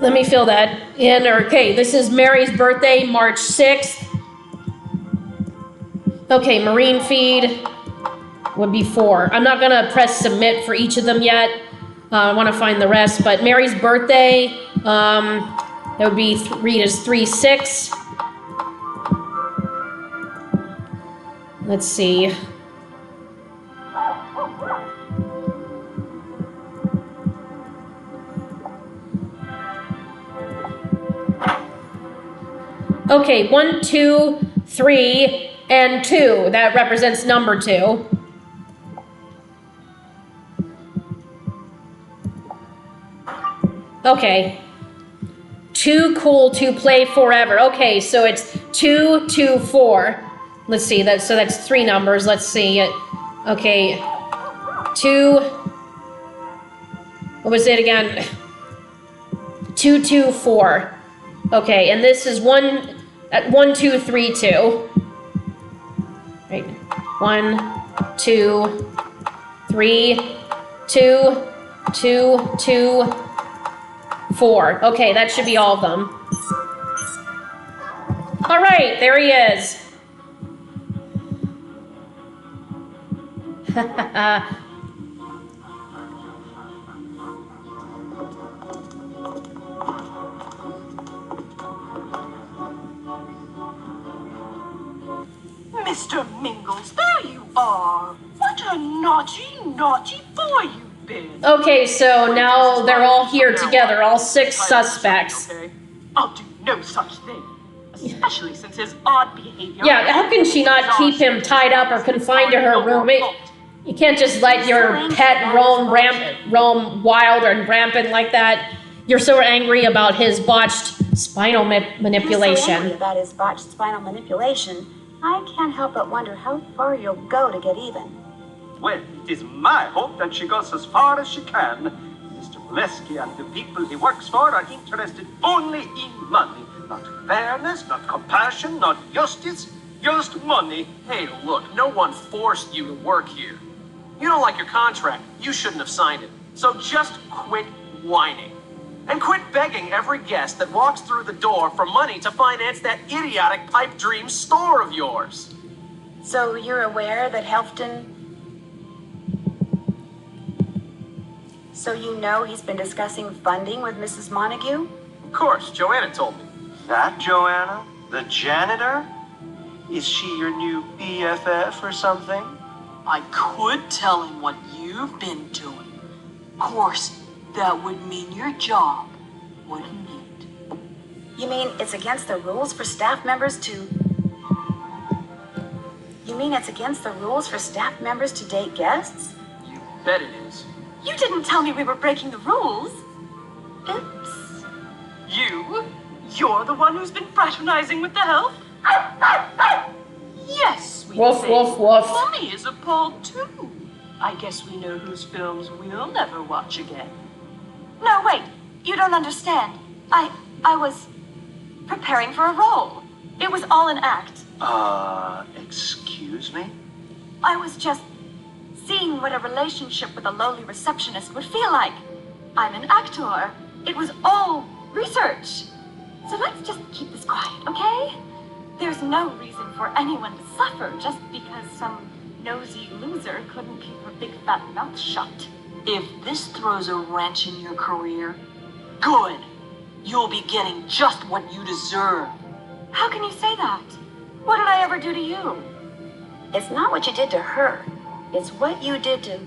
let me fill that in. Okay, this is Mary's birthday, March 6th. Okay, marine feed would be 4. I'm not gonna press submit for each of them yet. I want to find the rest, but Mary's birthday, that would be read as 3-6. Let's see. Okay, 1, 2, 3, and 2. That represents number 2. Okay. Too cool to play forever. Okay, so it's 2, 2, 4. Let's see, that's 3 numbers. Let's see it. Okay. 2. What was it again? 2, 2, 4. Okay, and this is 1, 2, 3, 2. Right. 1, 2, 3, 2, 2, 2, 4. Okay, that should be all of them. All right, there he is. Mr. Mingles, there you are. What a naughty, naughty boy you've been. Okay, so now they're all here together, all 6 suspects. I'll do no such thing. Especially since his odd behavior. Yeah, how can she not keep him tied up or confined to her room? You can't just let your pet roam wild and rampant like that. You're so angry about his botched spinal manipulation. You're so angry about his botched spinal manipulation. I can't help but wonder how far you'll go to get even. Well, it is my hope that she goes as far as she can. Mr. Molesky and the people he works for are interested only in money. Not fairness, not compassion, not justice, just money. Hey, look, no one forced you to work here. You don't like your contract, you shouldn't have signed it. So just quit whining. And quit begging every guest that walks through the door for money to finance that idiotic pipe dream store of yours. So you're aware that Helfton... So you know he's been discussing funding with Mrs. Montague? Of course, Joanna told me. That Joanna? The janitor? Is she your new BFF or something? I could tell him what you've been doing. Of course, that would mean your job wouldn't it? You mean it's against the rules for staff members to... You mean it's against the rules for staff members to date guests? You bet it is. You didn't tell me we were breaking the rules. Oops. You're the one who's been fraternizing with the help? Yes, we Woof, say. woof, woof. Mommy is appalled too. I guess we know whose films we'll never watch again. No, wait. You don't understand. I was preparing for a role. It was all an act. Excuse me? I was just seeing what a relationship with a lowly receptionist would feel like. I'm an actor. It was all research. So let's just keep this quiet, okay? There's no reason for anyone to suffer just because some nosy loser couldn't keep her big fat mouth shut. If this throws a wrench in your career, good. You'll be getting just what you deserve. How can you say that? What did I ever do to you? It's not what you did to her. It's what you did to...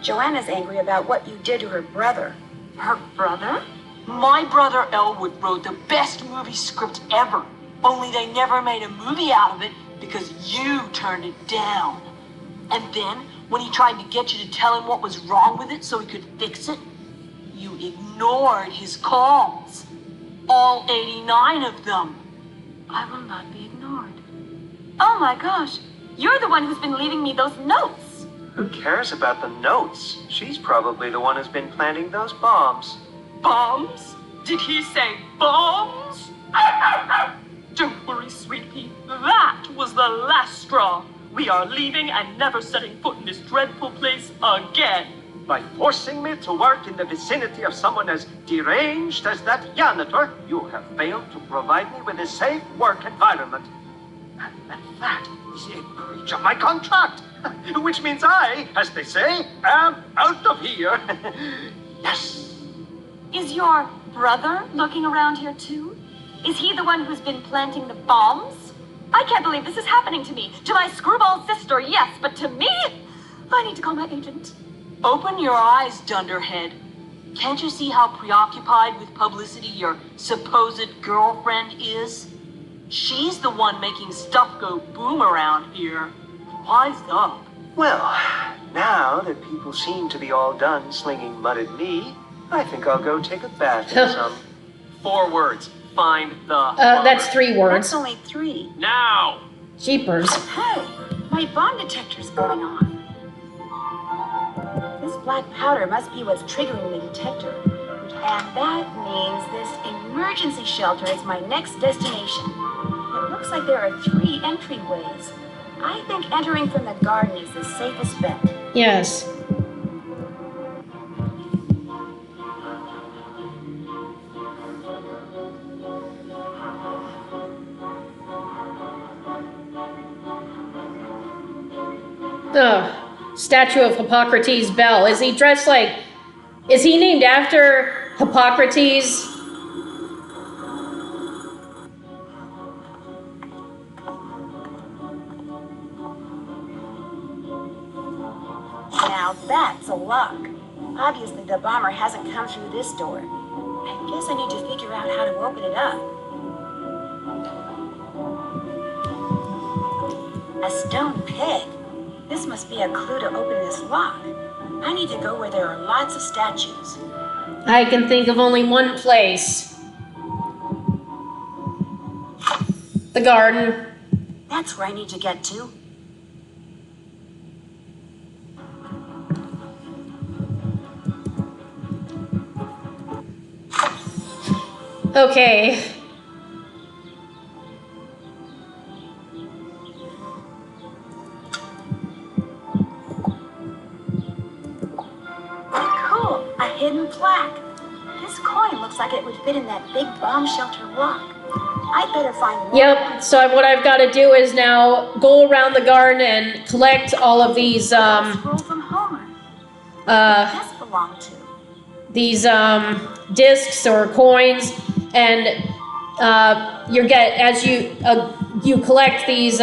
Joanna's angry about what you did to her brother. Her brother? My brother Elwood wrote the best movie script ever. Only they never made a movie out of it because you turned it down. And then, when he tried to get you to tell him what was wrong with it so he could fix it, you ignored his calls. All 89 of them. I will not be ignored. Oh my gosh, you're the one who's been leaving me those notes. Who cares about the notes? She's probably the one who's been planting those bombs. Bombs? Did he say bombs? Don't worry, sweet pea. That was the last straw. We are leaving and never setting foot in this dreadful place again. By forcing me to work in the vicinity of someone as deranged as that janitor, you have failed to provide me with a safe work environment. And that is a breach of my contract, which means I, as they say, am out of here. Yes. Is your brother looking around here too? Is he the one who's been planting the bombs? I can't believe this is happening to me. To my screwball sister, yes, but to me? I need to call my agent. Open your eyes, dunderhead. Can't you see how preoccupied with publicity your supposed girlfriend is? She's the one making stuff go boom around here. Wise up. Well, now that people seem to be all done slinging mud at me, I think I'll go take a bath in some... 4 words. Find the That's 3 words. That's only 3. Now! Jeepers. Hey, my bomb detector's going off. This black powder must be what's triggering the detector. And that means this emergency shelter is my next destination. It looks like there are 3 entryways. I think entering from the garden is the safest bet. Yes. Ugh. Statue of Hippocrates Bell. Is he dressed like... Is he named after Hippocrates? Now that's a lock. Obviously the bomber hasn't come through this door. I guess I need to figure out how to open it up. A stone peg. This must be a clue to open this lock. I need to go where there are lots of statues. I can think of only one place. The garden. That's where I need to get to. Okay. Cool, a hidden plaque. This coin looks like it would fit in that big bomb shelter lock. I'd better find one. Yep, so what I've got to do is now go around the garden and collect all of these, Scroll from Homer. This belonged to. these, discs or coins, and, you get, as you collect these,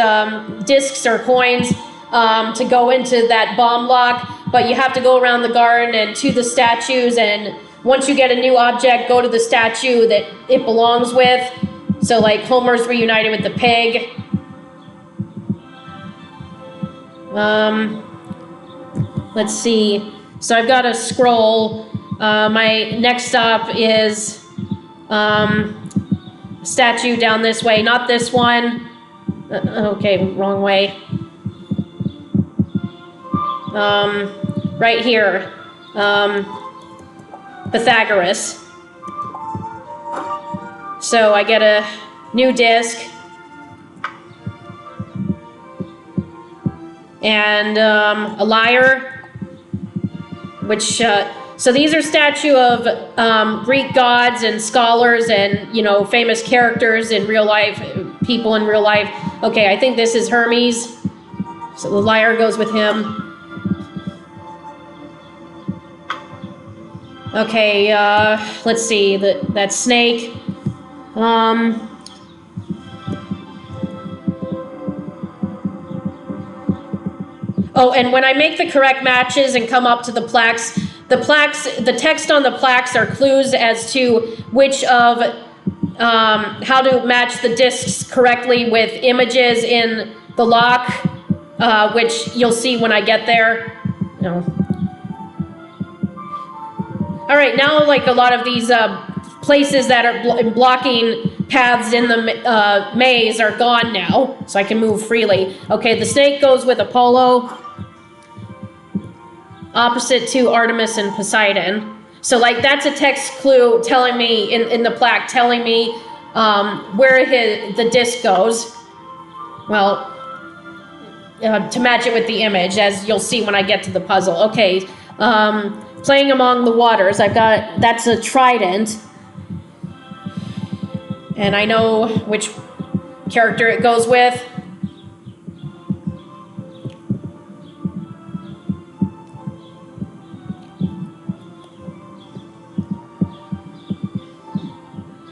discs or coins, to go into that bomb lock, but you have to go around the garden and to the statues, and once you get a new object, go to the statue that it belongs with. So like Homer's reunited with the pig. Let's see. So I've got a scroll. My next stop is statue down this way, not this one. Okay, wrong way. Right here. Pythagoras. So I get a new disc. And a lyre. Which, so these are statue of Greek gods and scholars and, you know, famous characters in real life, people in real life. Okay, I think this is Hermes. So the lyre goes with him. Okay, let's see, that snake. Oh, and when I make the correct matches and come up to the text on the plaques are clues as to which of, how to match the discs correctly with images in the lock, which you'll see when I get there. No. All right, now like a lot of these places that are blocking paths in the maze are gone now, so I can move freely. Okay, the snake goes with Apollo, opposite to Artemis and Poseidon. So like that's a text clue telling me in the plaque, telling me where the disc goes. Well, to match it with the image, as you'll see when I get to the puzzle. Okay. Playing among the waters, that's a trident. And I know which character it goes with.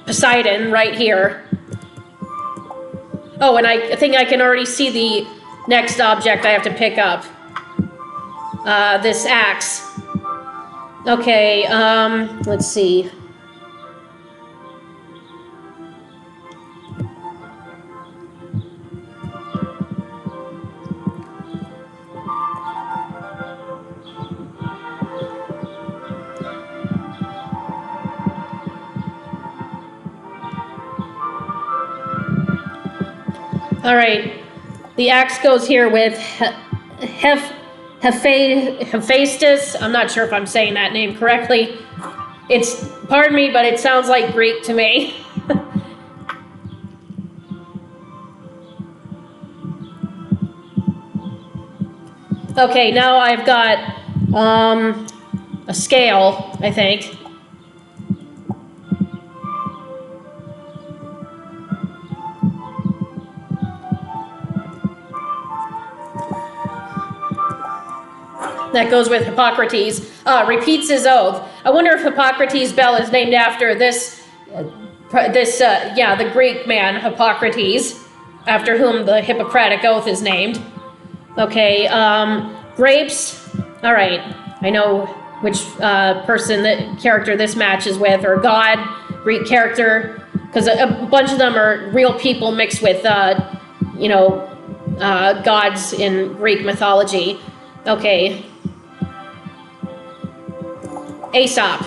Poseidon, right here. Oh, and I think I can already see the next object I have to pick up. This axe. Okay, let's see. All right, the axe goes here with Hephaestus. I'm not sure if I'm saying that name correctly. It's, pardon me, but it sounds like Greek to me. Okay, now I've got a scale, I think. That goes with Hippocrates. Repeats his oath. I wonder if Hippocrates' bell is named after the Greek man Hippocrates, after whom the Hippocratic oath is named. Okay, grapes. All right, I know which character this matches with, or god, Greek character, because a bunch of them are real people mixed with, gods in Greek mythology. Okay. Aesop.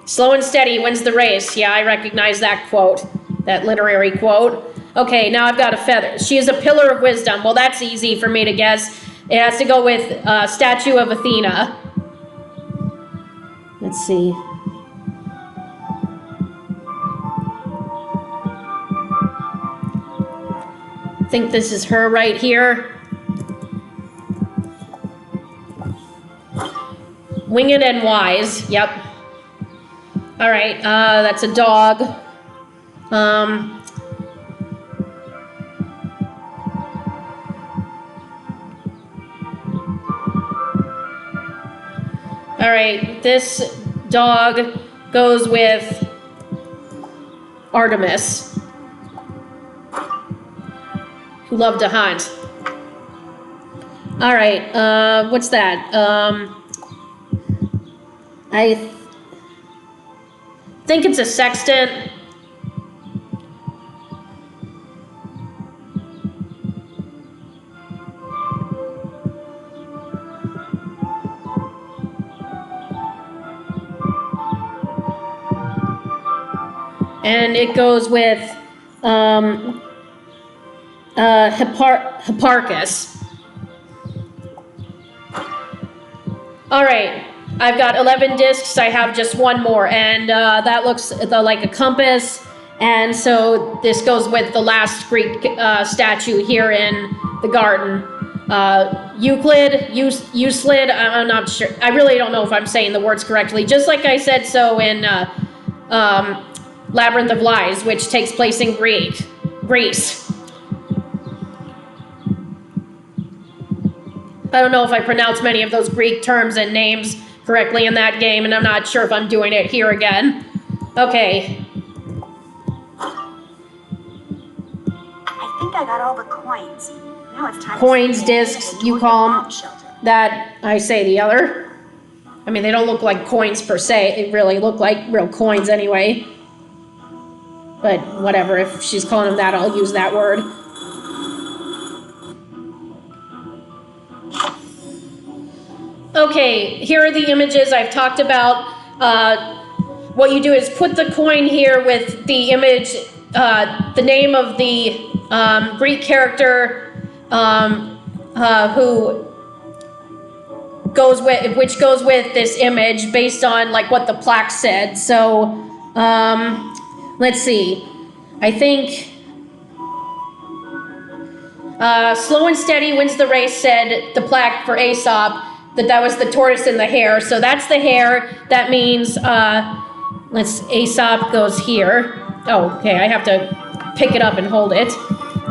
Slow and steady wins the race. Yeah, I recognize that quote, that literary quote. Okay, now I've got a feather. She is a pillar of wisdom. Well, that's easy for me to guess. It has to go with statue of Athena. Let's see. I think this is her right here. Winged and wise. Yep. All right. That's a dog. All right. This dog goes with Artemis, who loved to hunt. All right. What's that? I think it's a sextant. And it goes with Hipparchus. All right. I've got 11 discs. I have just one more, and that looks like a compass. And so this goes with the last Greek statue here in the garden. Euclid, I'm not sure. I really don't know if I'm saying the words correctly. Just like I said so in Labyrinth of Lies, which takes place in Greece. I don't know if I pronounced many of those Greek terms and names correctly in that game, and I'm not sure if I'm doing it here again. Okay. I think I got all the coins. Now it's time Coins, to discs, you call them. That, I say the other. I mean, they don't look like coins per se. They really look like real coins anyway. But whatever, if she's calling them that, I'll use that word. Okay, here are the images I've talked about. What you do is put the coin here with the image, the name of the Greek character which goes with this image based on like what the plaque said. So let's see. I think slow and steady wins the race, said the plaque for Aesop. That was the tortoise and the hare. So that's the hare. That means Aesop goes here. Oh, okay, I have to pick it up and hold it.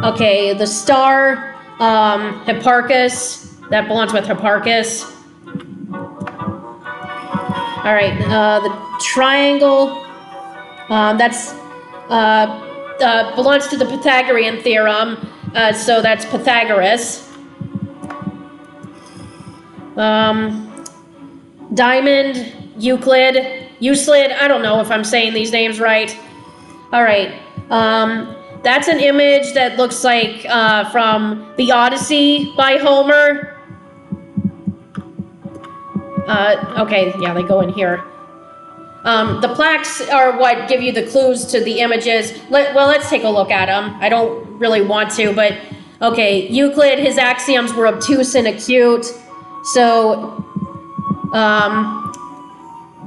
Okay, the star, Hipparchus. That belongs with Hipparchus. All right, the triangle. That's belongs to the Pythagorean theorem. So that's Pythagoras. Diamond, Euclid, I don't know if I'm saying these names right. All right. That's an image that looks like from the Odyssey by Homer. Okay, yeah, they go in here. The plaques are what give you the clues to the images. Let's take a look at them. I don't really want to, but okay. Euclid, his axioms were obtuse and acute. So,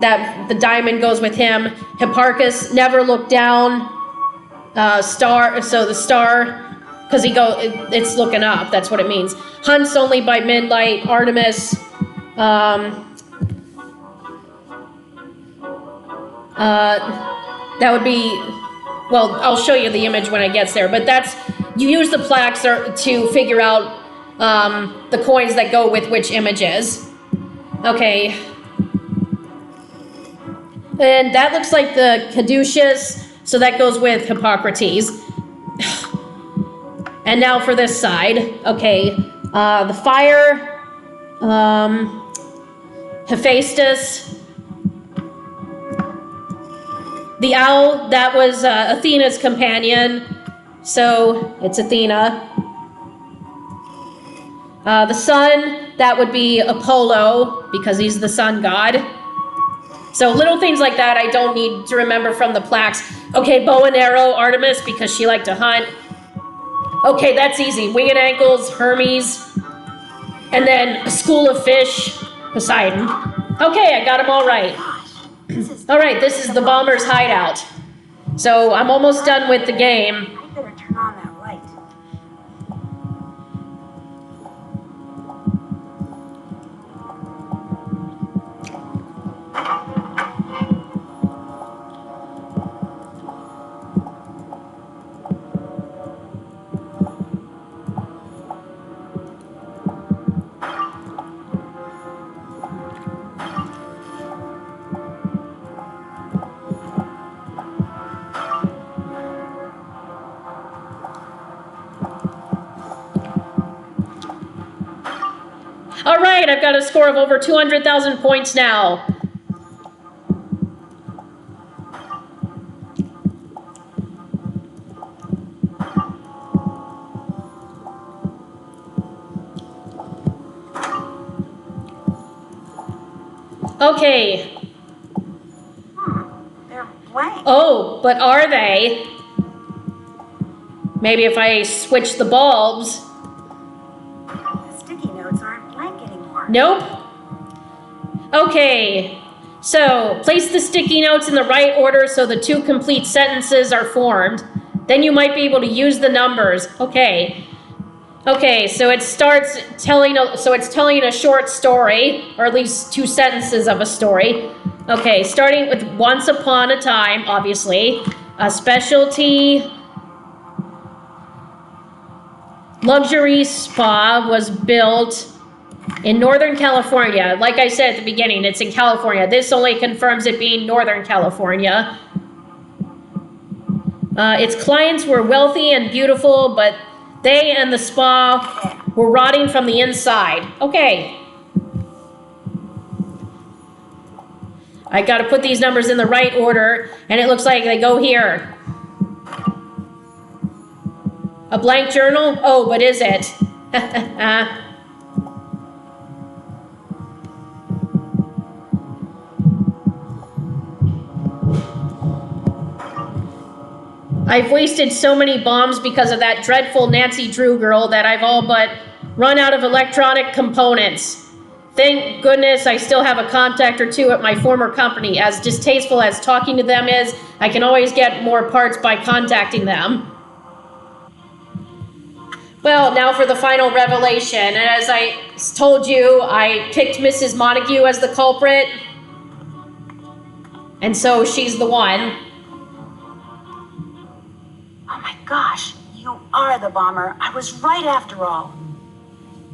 that the diamond goes with him. Hipparchus never looked down. Star, so the star, because it's looking up. That's what it means. Hunts only by midnight. Artemis. That would be, well, I'll show you the image when it gets there, but you use the plaques to figure out the coins that go with which images. Okay. And that looks like the caduceus, so that goes with Hippocrates. And now for this side. Okay. The fire, Hephaestus. The owl, that was Athena's companion, so it's Athena. The sun, that would be Apollo, because he's the sun god. So little things like that I don't need to remember from the plaques. Okay, bow and arrow, Artemis, because she liked to hunt. Okay, that's easy. Winged ankles, Hermes. And then a school of fish, Poseidon. Okay, I got them all right. All right, this is the bomber's hideout. So I'm almost done with the game. I better turn on that light. All right, I've got a score of over 200,000 points now. Okay. They're blank. Oh, but are they? Maybe if I switch the bulbs. The sticky notes aren't blank anymore. Nope. Okay. So, place the sticky notes in the right order so the two complete sentences are formed. Then you might be able to use the numbers. Okay. Okay, so it's telling a short story, or at least two sentences of a story. Okay, starting with once upon a time, obviously. A specialty luxury spa was built in Northern California. Like I said at the beginning, it's in California. This only confirms it being Northern California. Its clients were wealthy and beautiful, but they and the spa were rotting from the inside. Okay. I got to put these numbers in the right order, and it looks like they go here. A blank journal? Oh, but is it? I've wasted so many bombs because of that dreadful Nancy Drew girl that I've all but run out of electronic components. Thank goodness I still have a contact or two at my former company. As distasteful as talking to them is, I can always get more parts by contacting them. Well, now for the final revelation. And as I told you, I picked Mrs. Montague as the culprit. And so she's the one. Oh my gosh, you are the bomber. I was right after all.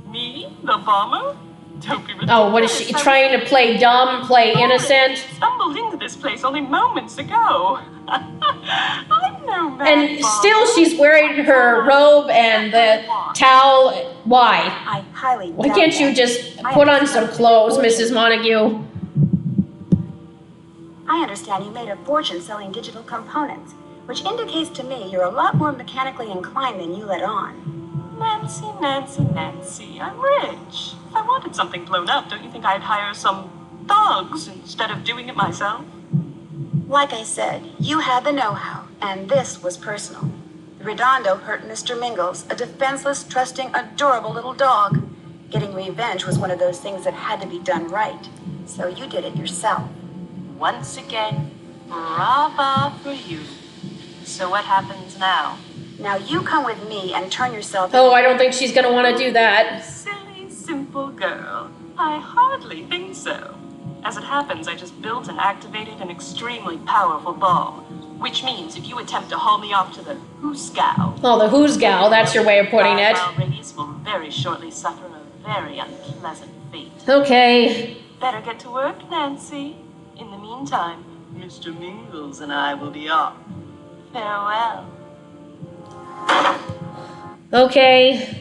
Me? The bomber? Don't be ridiculous. Oh, what is she trying to play dumb, play innocent? Stumbled into this place only moments ago. I'm no man. And still she's wearing her robe and the towel. Why? I highly Why doubt can't you that. just put on some clothes, Mrs. Montague? I understand you made a fortune selling digital components, which indicates to me you're a lot more mechanically inclined than you let on. Nancy, Nancy, Nancy, I'm rich. If I wanted something blown up, don't you think I'd hire some thugs instead of doing it myself? Like I said, you had the know-how, and this was personal. The Redondo hurt Mr. Mingles, a defenseless, trusting, adorable little dog. Getting revenge was one of those things that had to be done right, so you did it yourself. Once again, brava for you. So what happens now? Now you come with me and turn yourself... Oh, I don't think she's gonna want to do that. Silly, simple girl. I hardly think so. As it happens, I just built and activated an extremely powerful bomb, which means if you attempt to haul me off to the Who's Gal... Oh, the Who's Gal, that's your way of putting it. 5 mile radius will very shortly suffer a very unpleasant fate. Okay. Better get to work, Nancy. In the meantime, Mr. Mingles and I will be off. Farewell. Okay.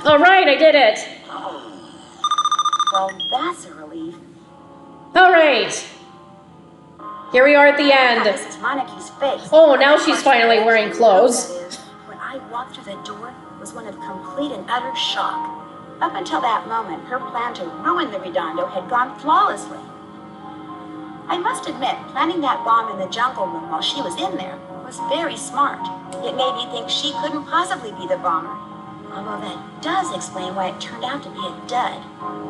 All right, I did it. Well, that's a relief. All right. Here we are at the end. Mrs. Montague's face. Oh, now she's finally wearing clothes. That is, when I walked through the door, was one of complete and utter shock. Up until that moment, her plan to ruin the Redondo had gone flawlessly. I must admit, planning that bomb in the jungle room while she was in there was very smart. It made me think she couldn't possibly be the bomber. Although that does explain why it turned out to be a dud.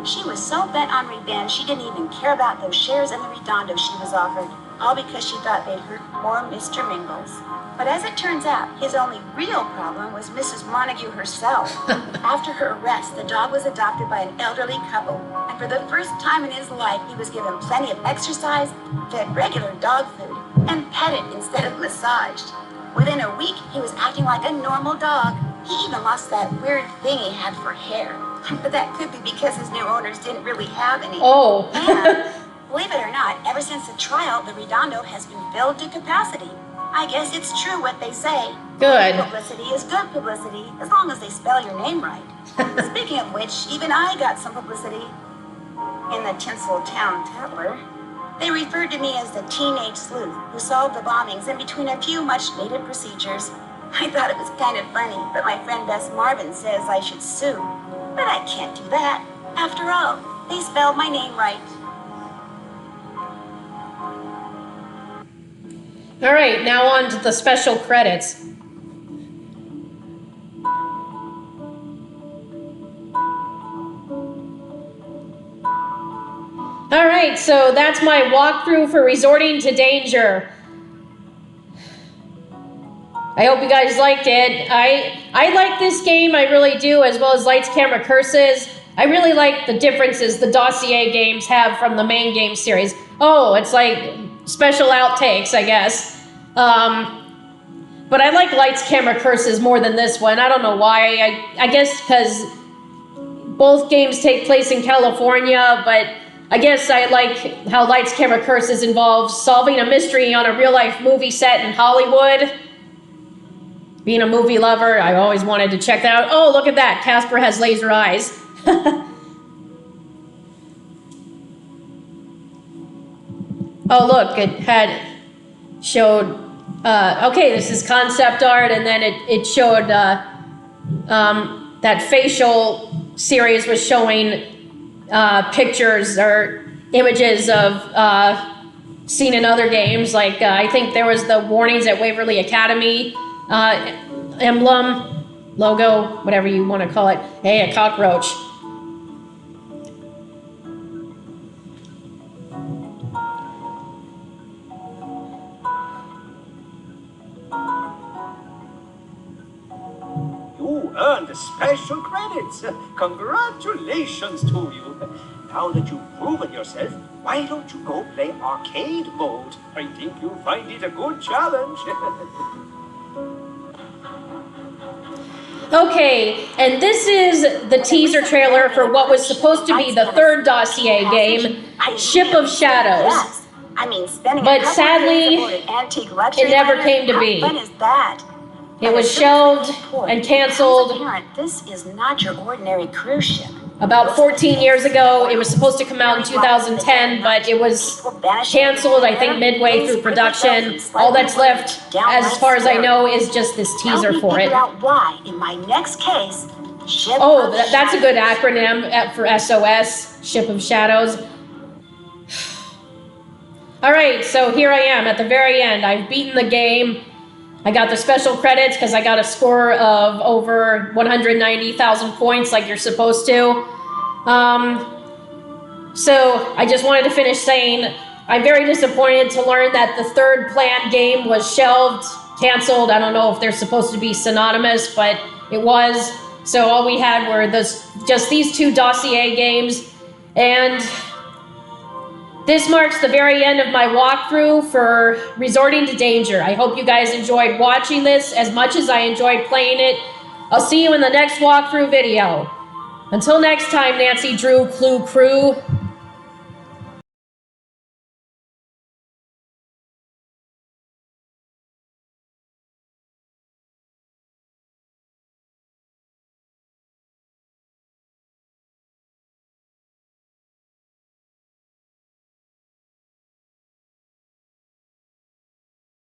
She was so bent on revenge, she didn't even care about those shares in the Redondo she was offered, all because she thought they'd hurt poor Mr. Mingles. But as it turns out, his only real problem was Mrs. Montague herself. After her arrest, the dog was adopted by an elderly couple, and for the first time in his life, he was given plenty of exercise, fed regular dog food, and petted instead of massaged. Within a week, he was acting like a normal dog. He even lost that weird thing he had for hair. But that could be because his new owners didn't really have any. Oh. And, believe it or not, ever since the trial, the Redondo has been filled to capacity. I guess it's true what they say. Good. Publicity is good publicity, as long as they spell your name right. Speaking of which, even I got some publicity in the Tinseltown Tatler. They referred to me as the teenage sleuth who solved the bombings in between a few much-needed procedures. I thought it was kind of funny, but my friend Bess Marvin says I should sue. But I can't do that. After all, they spelled my name right. All right, now on to the special credits. All right, so that's my walkthrough for Resorting to Danger. I hope you guys liked it. I like this game, I really do, as well as Lights, Camera, Curses. I really like the differences the Dossier games have from the main game series. Oh, it's like special outtakes, I guess. But I like Lights, Camera, Curses more than this one. I don't know why. I guess because both games take place in California, but I guess I like how Lights, Camera, Curses involves solving a mystery on a real-life movie set in Hollywood. Being a movie lover, I always wanted to check that out. Oh, look at that. Casper has laser eyes. Oh, look, it showed, okay, this is concept art, and then it showed, that facial series was showing, pictures, or images of seen in other games. Like I think there was the warnings at Waverly Academy emblem, logo, whatever you want to call it. Hey, a cockroach. You earned special credits. Congratulations to you. Now that you've proven yourself, why don't you go play arcade mode? I think you'll find it a good challenge. Okay, and this is the teaser trailer for what was supposed to be the third Dossier game, Ship of Shadows. Yes. I mean, spending But a couple sadly, of days aboard an antique luxury it never liner? came to How be. fun is that? It was shelved and canceled This is not your ordinary cruise ship. about 14 years ago. It was supposed to come out in 2010, but it was canceled, I think, midway through production. All that's left, as far as I know, is just this teaser for it. Figure out why in my next case. Ship Oh, of that's a good Shadows. acronym for SOS, Ship of Shadows. All right, so here I am at the very end. I've beaten the game. I got the special credits because I got a score of over 190,000 points like you're supposed to. So I just wanted to finish saying I'm very disappointed to learn that the third planned game was shelved, canceled. I don't know if they're supposed to be synonymous, but it was. So all we had were just these two Dossier games. And this marks the very end of my walkthrough for Resorting to Danger. I hope you guys enjoyed watching this as much as I enjoyed playing it. I'll see you in the next walkthrough video. Until next time, Nancy Drew Clue Crew.